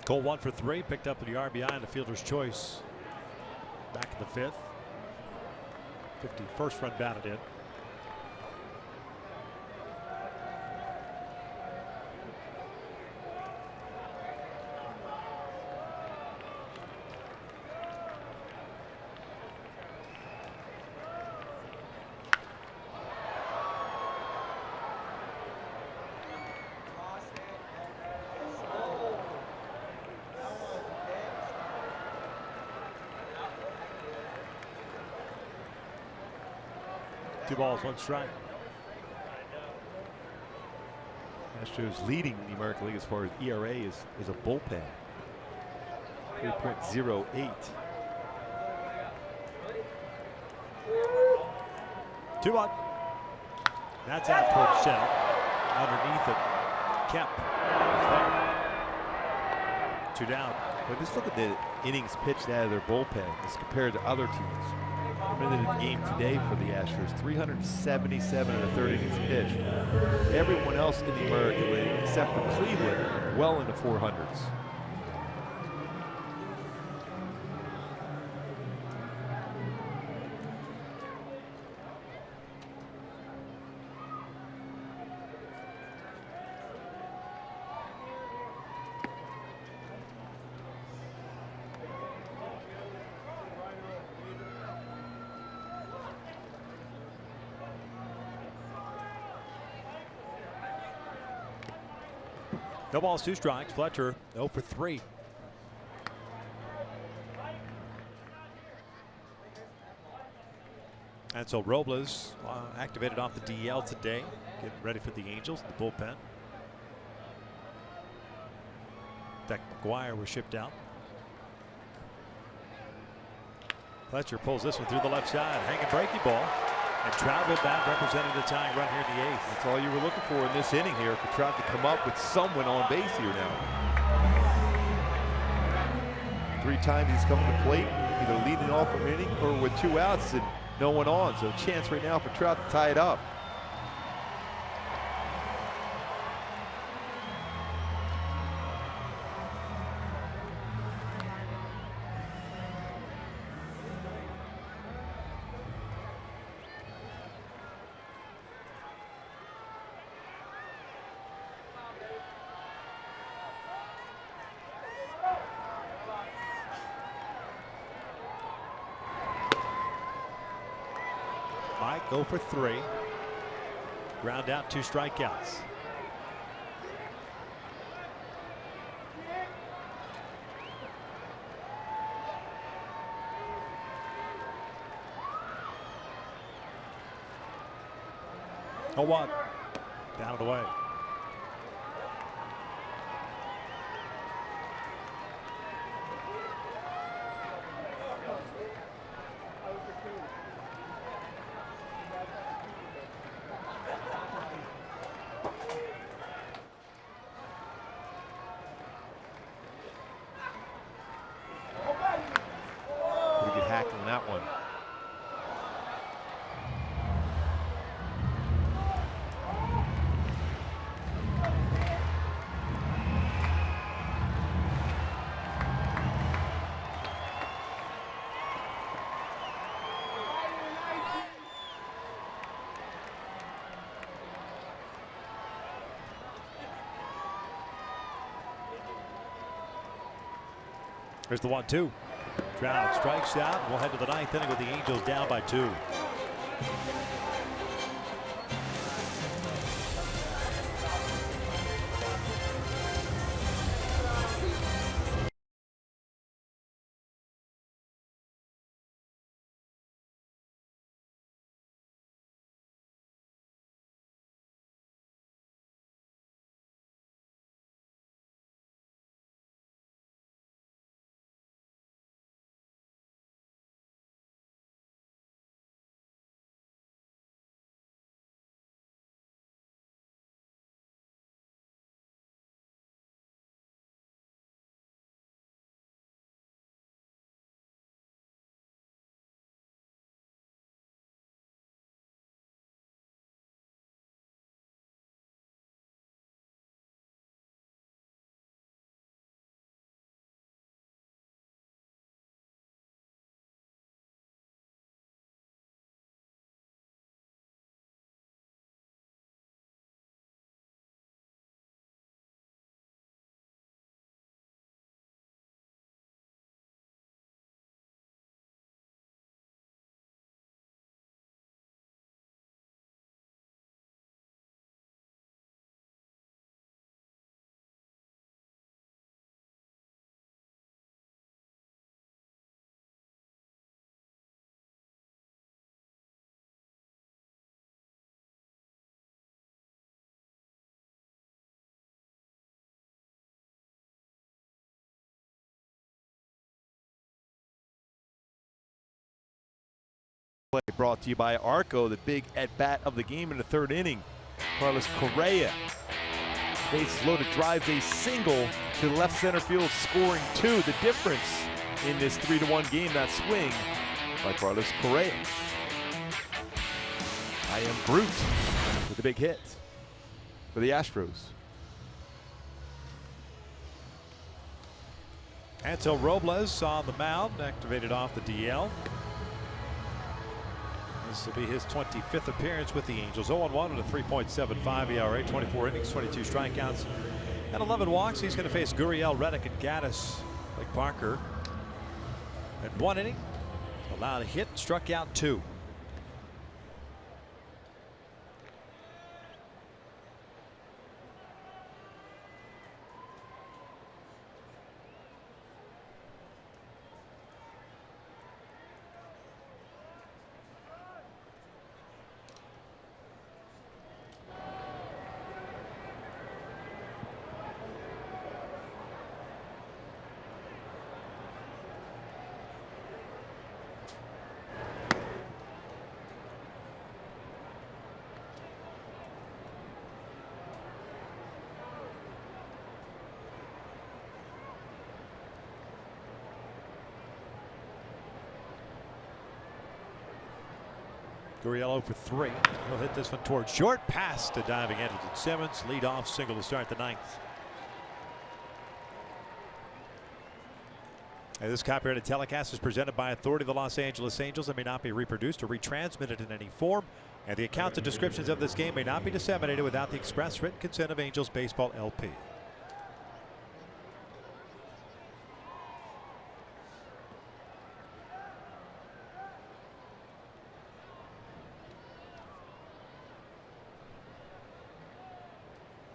Cole 1 for 3, picked up the RBI and the fielder's choice. Back in the 5th. 51st run batted in. Two balls, 1 strike. Astros leading the American League as far as ERA is a bullpen. 3.08. 2-1. That's out towards center. Underneath it, Kemp is there. 2 down. But just look at the innings pitched out of their bullpen as compared to other teams. Remember the game today for the Astros, 377 and a 3rd innings pitched. Everyone else in the American League, except for Cleveland, well into 400s. No balls, 2 strikes. Fletcher 0 for 3. And Ansel Robles activated off the DL today, getting ready for the Angels, the bullpen. Deck McGuire was shipped out. Fletcher pulls this one through the left side, hanging breaking ball, and Trout with that represented a tying run here in the 8th. That's all you were looking for in this inning here, for Trout to come up with someone on base here now. 3 times he's come to the plate, either leading off an inning or with 2 outs and no one on. So a chance right now for Trout to tie it up. Might go for 3. Ground out, 2 strikeouts. Oh, what? Down and away. Pretty good hack on that one. Here's the 1-2. Trout strikes out. We'll head to the 9th inning with the Angels down by 2. Brought to you by Arco, the big at-bat of the game in the 3rd inning. Carlos Correa, bases loaded, drives a single to the left center field, scoring 2. The difference in this 3-1 game, that swing by Carlos Correa. I am Groot with a big hit for the Astros. Ansel Robles on the mound, activated off the DL. This will be his 25th appearance with the Angels. 0-1 and a 3.75 ERA, 24 innings, 22 strikeouts, and 11 walks. He's going to face Gurriel, Reddick, and Gaddis, like Parker. And 1 inning, allowed a hit, struck out 2. Gurriel for 3. He'll hit this one towards short. Pass to diving Anderson Simmons. Lead off single to start the 9th. And this copyrighted telecast is presented by authority of the Los Angeles Angels and may not be reproduced or retransmitted in any form. And the accounts and descriptions of this game may not be disseminated without the express written consent of Angels Baseball LP.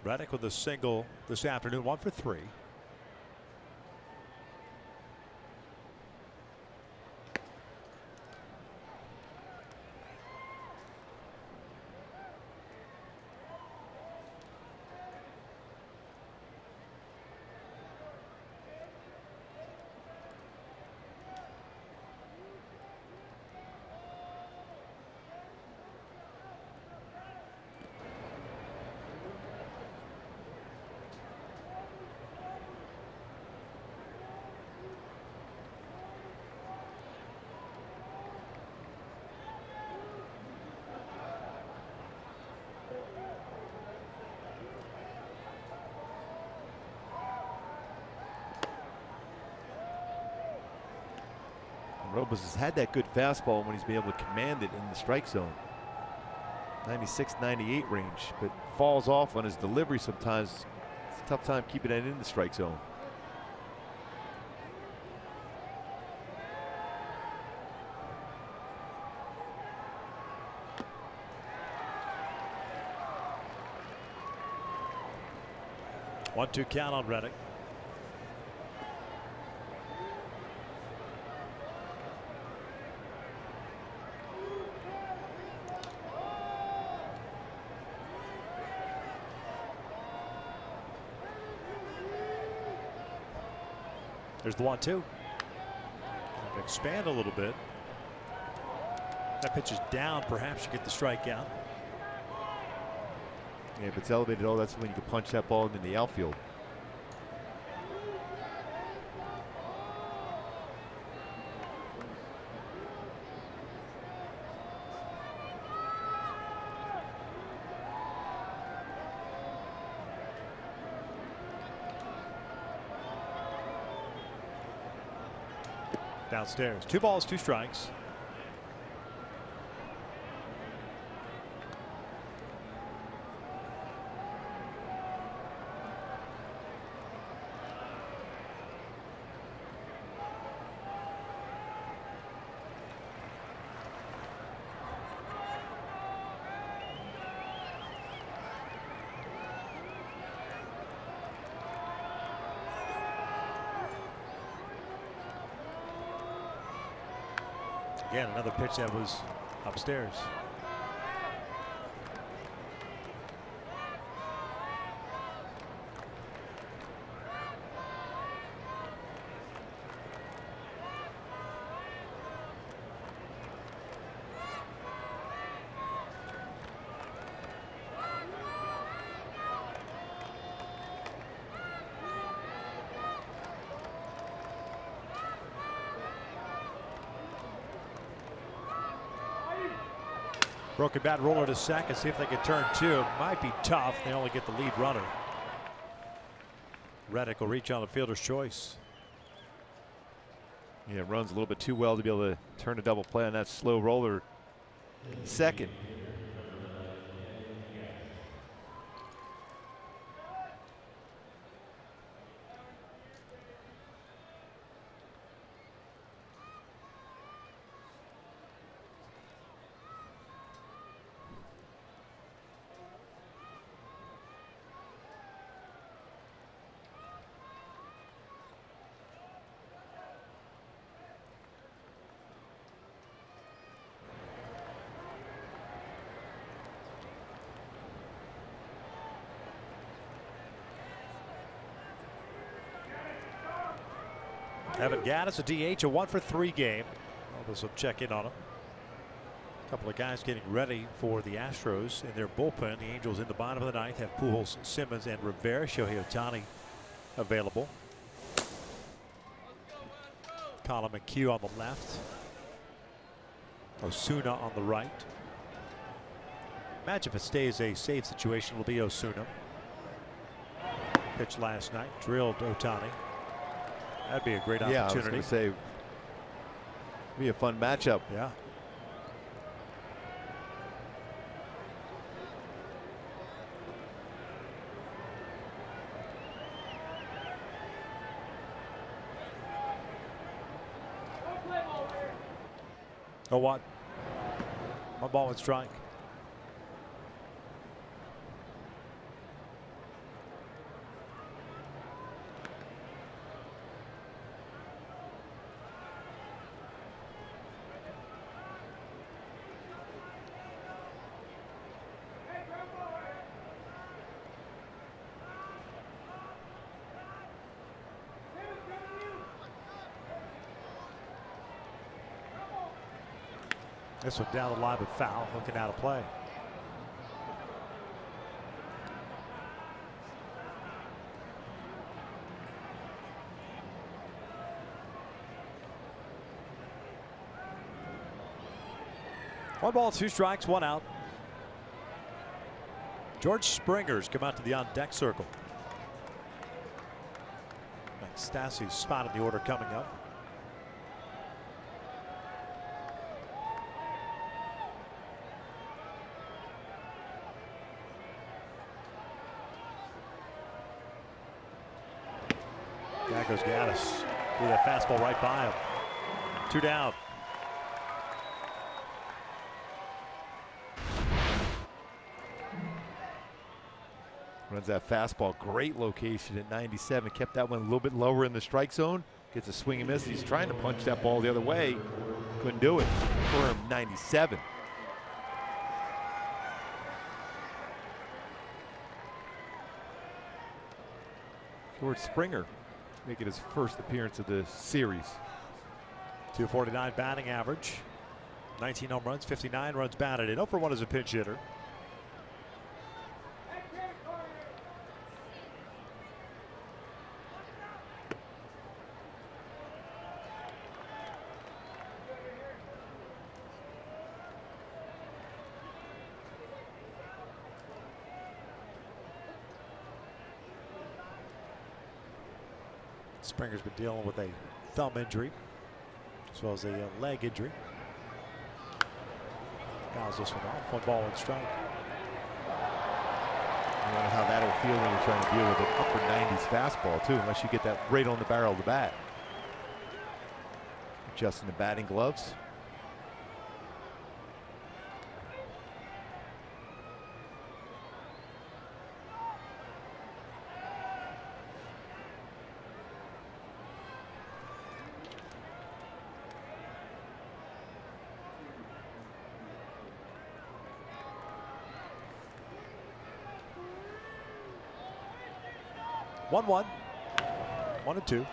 Reddick with a single this afternoon, 1 for 3. Robles has had that good fastball when he's been able to command it in the strike zone. 96, 98 range, but falls off on his delivery sometimes. It's a tough time keeping it in the strike zone. One-two count on Reddick. There's the 1-2. Expand a little bit. That pitch is down. Perhaps you get the strikeout. Yeah, if it's elevated, that's when you can punch that ball into the outfield. Downstairs. 2 balls, 2 strikes. Again, another pitch that was upstairs. Broken bat roller to second. See if they can turn 2. Might be tough. They only get the lead runner. Reddick will reach on the fielder's choice. Yeah, runs a little bit too well to be able to turn a double play on that slow roller. Second. Evan Gattis, a DH, a 1 for 3 game. This will check in on him. A couple of guys getting ready for the Astros in their bullpen. The Angels in the bottom of the 9th have Pujols, Simmons, and Rivera. HOU AT ANA available. Colin McHugh on the left. Osuna on the right. imagine if it stays a safe situation, it'll be Osuna. Pitched last night, drilled Otani. That'd be a great opportunity. Yeah, I was going to say, be a fun matchup. Yeah. Oh, what? 1 ball and strike. This one down the line, but foul, looking out of play. One ball, 2 strikes, 1 out. George Springer's come out to the on-deck circle. Stassi's spot in the order coming up. There goes Gaddis. Threw that fastball right by him. 2 down. Runs that fastball. Great location at 97. Kept that one a little bit lower in the strike zone. Gets a swing and miss. He's trying to punch that ball the other way. Couldn't do it. Firm 97. George Springer making his first appearance of the series. 249 batting average. 19 home runs, 59 runs batted in. 0 for 1 as a pinch hitter. Springer's been dealing with a thumb injury as well as a leg injury. Fouls this one off. 1 ball and strike. I don't know how that'll feel when you're trying to deal with an upper 90s fastball too, unless you get that right on the barrel of the bat. Adjusting the batting gloves. One, 1 and 2.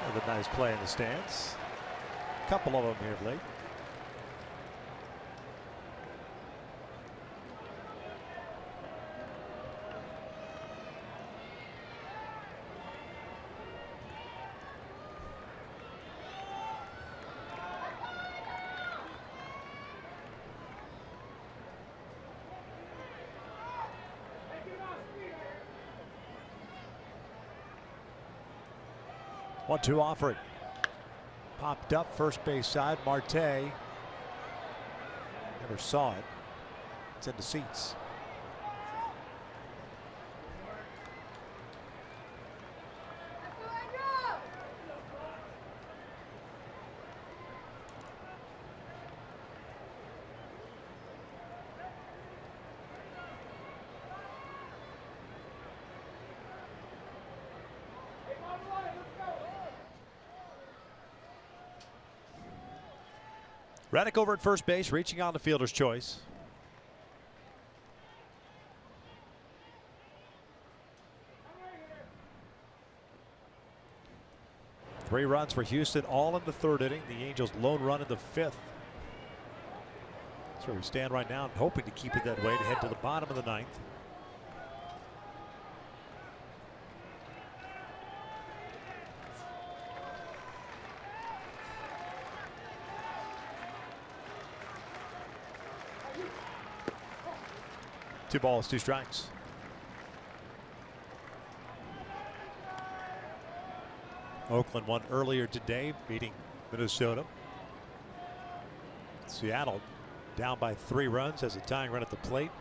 Another nice play in the stands. A couple of them here of late. One-two offering. Popped up first base side. Marte never saw it. It's in the seats. Reddick over at first base, reaching on the fielder's choice. Three runs for Houston, all in the 3rd inning. The Angels' lone run in the 5th. That's where we stand right now, hoping to keep it that way to head to the bottom of the 9th. 2 balls, 2 strikes. Oakland won earlier today, beating Minnesota. Seattle down by 3 runs, has a tying run at the plate.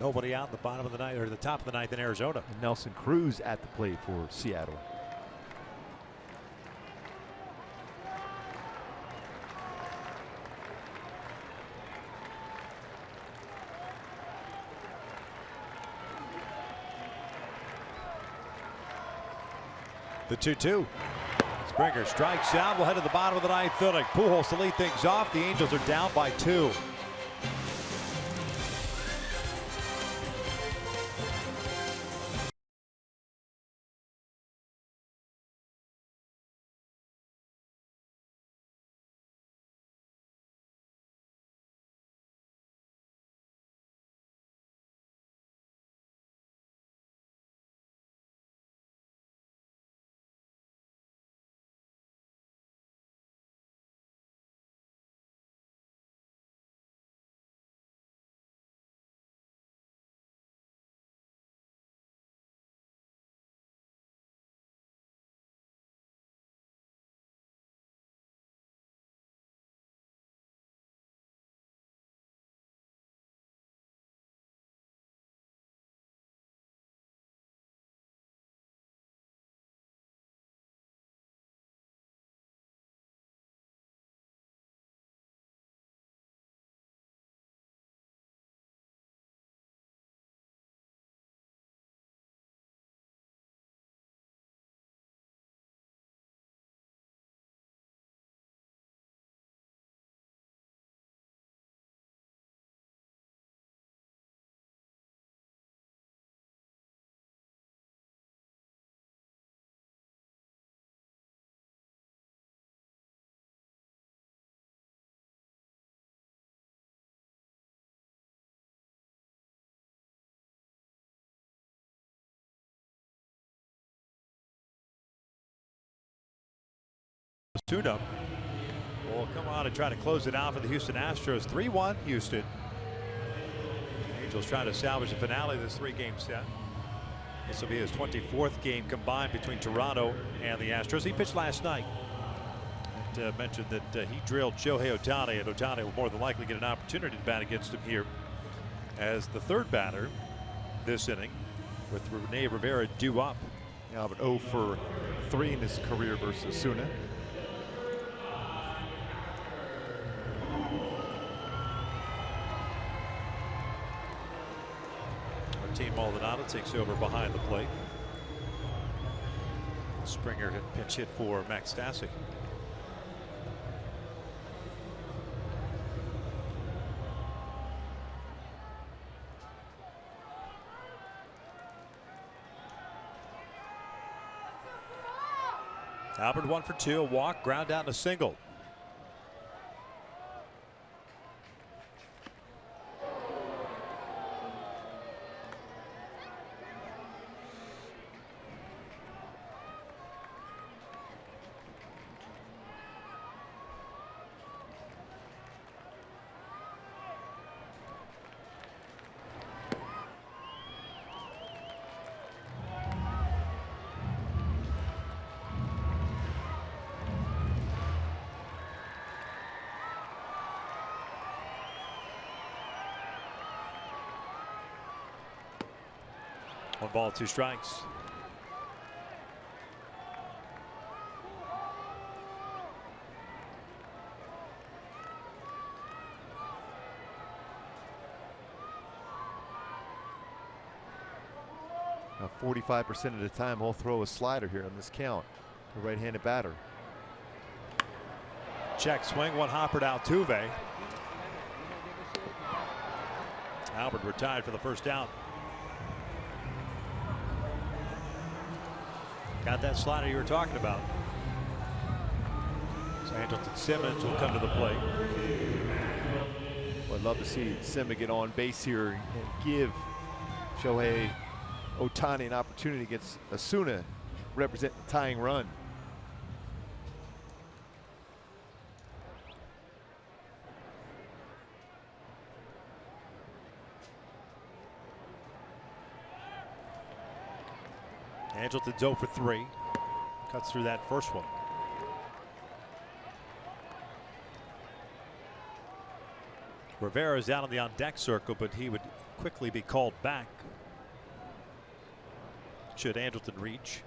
Nobody out in the bottom of the ninth, or the top of the ninth in Arizona. And Nelson Cruz at the plate for Seattle. The 2-2. Springer strikes out. We'll head to the bottom of the ninth inning. Pujols to lead things off. The Angels are down by 2. Tune-up will come on and try to close it out for the Houston Astros. 3-1 Houston. Angels trying to salvage the finale of this 3-game set. This will be his 24th game combined between Toronto and the Astros. He pitched last night. And mentioned that he drilled Shohei Ohtani, and Ohtani will more than likely get an opportunity to bat against him here as the 3rd batter this inning, with Rene Rivera due up. Yeah, but 0 for 3 in his career versus Suna. Martin Maldonado takes over behind the plate. Springer hit pinch hit for Max Stassi. Albert 1 for 2, a walk, ground out, and a single. One ball, 2 strikes. Now 45% of the time he'll throw a slider here on this count. The right-handed batter. Check swing, one hopper to Altuve. Albert retired for the first out. Got that slider you were talking about. So Andrelton Simmons will come to the plate. Well, I'd love to see Simmons get on base here and give Shohei Ohtani an opportunity against Asuna, representing the tying run. Angleton's 0 for 3. Cuts through that first one. Rivera's out on the on-deck circle, but he would quickly be called back should Angleton reach.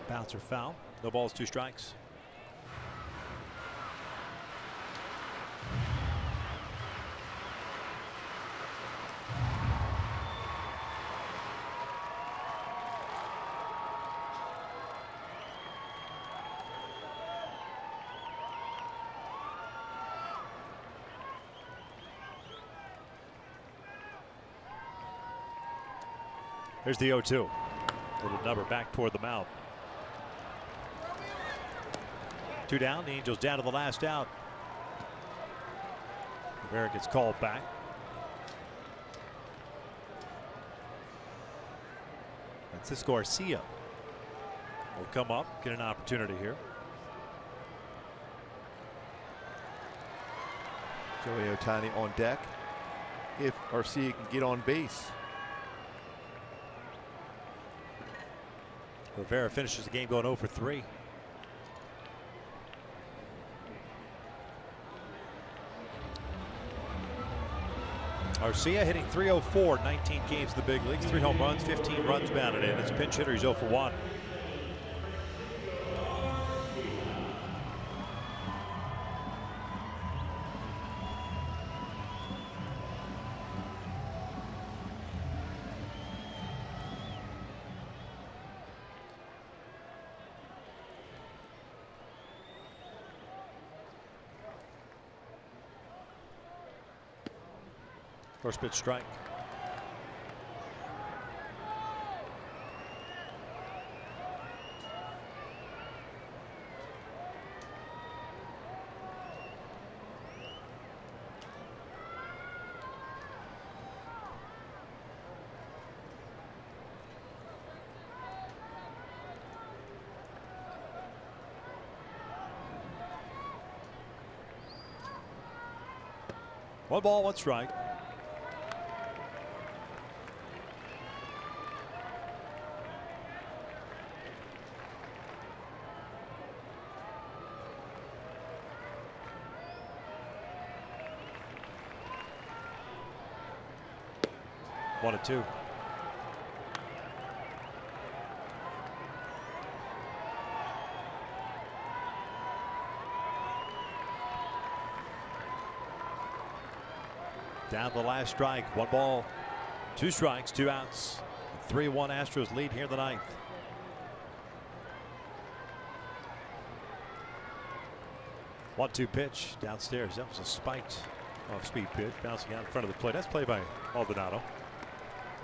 Bouncer foul. No balls, 2 strikes. Here's the 0-2. Little number back toward the mound. 2 down. The Angels down to the last out. Rivera gets called back. Francisco Garcia will come up, get an opportunity here. Shohei Ohtani on deck if Garcia can get on base. Rivera finishes the game going 0 for 3. Garcia hitting .304, 19 games in the big leagues, 3 home runs, 15 runs batted in. As a pinch hitter, he's 0 for 1. First pitch strike. One ball, 1 strike. One and 2. Down the last strike. 1 ball, 2 strikes, 2 outs. 3-1 Astros lead here in the 9th. One-two pitch downstairs. That was a spiked off-speed pitch bouncing out in front of the plate. That's played by Maldonado.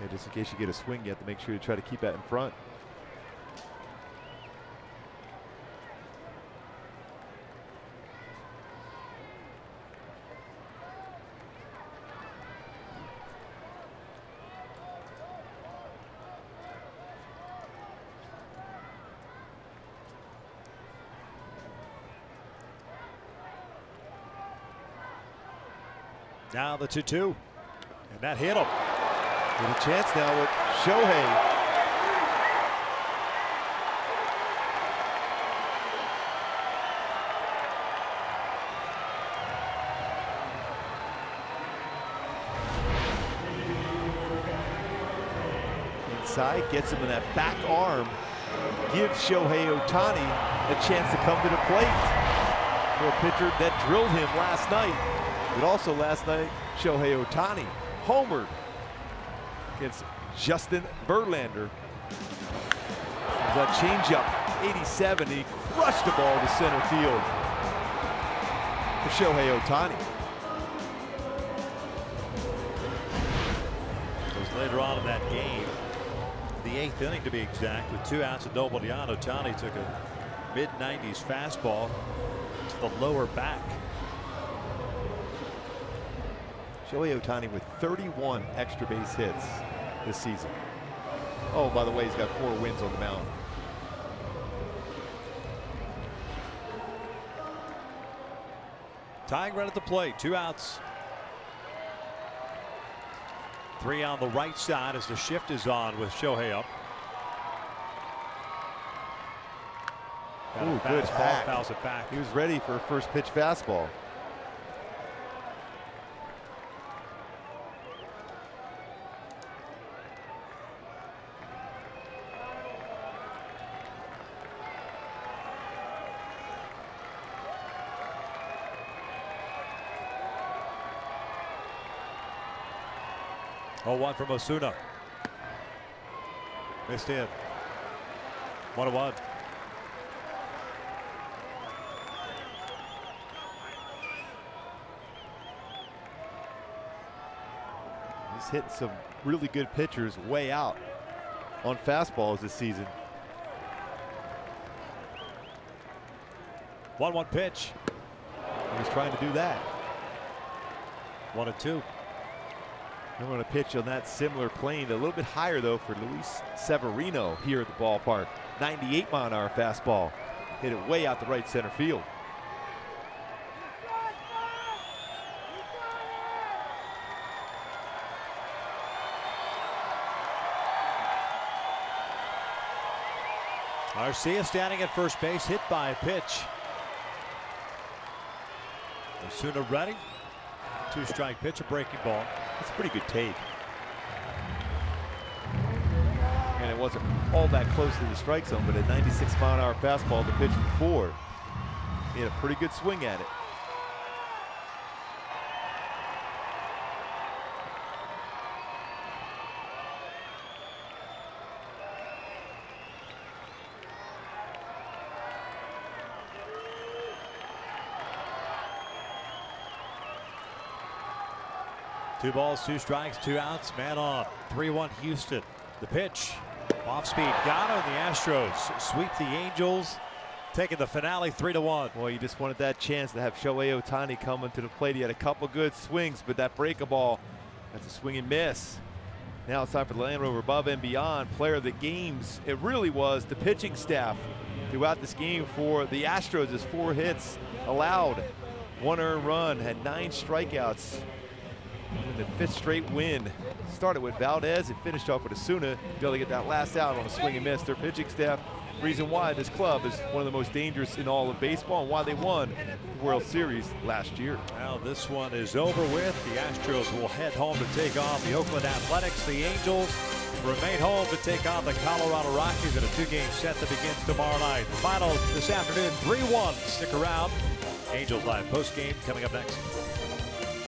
Yeah, just in case you get a swing, you have to make sure you try to keep that in front. Now the 2-2. And that hit him. Get a chance now with Shohei. Inside, gets him in that back arm. Gives Shohei Ohtani a chance to come to the plate. For a pitcher that drilled him last night. But also last night, Shohei Ohtani homered against Justin Verlander. That changeup, 87. He crushed the ball to center field for Shohei Ohtani. It was later on in that game, the 8th inning to be exact, with 2 outs and nobody on. Ohtani took a mid-90s fastball to the lower back. Shohei Ohtani with 31 extra base hits this season. Oh, by the way, he's got 4 wins on the mound. Tying run at the plate, 2 outs. 3 on the right side as the shift is on with Shohei up. Ooh, good hack. Fouls it back. He was ready for a first pitch fastball. Oh, 1 from Osuna. Missed in. 1-1. He's hitting some really good pitchers way out on fastballs this season. 1-1 pitch. He was trying to do that. 1-2. I'm going to pitch on that similar plane, a little bit higher though for Luis Severino here at the ballpark. 98-mile-an-hour fastball. Hit it way out the right center field. Garcia standing at first base, hit by a pitch. Osuna ready. 2-strike pitch, a breaking ball. That's a pretty good take. And it wasn't all that close to the strike zone, but a 96-mile-an-hour fastball to pitch before. He had a pretty good swing at it. Two balls, 2 strikes, 2 outs, man on. 3-1 Houston. The pitch, off speed, got him. The Astros sweep the Angels, taking the finale 3-1. Well, you just wanted that chance to have Shohei Ohtani coming to the plate. He had a couple good swings, but that breaking ball, that's a swing and miss. Now it's time for the Land Rover Above and Beyond Player of the Games. It really was the pitching staff throughout this game for the Astros. As 4 hits allowed, 1 earned run, had 9 strikeouts. And the 5th straight win. Started with Valdez and finished off with Osuna. Be able to get that last out on a swing and miss. Their pitching staff, reason why this club is one of the most dangerous in all of baseball and why they won the World Series last year. Well, this one is over with. The Astros will head home to take on the Oakland Athletics. The Angels remain home to take on the Colorado Rockies in a 2-game set that begins tomorrow night. Final this afternoon, 3-1. Stick around. Angels Live postgame coming up next.